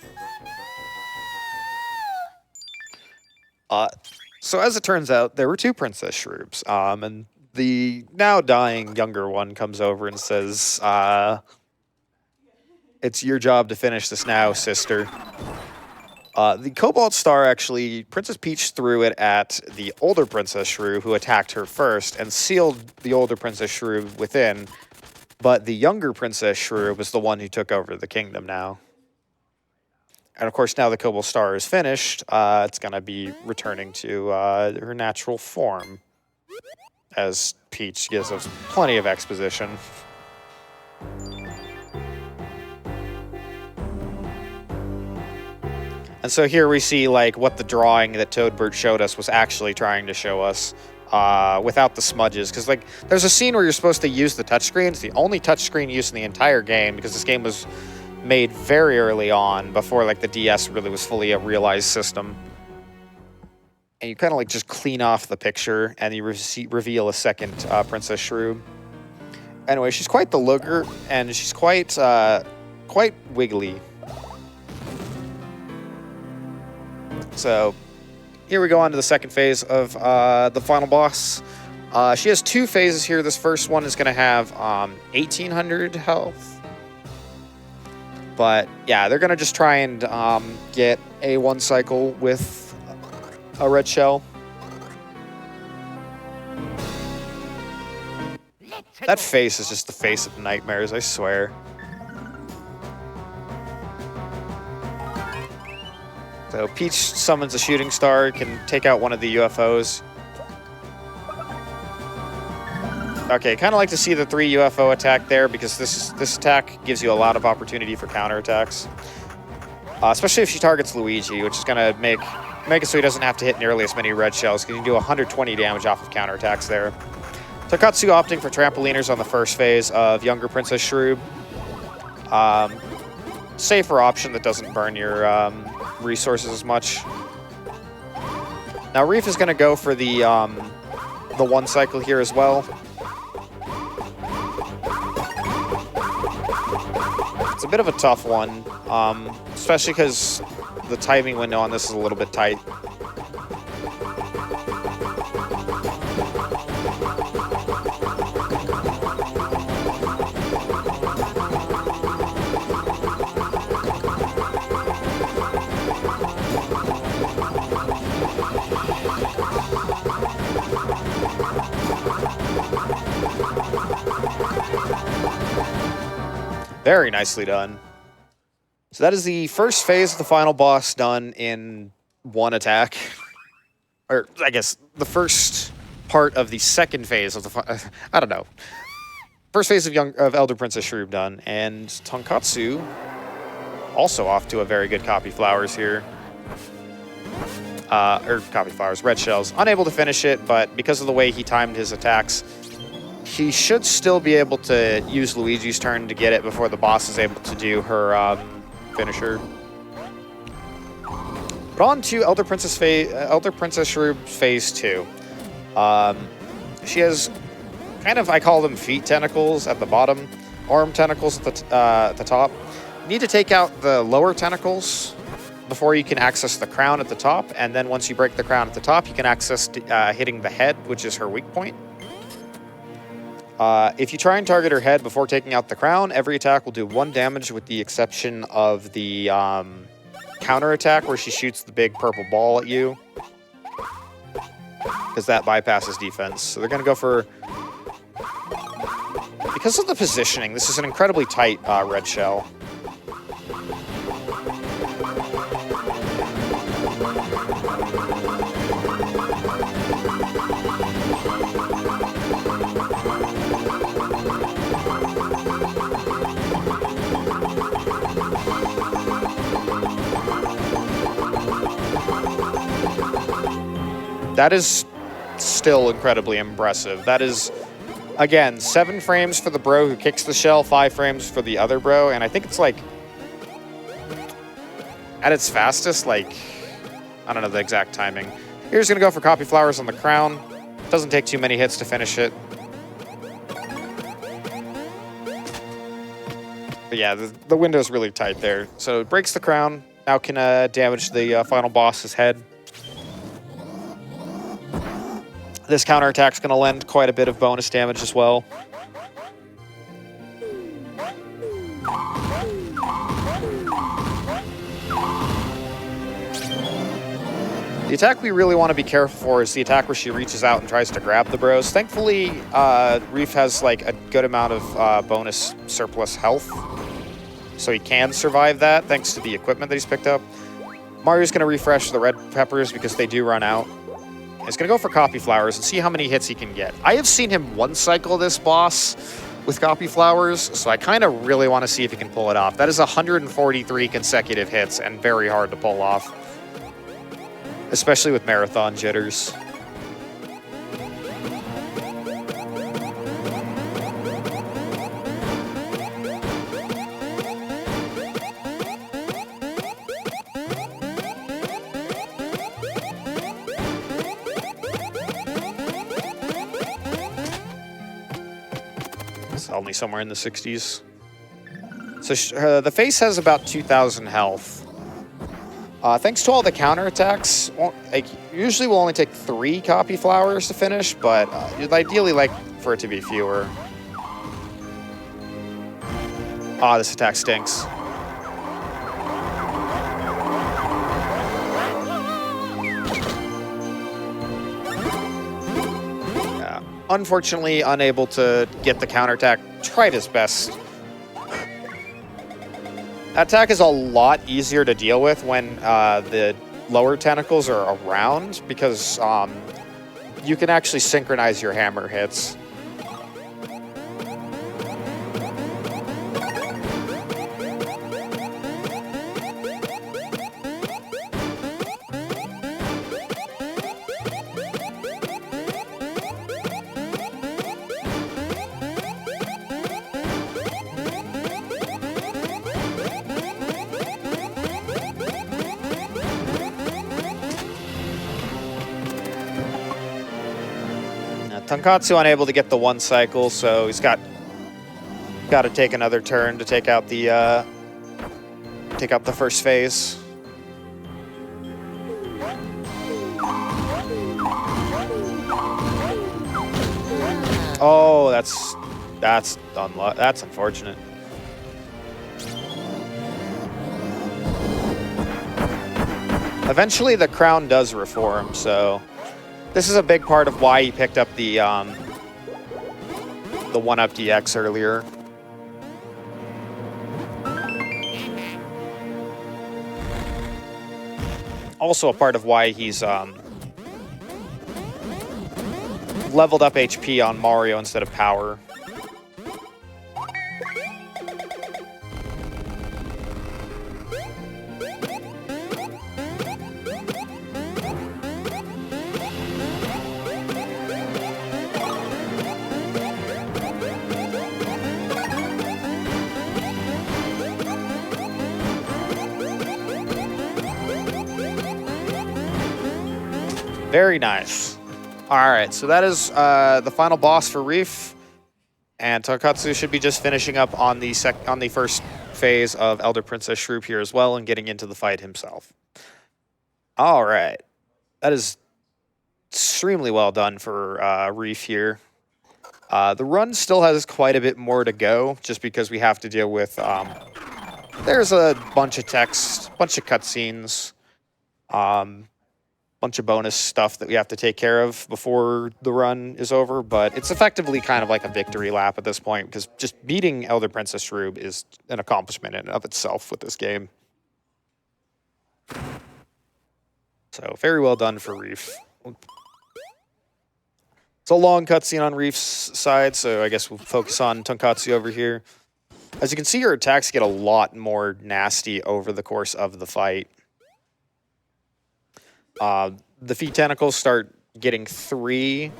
So as it turns out, there were two Princess Shroobs, and the now dying younger one comes over and says, it's your job to finish this now, sister. The Cobalt Star, actually, Princess Peach threw it at the older Princess Shrew, who attacked her first, and sealed the older Princess Shrew within, but the younger Princess Shrew was the one who took over the kingdom now. And of course, now the Cobalt Star is finished, it's going to be returning to her natural form, as Peach gives us plenty of exposition. And so here we see like what the drawing that Toadbird showed us was actually trying to show us, without the smudges. Because like there's a scene where you're supposed to use the touchscreen. It's the only touchscreen used in the entire game, because this game was made very early on, before like the DS really was fully a realized system. And you kind of like just clean off the picture, and you reveal a second Princess Shrew. Anyway, she's quite the looker, and she's quite wiggly. So here we go on to the second phase of the final boss. She has two phases here. This first one is going to have 1,800 health. But yeah, they're going to just try and get a one cycle with a red shell. That face is just the face of nightmares, I swear. So Peach summons a shooting star, can take out one of the UFOs. Okay, kind of like to see the 3 UFO attack there, because this attack gives you a lot of opportunity for counterattacks. Especially if she targets Luigi, which is going to make it so he doesn't have to hit nearly as many red shells, because you can do 120 damage off of counterattacks there. Tonkotsu opting for trampoliners on the first phase of younger Princess Shrew. Safer option that doesn't burn your resources as much. Now Reef is going to go for the one cycle here as well. It's a bit of a tough one, especially because the timing window on this is a little bit tight. Very nicely done. So that is the first phase of the final boss done in one attack. Or, I guess, the first part of the second phase of the... I don't know. First phase of Elder Princess Shrew done. And Tonkotsu also off to a very good copy flowers here. Or copy flowers, red shells. Unable to finish it, but because of the way he timed his attacks, he should still be able to use Luigi's turn to get it before the boss is able to do her finisher. But on to Elder Princess Shrew Phase 2. She has kind of, I call them feet tentacles at the bottom, arm tentacles at the top. You need to take out the lower tentacles before you can access the crown at the top, and then once you break the crown at the top, you can access hitting the head, which is her weak point. If you try and target her head before taking out the crown, every attack will do 1 damage, with the exception of the counter attack where she shoots the big purple ball at you, because that bypasses defense. So they're going to go for... Because of the positioning, this is an incredibly tight red shell. That is still incredibly impressive. That is, again, 7 frames for the bro who kicks the shell, 5 frames for the other bro, and I think it's like, at its fastest, like, I don't know the exact timing. Here's gonna go for Copy Flowers on the crown. Doesn't take too many hits to finish it. But yeah, the window's really tight there. So it breaks the crown. Now can damage the final boss's head. This counterattack's going to lend quite a bit of bonus damage as well. The attack we really want to be careful for is the attack where she reaches out and tries to grab the bros. Thankfully, Reef has like a good amount of bonus surplus health, so he can survive that thanks to the equipment that he's picked up. Mario's going to refresh the red peppers because they do run out. He's going to go for Copy Flowers and see how many hits he can get. I have seen him one cycle this boss with Copy Flowers, so I kind of really want to see if he can pull it off. That is 143 consecutive hits and very hard to pull off, especially with marathon jitters. It's only somewhere in the 60s. So the face has about 2,000 health. Thanks to all the counterattacks, usually will only take 3 Copy Flowers to finish, but you'd ideally like for it to be fewer. Ah, this attack stinks. Yeah, unfortunately, unable to get the counterattack. Tried his best. That attack is a lot easier to deal with when the lower tentacles are around because you can actually synchronize your hammer hits. Tonkotsu unable to get the 1 cycle, so he's got to take another turn to take out the first phase. Oh, that's unfortunate. Eventually, the crown does reform, so. This is a big part of why he picked up the 1-up DX earlier. Also a part of why he's leveled up HP on Mario instead of power. Very nice. All right, so that is the final boss for Reef, and Tonkotsu should be just finishing up on the first phase of Elder Princess Shroop here as well, and getting into the fight himself. All right, that is extremely well done for Reef here. The run still has quite a bit more to go, just because we have to deal with. There's a bunch of text, bunch of cutscenes. Bunch of bonus stuff that we have to take care of before the run is over, but it's effectively kind of like a victory lap at this point because just beating Elder Princess Shroop is an accomplishment in and of itself with this game. So very well done for Reef. It's a long cutscene on Reef's side, so I guess we'll focus on Tonkotsu over here. As you can see, your attacks get a lot more nasty over the course of the fight. The feet tentacles start getting three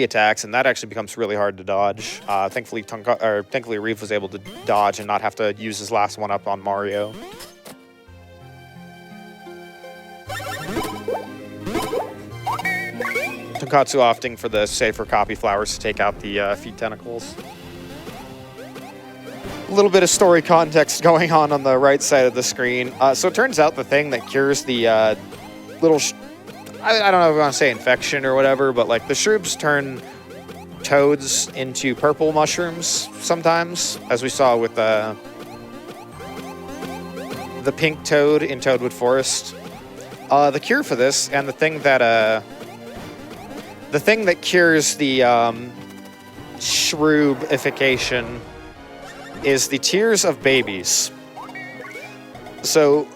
attacks, and that actually becomes really hard to dodge. Thankfully Reef was able to dodge and not have to use his last one up on Mario. Tonkotsu opting for the safer copy flowers to take out the feet tentacles. A little bit of story context going on the right side of the screen. So it turns out the thing that cures the little... I don't know if I want to say infection or whatever, but like the shrooms turn toads into purple mushrooms sometimes, as we saw with the pink toad in Toadwood Forest. The cure for this, and the thing that cures the shroobification is the tears of babies. So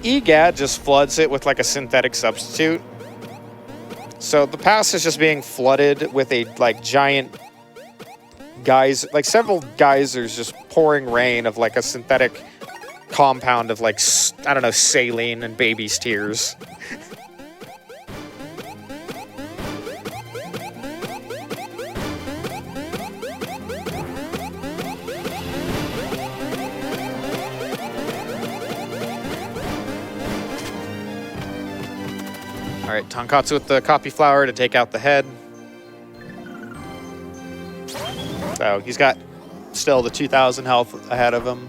EGAD just floods it with like a synthetic substitute. So the pass is just being flooded with a like giant several geysers just pouring rain of like a synthetic compound of like, I don't know, saline and baby's tears. Alright, Tonkotsu with the copy flower to take out the head. So he's got still the 2,000 health ahead of him.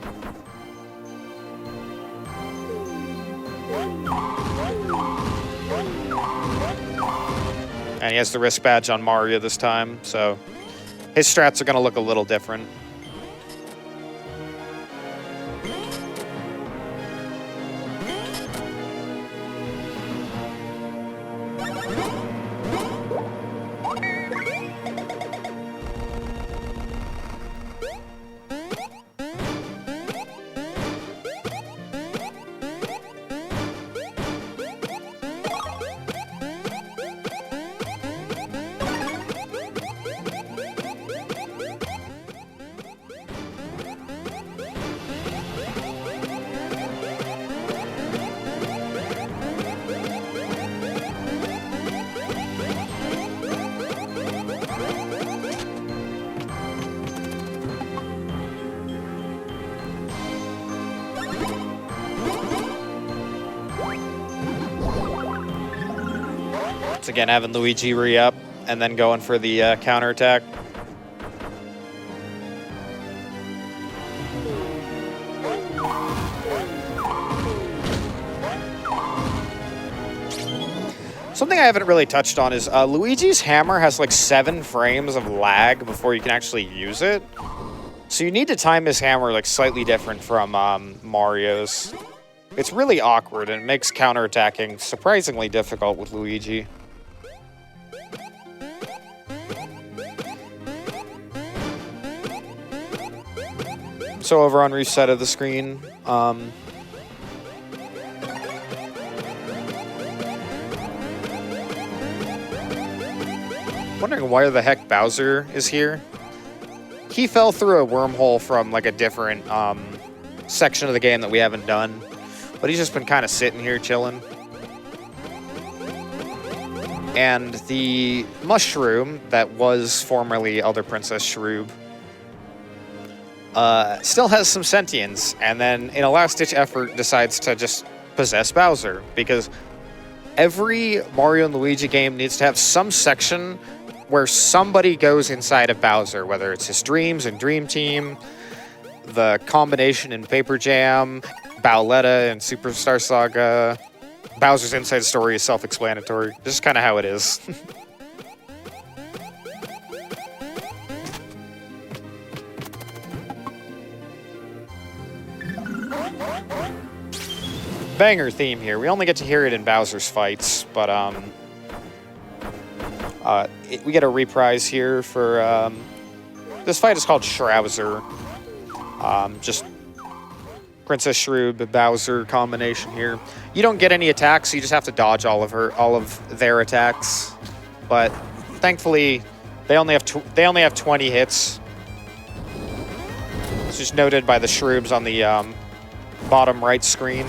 And he has the risk badge on Mario this time, so his strats are going to look a little different. Once again, having Luigi re-up and then going for the counterattack. Something I haven't really touched on is Luigi's hammer has like 7 frames of lag before you can actually use it. So you need to time his hammer like slightly different from Mario's. It's really awkward and it makes counterattacking surprisingly difficult with Luigi. So over on Reef's side of the screen, wondering why the heck Bowser is here. He fell through a wormhole from like a different section of the game that we haven't done, but he's just been kind of sitting here chilling. And the mushroom that was formerly Elder Princess Shroob still has some sentience, and then in a last-ditch effort decides to just possess Bowser, because every Mario and Luigi game needs to have some section where somebody goes inside of Bowser, whether it's his dreams in Dream Team, the combination in Paper Jam, Bowletta and Superstar Saga. Bowser's inside story is self-explanatory. This is kind of how it is. Banger theme here. We only get to hear it in Bowser's fights, but we get a reprise here for this fight is called Shrouzer. Just Princess Shroob, Bowser combination here. You don't get any attacks, so you just have to dodge all of their attacks. But thankfully, they only have 20 hits. It's just noted by the Shroobs on the bottom right screen.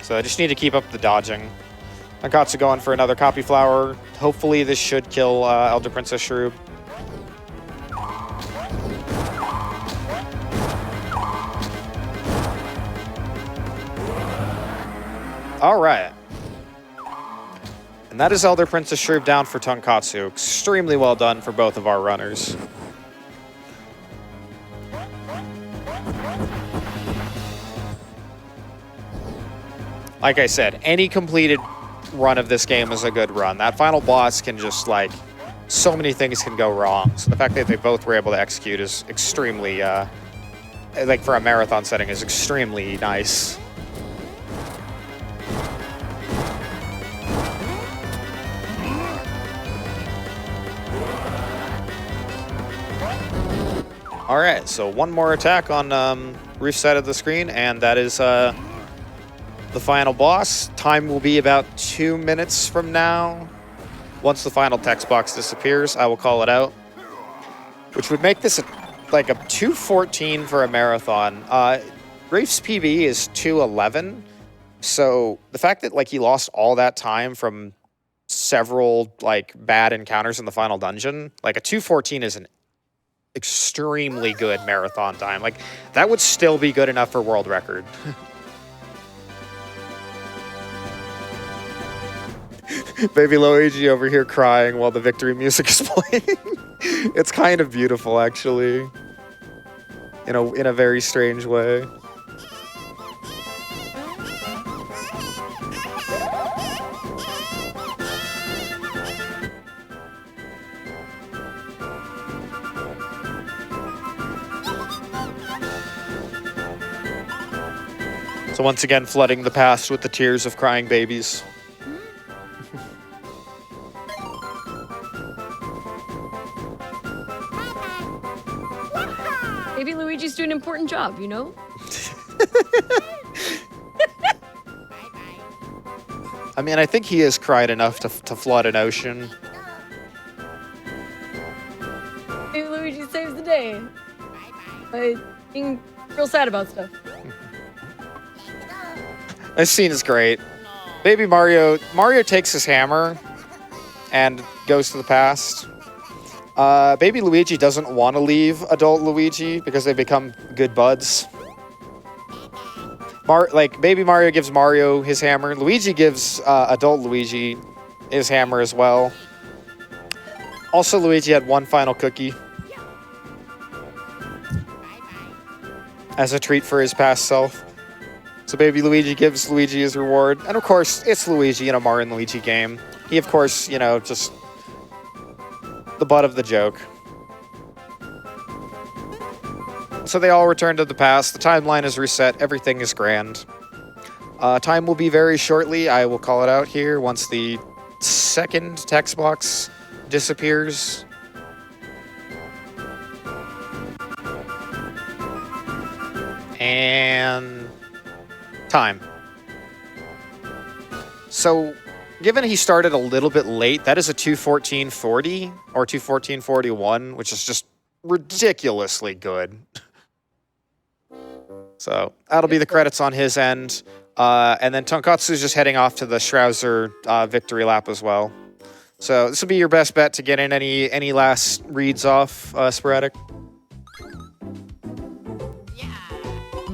So I just need to keep up the dodging. Tonkotsu going for another Copy Flower. Hopefully this should kill Elder Princess Shroob. All right. And that is Elder Princess Shroob down for Tonkotsu. Extremely well done for both of our runners. Like I said, any completed run of this game is a good run. That final boss can just, like, so many things can go wrong. So the fact that they both were able to execute is extremely, like, for a marathon setting, is extremely nice. All right, so one more attack on roof side of the screen, and that is the final boss. Time will be about 2 minutes from now. Once the final text box disappears, I will call it out, which would make this like a 2:14 for a marathon. Rafe's PB is 2:11, so the fact that like he lost all that time from several like bad encounters in the final dungeon, like a 2:14 is an extremely good marathon time. Like that would still be good enough for world record. Baby Luigi over here crying while the victory music is playing. It's kind of beautiful, actually, in a very strange way. So once again, flooding the past with the tears of crying babies. Maybe Luigi's doing an important job, you know? I mean, I think he has cried enough to flood an ocean. Maybe Luigi saves the day. By being real sad about stuff. This scene is great. Baby Mario takes his hammer and goes to the past. Baby Luigi doesn't want to leave adult Luigi because they become good buds. Baby Mario gives Mario his hammer. Luigi gives adult Luigi his hammer as well. Also, Luigi had one final cookie as a treat for his past self. So baby Luigi gives Luigi his reward. And of course, it's Luigi in a Mario and Luigi game. He, of course, just the butt of the joke. So they all return to the past. The timeline is reset. Everything is grand. Time will be very shortly. I will call it out here once the second text box disappears. And time. So, given he started a little bit late, that is a 2:14:40 or 2:14:41, which is just ridiculously good. So, that'll be the credits on his end. And then Tonkotsu is just heading off to the Shrouzer victory lap as well. So, this will be your best bet to get in any last reads off, Sporadic.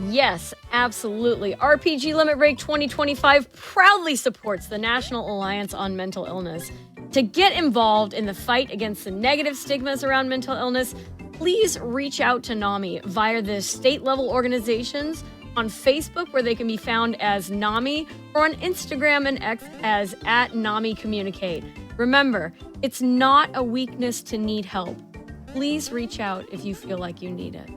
Yes, absolutely. RPG Limit Break 2025 proudly supports the National Alliance on Mental Illness. To get involved in the fight against the negative stigmas around mental illness, please reach out to NAMI via the state-level organizations on Facebook, where they can be found as NAMI, or on Instagram and X as @NAMICommunicate. Remember, it's not a weakness to need help. Please reach out if you feel like you need it.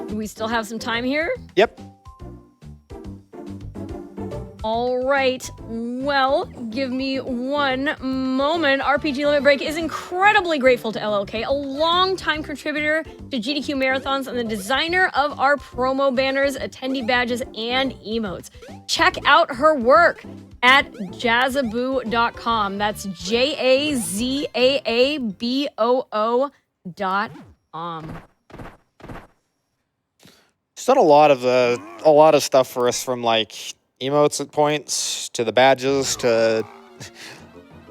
Do we still have some time here? Yep. All right. Well, give me one moment. RPG Limit Break is incredibly grateful to LLK, a longtime contributor to GDQ Marathons and the designer of our promo banners, attendee badges, and emotes. Check out her work at jazzaboo.com. That's JAZAABOO.com. She's done a lot of stuff for us, from like emotes at points to the badges to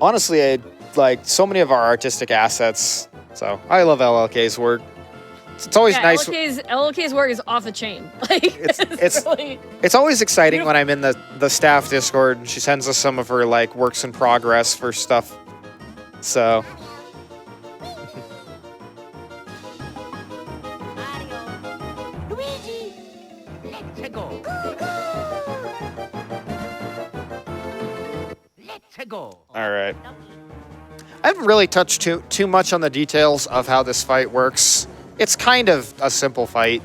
honestly, like so many of our artistic assets. So I love LLK's work. It's always nice. LLK's work is off the chain. Like It's really, it's always exciting when I'm in the staff Discord and she sends us some of her like works in progress for stuff. So Mario. Luigi. Let's go. Let's go. all right. I haven't really touched too much on the details of how this fight works. It's kind of a simple fight.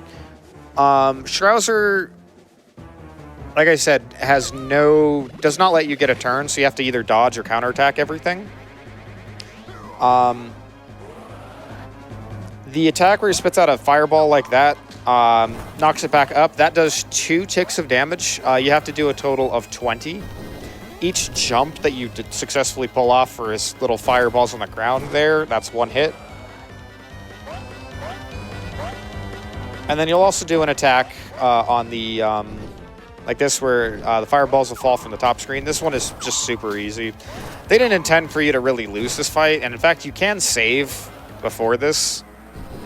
Schrouser, like I said, does not let you get a turn, so you have to either dodge or counterattack everything. The attack where he spits out a fireball like that knocks it back up. That does 2 ticks of damage. You have to do a total of 20. Each jump that you successfully pull off for his little fireballs on the ground there, that's 1 hit. And then you'll also do an attack on the, like this, where the fireballs will fall from the top screen. This one is just super easy. They didn't intend for you to really lose this fight, and in fact, you can save before this.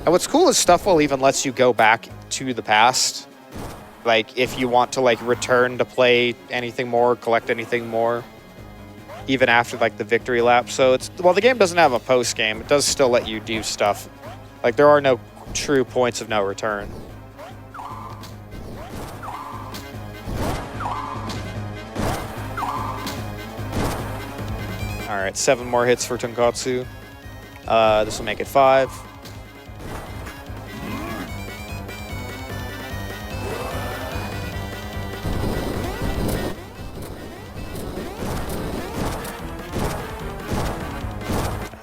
And what's cool is Stuffwell even lets you go back to the past. Like, if you want to, like, return to play anything more, collect anything more, even after, like, the victory lap. So it's, while the game doesn't have a post-game, it does still let you do stuff. Like, there are no true points of no return. All right, 7 more hits for Tonkotsu. This will make it 5.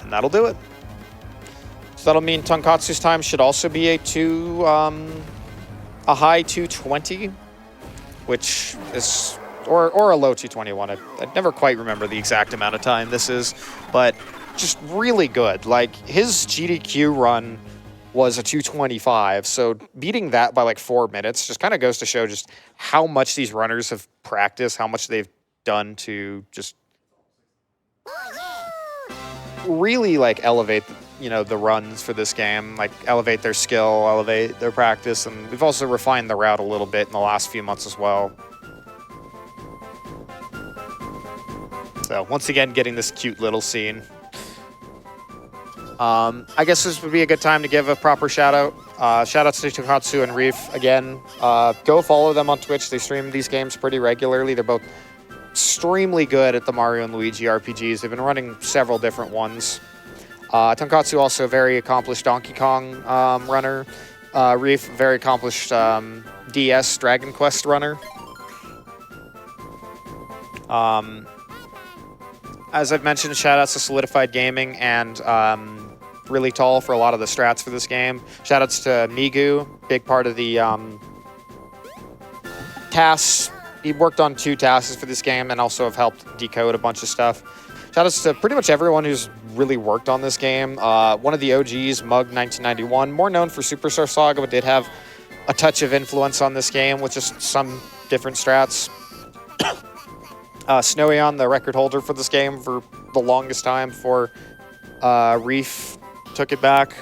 And that'll do it. So that'll mean Tonkotsu's time should also be a high 220, which is, or a low 221. I never quite remember the exact amount of time this is, but just really good. Like, his GDQ run was a 225, so beating that by like 4 minutes just kind of goes to show just how much these runners have practiced, how much they've done to just really like elevate, you know, the runs for this game, like elevate their skill, elevate their practice, and we've also refined the route a little bit in the last few months as well. So once again, getting this cute little scene. I guess this would be a good time to give a proper shout out. Shout outs to Tonkotsu and Reef again. Go follow them on Twitch. They stream these games pretty regularly. They're both extremely good at the Mario and Luigi RPGs. They've been running several different ones. Tonkotsu, also a very accomplished Donkey Kong runner. Reef, very accomplished DS Dragon Quest runner. As I've mentioned, shoutouts to Solidified Gaming and Really Tall for a lot of the strats for this game. Shoutouts to Migu, big part of the tasks. He worked on 2 tasks for this game and also have helped decode a bunch of stuff. Shoutouts to pretty much everyone who's really worked on this game. One of the OGs, Mug1991, more known for Superstar Saga, but did have a touch of influence on this game with just some different strats. Snowion, the record holder for this game for the longest time before Reef took it back.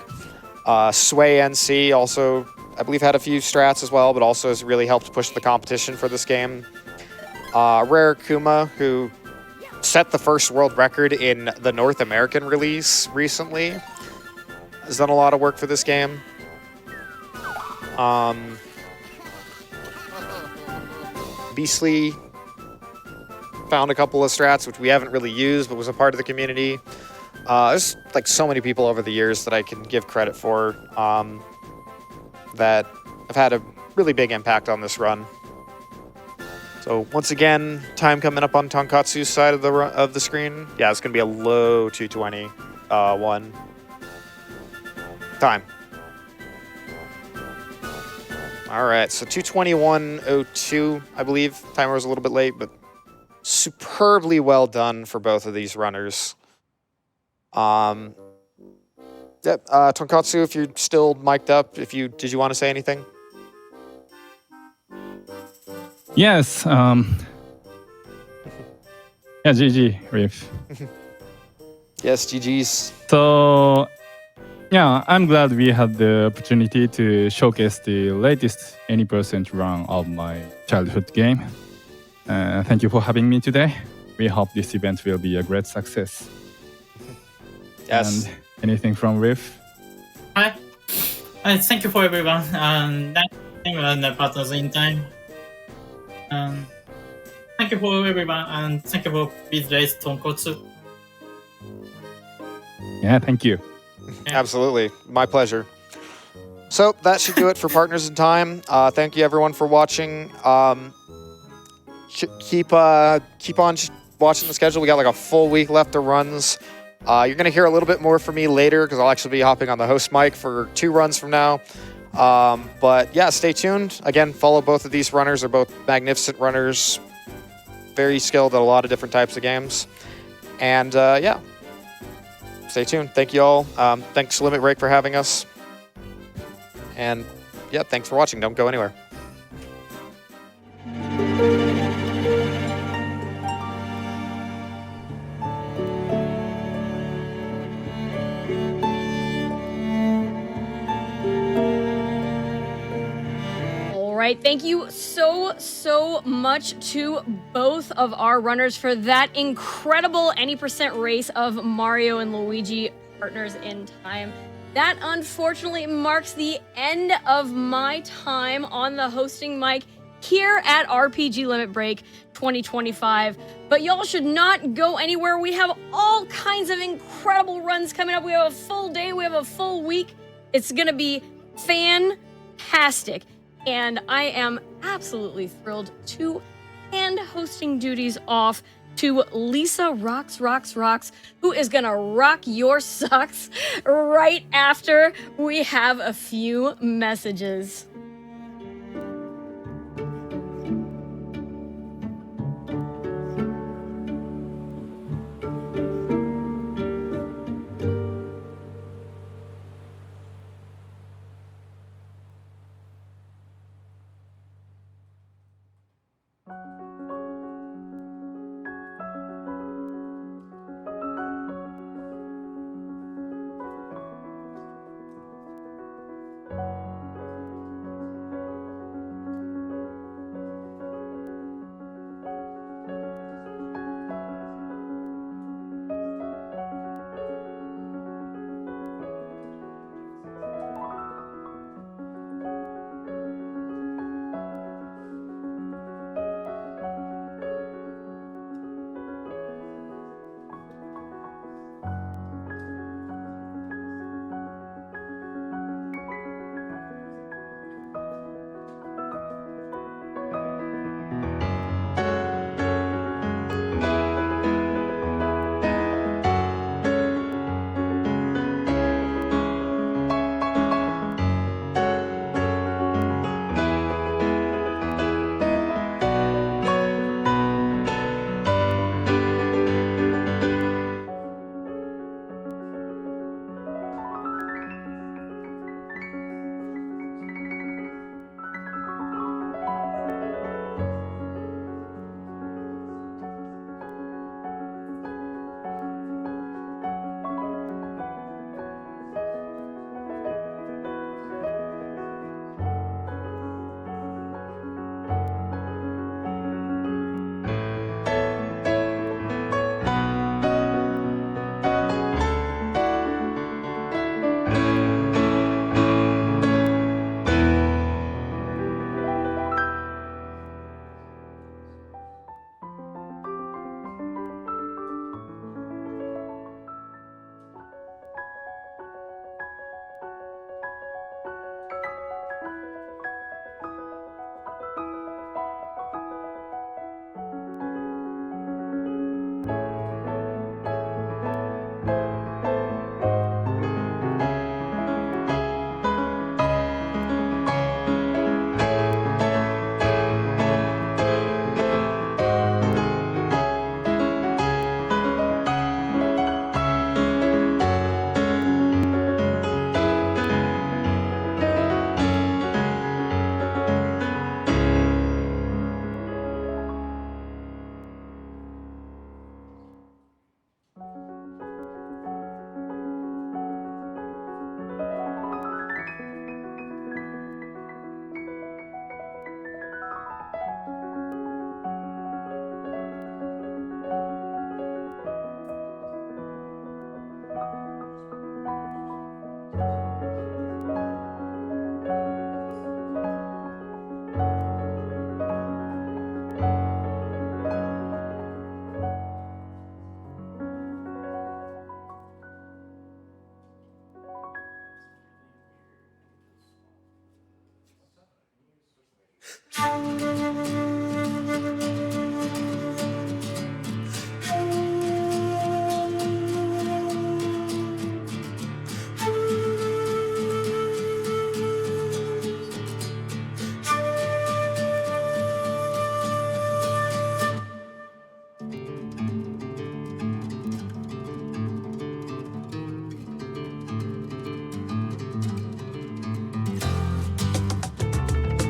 Sway NC also, I believe, had a few strats as well, but also has really helped push the competition for this game. Rare Kuma, who set the first world record in the North American release recently, has done a lot of work for this game. Beastly found a couple of strats which we haven't really used, but was a part of the community. There's like so many people over the years that I can give credit for that have had a really big impact on this run. So once again, time coming up on Tonkotsu's side of the screen. Yeah, it's gonna be a low 220 one. Time. All right, so 221.02, I believe. Timer was a little bit late, but superbly well done for both of these runners. Yep, Tonkotsu, if you're still mic'd up, did you want to say anything? Yes. Yeah, GG, Riff. Yes, GG's. So, yeah, I'm glad we had the opportunity to showcase the latest any percent run of my childhood game. Thank you for having me today. We hope this event will be a great success. Yes. And anything from Riff? Hi. Thank you for everyone. Thank you and the partners in time. Thank you for everyone and thank you for this race Tonkotsu. Yeah, thank you. Absolutely. My pleasure. So that should do it for Partners in Time. Thank you everyone for watching. Keep on watching the schedule. We got like a full week left of runs. You're going to hear a little bit more from me later because I'll actually be hopping on the host mic for 2 runs from now. But yeah, stay tuned. Again, follow both of these runners. They're both magnificent runners. Very skilled at a lot of different types of games. And yeah, stay tuned. Thank you all. Thanks Limit Break for having us. And yeah, thanks for watching. Don't go anywhere. All right, thank you so much to both of our runners for that incredible any percent race of Mario and Luigi Partners in Time. That unfortunately marks the end of my time on the hosting mic here at RPG Limit Break 2025. But y'all should not go anywhere. We have all kinds of incredible runs coming up. We have a full day, we have a full week. It's gonna be fantastic. And I am absolutely thrilled to hand hosting duties off to Lisa Rocks, who is gonna rock your socks right after we have a few messages.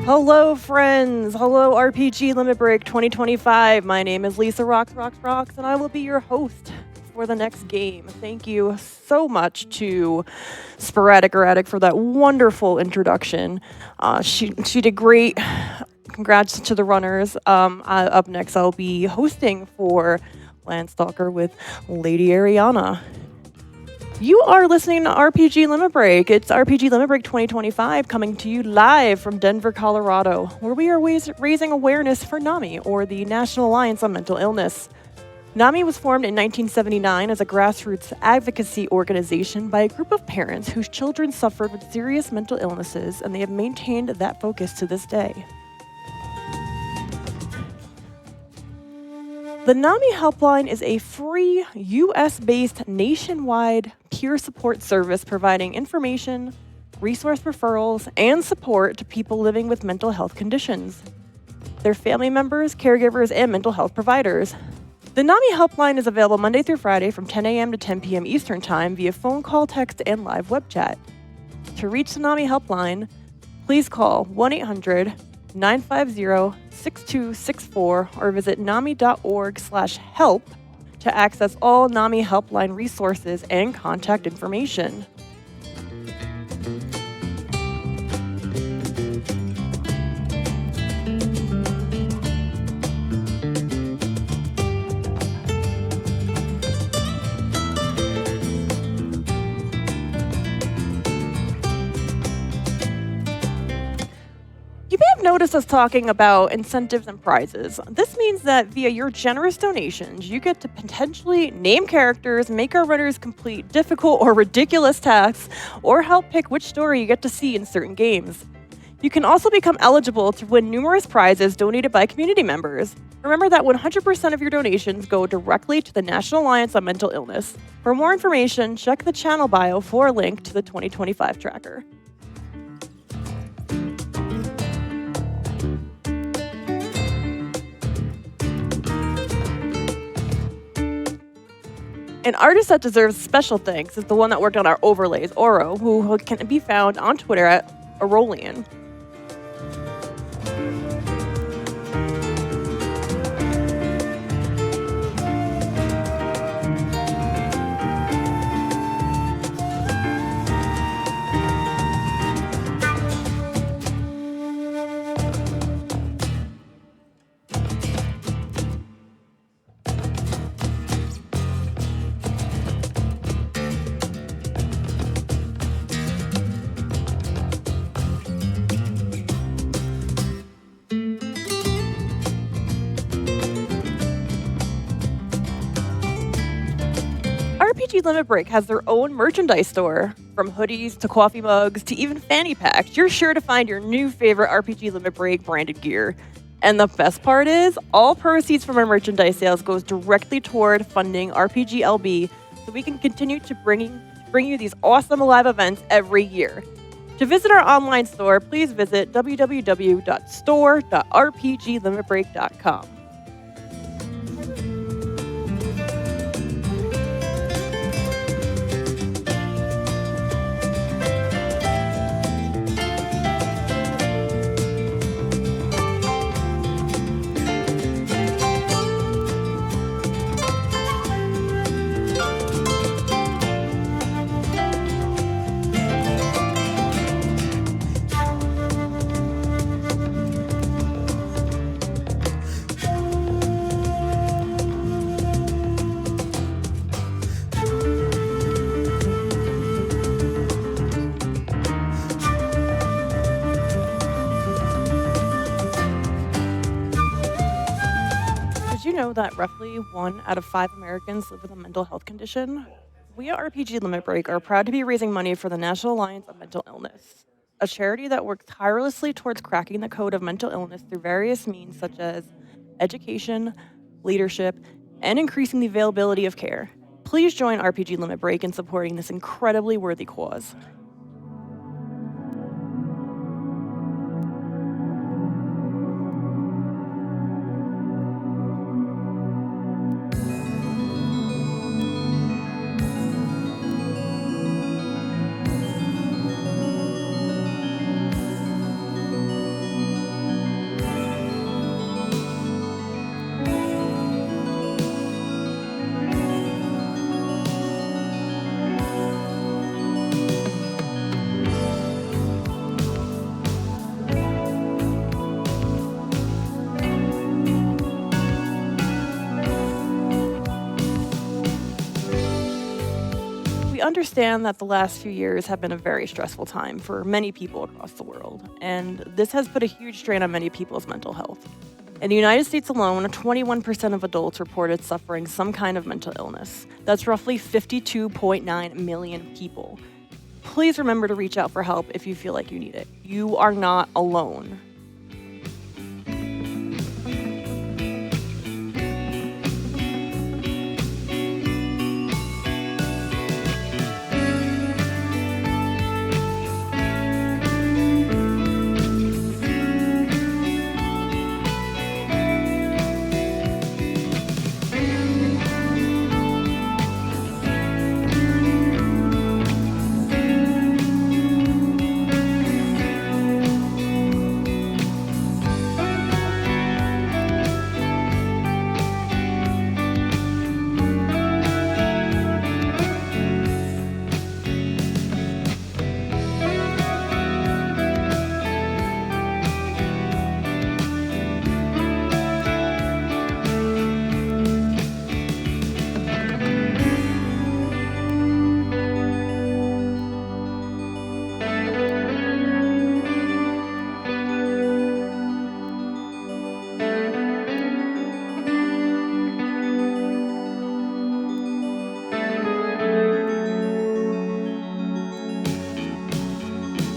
Hello, friends. Hello, RPG Limit Break 2025. My name is Lisa Rocks, and I will be your host for the next game. Thank you so much to Sporadic Erratic for that wonderful introduction. She did great. Congrats to the runners. Up next, I'll be hosting for Landstalker with Lady Ariana. You are listening to RPG Limit Break. It's RPG Limit Break 2025 coming to you live from Denver, Colorado, where we are raising awareness for NAMI, or the National Alliance on Mental Illness. NAMI was formed in 1979 as a grassroots advocacy organization by a group of parents whose children suffered with serious mental illnesses, and they have maintained that focus to this day. The NAMI Helpline is a free, US-based, nationwide peer support service providing information, resource referrals, and support to people living with mental health conditions, their family members, caregivers, and mental health providers. The NAMI Helpline is available Monday through Friday from 10 a.m. to 10 p.m. Eastern Time via phone call, text, and live web chat. To reach the NAMI Helpline, please call 1-800-950-6264 or visit nami.org/help to access all NAMI Helpline resources and contact information. You may have noticed us talking about incentives and prizes. This means that via your generous donations, you get to potentially name characters, make our runners complete difficult or ridiculous tasks, or help pick which story you get to see in certain games. You can also become eligible to win numerous prizes donated by community members. Remember that 100% of your donations go directly to the National Alliance on Mental Illness. For more information, check the channel bio for a link to the 2025 tracker. An artist that deserves special thanks is the one that worked on our overlays, Oro, who can be found on Twitter at Aurolian. RPG Limit Break has their own merchandise store. From hoodies to coffee mugs to even fanny packs, you're sure to find your new favorite RPG Limit Break branded gear. And the best part is, all proceeds from our merchandise sales goes directly toward funding RPG LB, so we can continue to bring you these awesome live events every year. To visit our online store, please visit www.store.rpglimitbreak.com. Know that roughly 1 out of 5 Americans live with a mental health condition? We at RPG Limit Break are proud to be raising money for the National Alliance on Mental Illness, a charity that works tirelessly towards cracking the code of mental illness through various means such as education, leadership, and increasing the availability of care. Please join RPG Limit Break in supporting this incredibly worthy cause. understand that the last few years have been a very stressful time for many people across the world, and this has put a huge strain on many people's mental health. In the United States alone, 21% of adults reported suffering some kind of mental illness. That's roughly 52.9 million people. Please remember to reach out for help if you feel like you need it. You are not alone.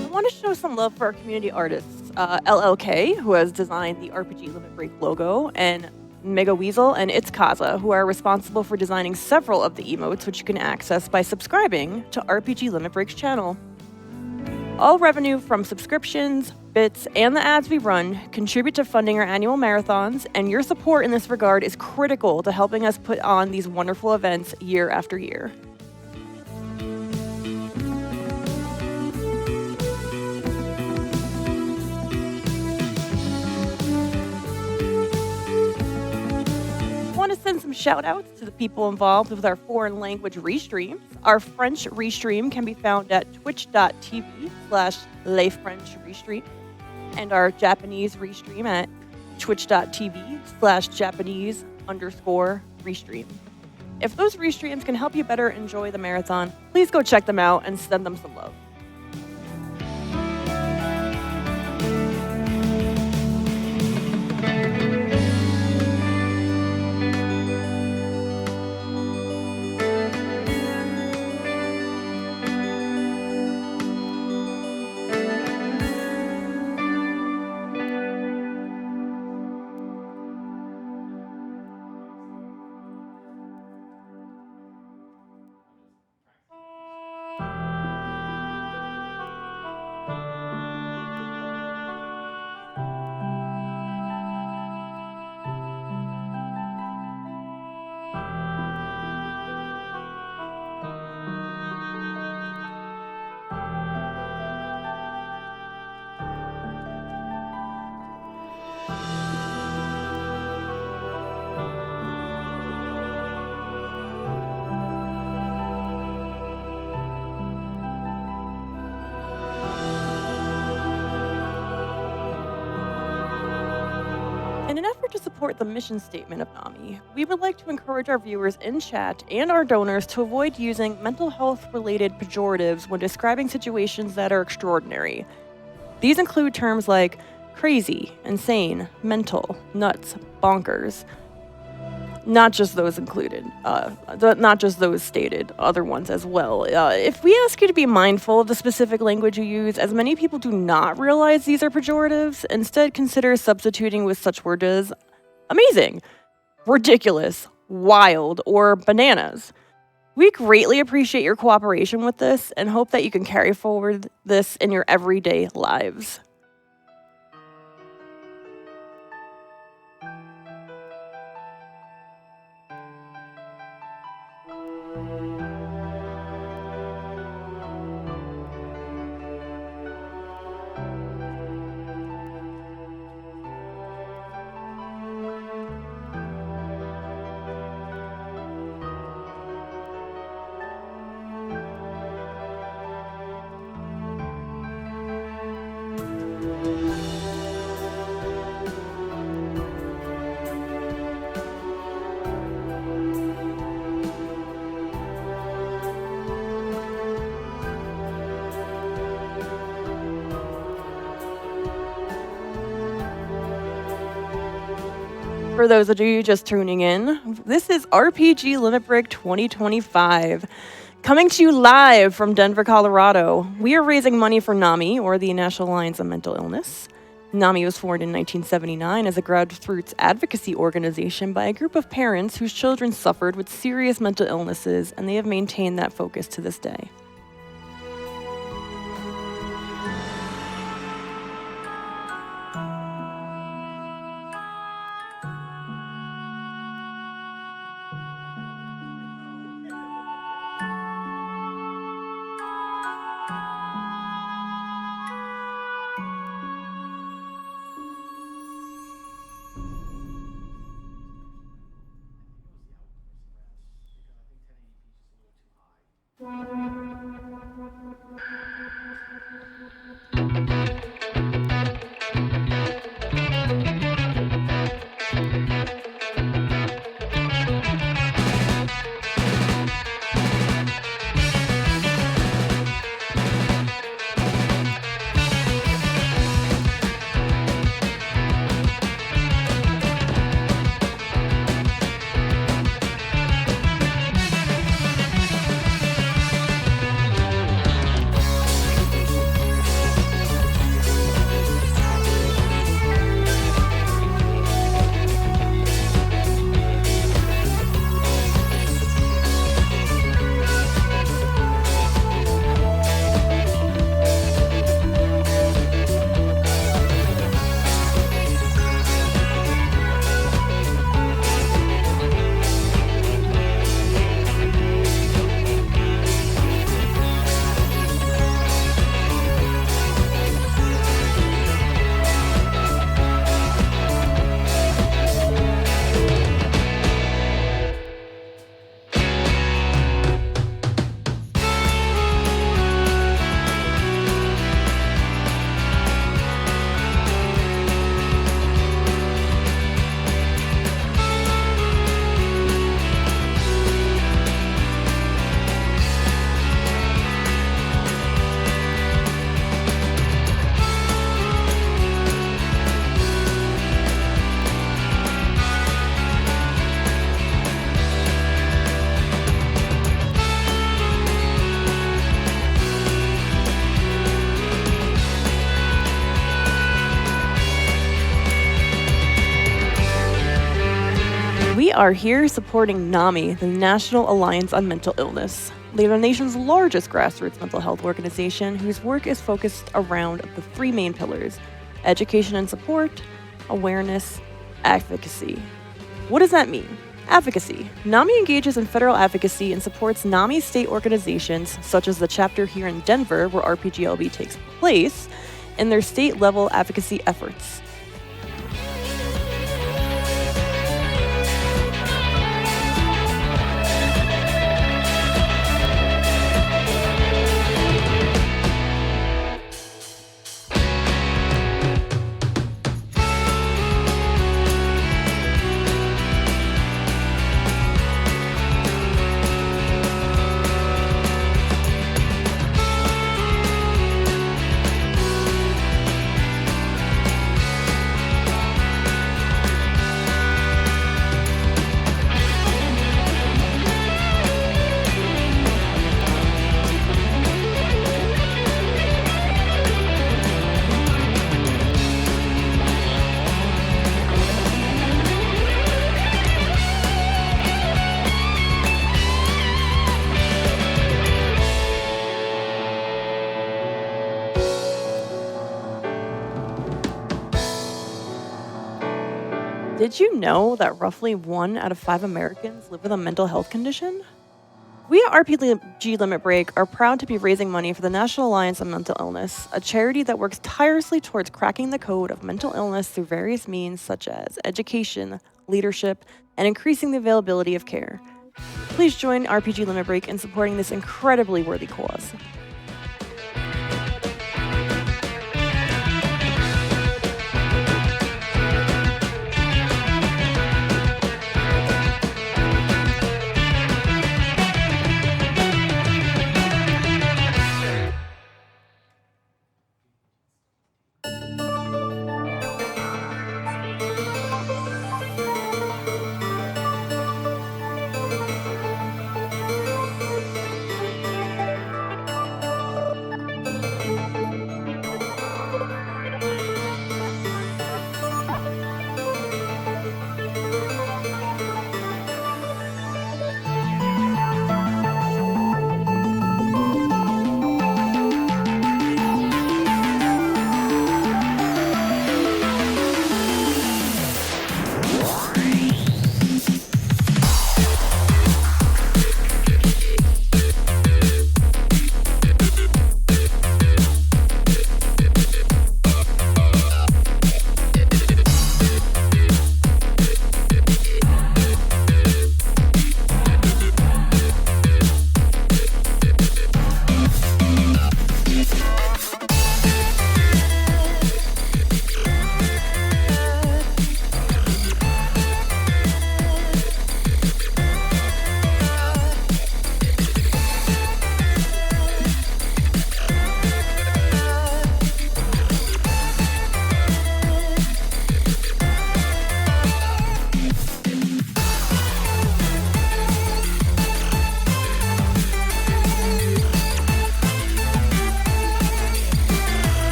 I want to show some love for our community artists, LLK, who has designed the RPG Limit Break logo, and Mega Weasel and It's Kaza, who are responsible for designing several of the emotes, which you can access by subscribing to RPG Limit Break's channel. All revenue from subscriptions, bits, and the ads we run contribute to funding our annual marathons, and your support in this regard is critical to helping us put on these wonderful events year after year. I want to send some shout outs to the people involved with our foreign language restreams. Our French restream can be found at twitch.tv/lefrenchrestream and our Japanese restream at twitch.tv/Japanese_restream. If those restreams can help you better enjoy the marathon, please go check them out and send them some love. In an effort to support the mission statement of NAMI, we would like to encourage our viewers in chat and our donors to avoid using mental health-related pejoratives when describing situations that are extraordinary. These include terms like crazy, insane, mental, nuts, bonkers. Not just those included, not just those stated, other ones as well. If we ask you to be mindful of the specific language you use, as many people do not realize these are pejoratives, instead consider substituting with such words as amazing, ridiculous, wild, or bananas. We greatly appreciate your cooperation with this and hope that you can carry forward this in your everyday lives. For those of you just tuning in, this is RPG Limit Break 2025. Coming to you live from Denver, Colorado. We are raising money for NAMI, or the National Alliance on Mental Illness. NAMI was formed in 1979 as a grassroots advocacy organization by a group of parents whose children suffered with serious mental illnesses, and they have maintained that focus to this day. We are here supporting NAMI, the National Alliance on Mental Illness. They are the nation's largest grassroots mental health organization whose work is focused around the three main pillars: education and support, awareness, advocacy. What does that mean? Advocacy. NAMI engages in federal advocacy and supports NAMI state organizations, such as the chapter here in Denver, where RPGLB takes place, in their state-level advocacy efforts. Did you know that roughly 1 out of 5 Americans live with a mental health condition? We at RPG Limit Break are proud to be raising money for the National Alliance on Mental Illness, a charity that works tirelessly towards cracking the code of mental illness through various means such as education, leadership, and increasing the availability of care. Please join RPG Limit Break in supporting this incredibly worthy cause.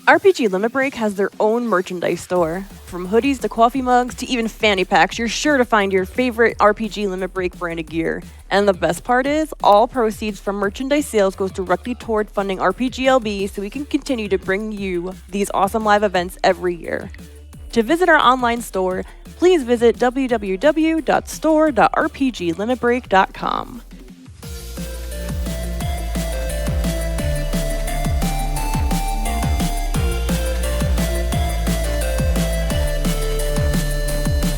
RPG Limit Break has their own merchandise store. From hoodies to coffee mugs to even fanny packs, you're sure to find your favorite RPG Limit Break branded gear. And the best part is, all proceeds from merchandise sales goes directly toward funding RPGLB so we can continue to bring you these awesome live events every year. To visit our online store, please visit www.store.rpglimitbreak.com.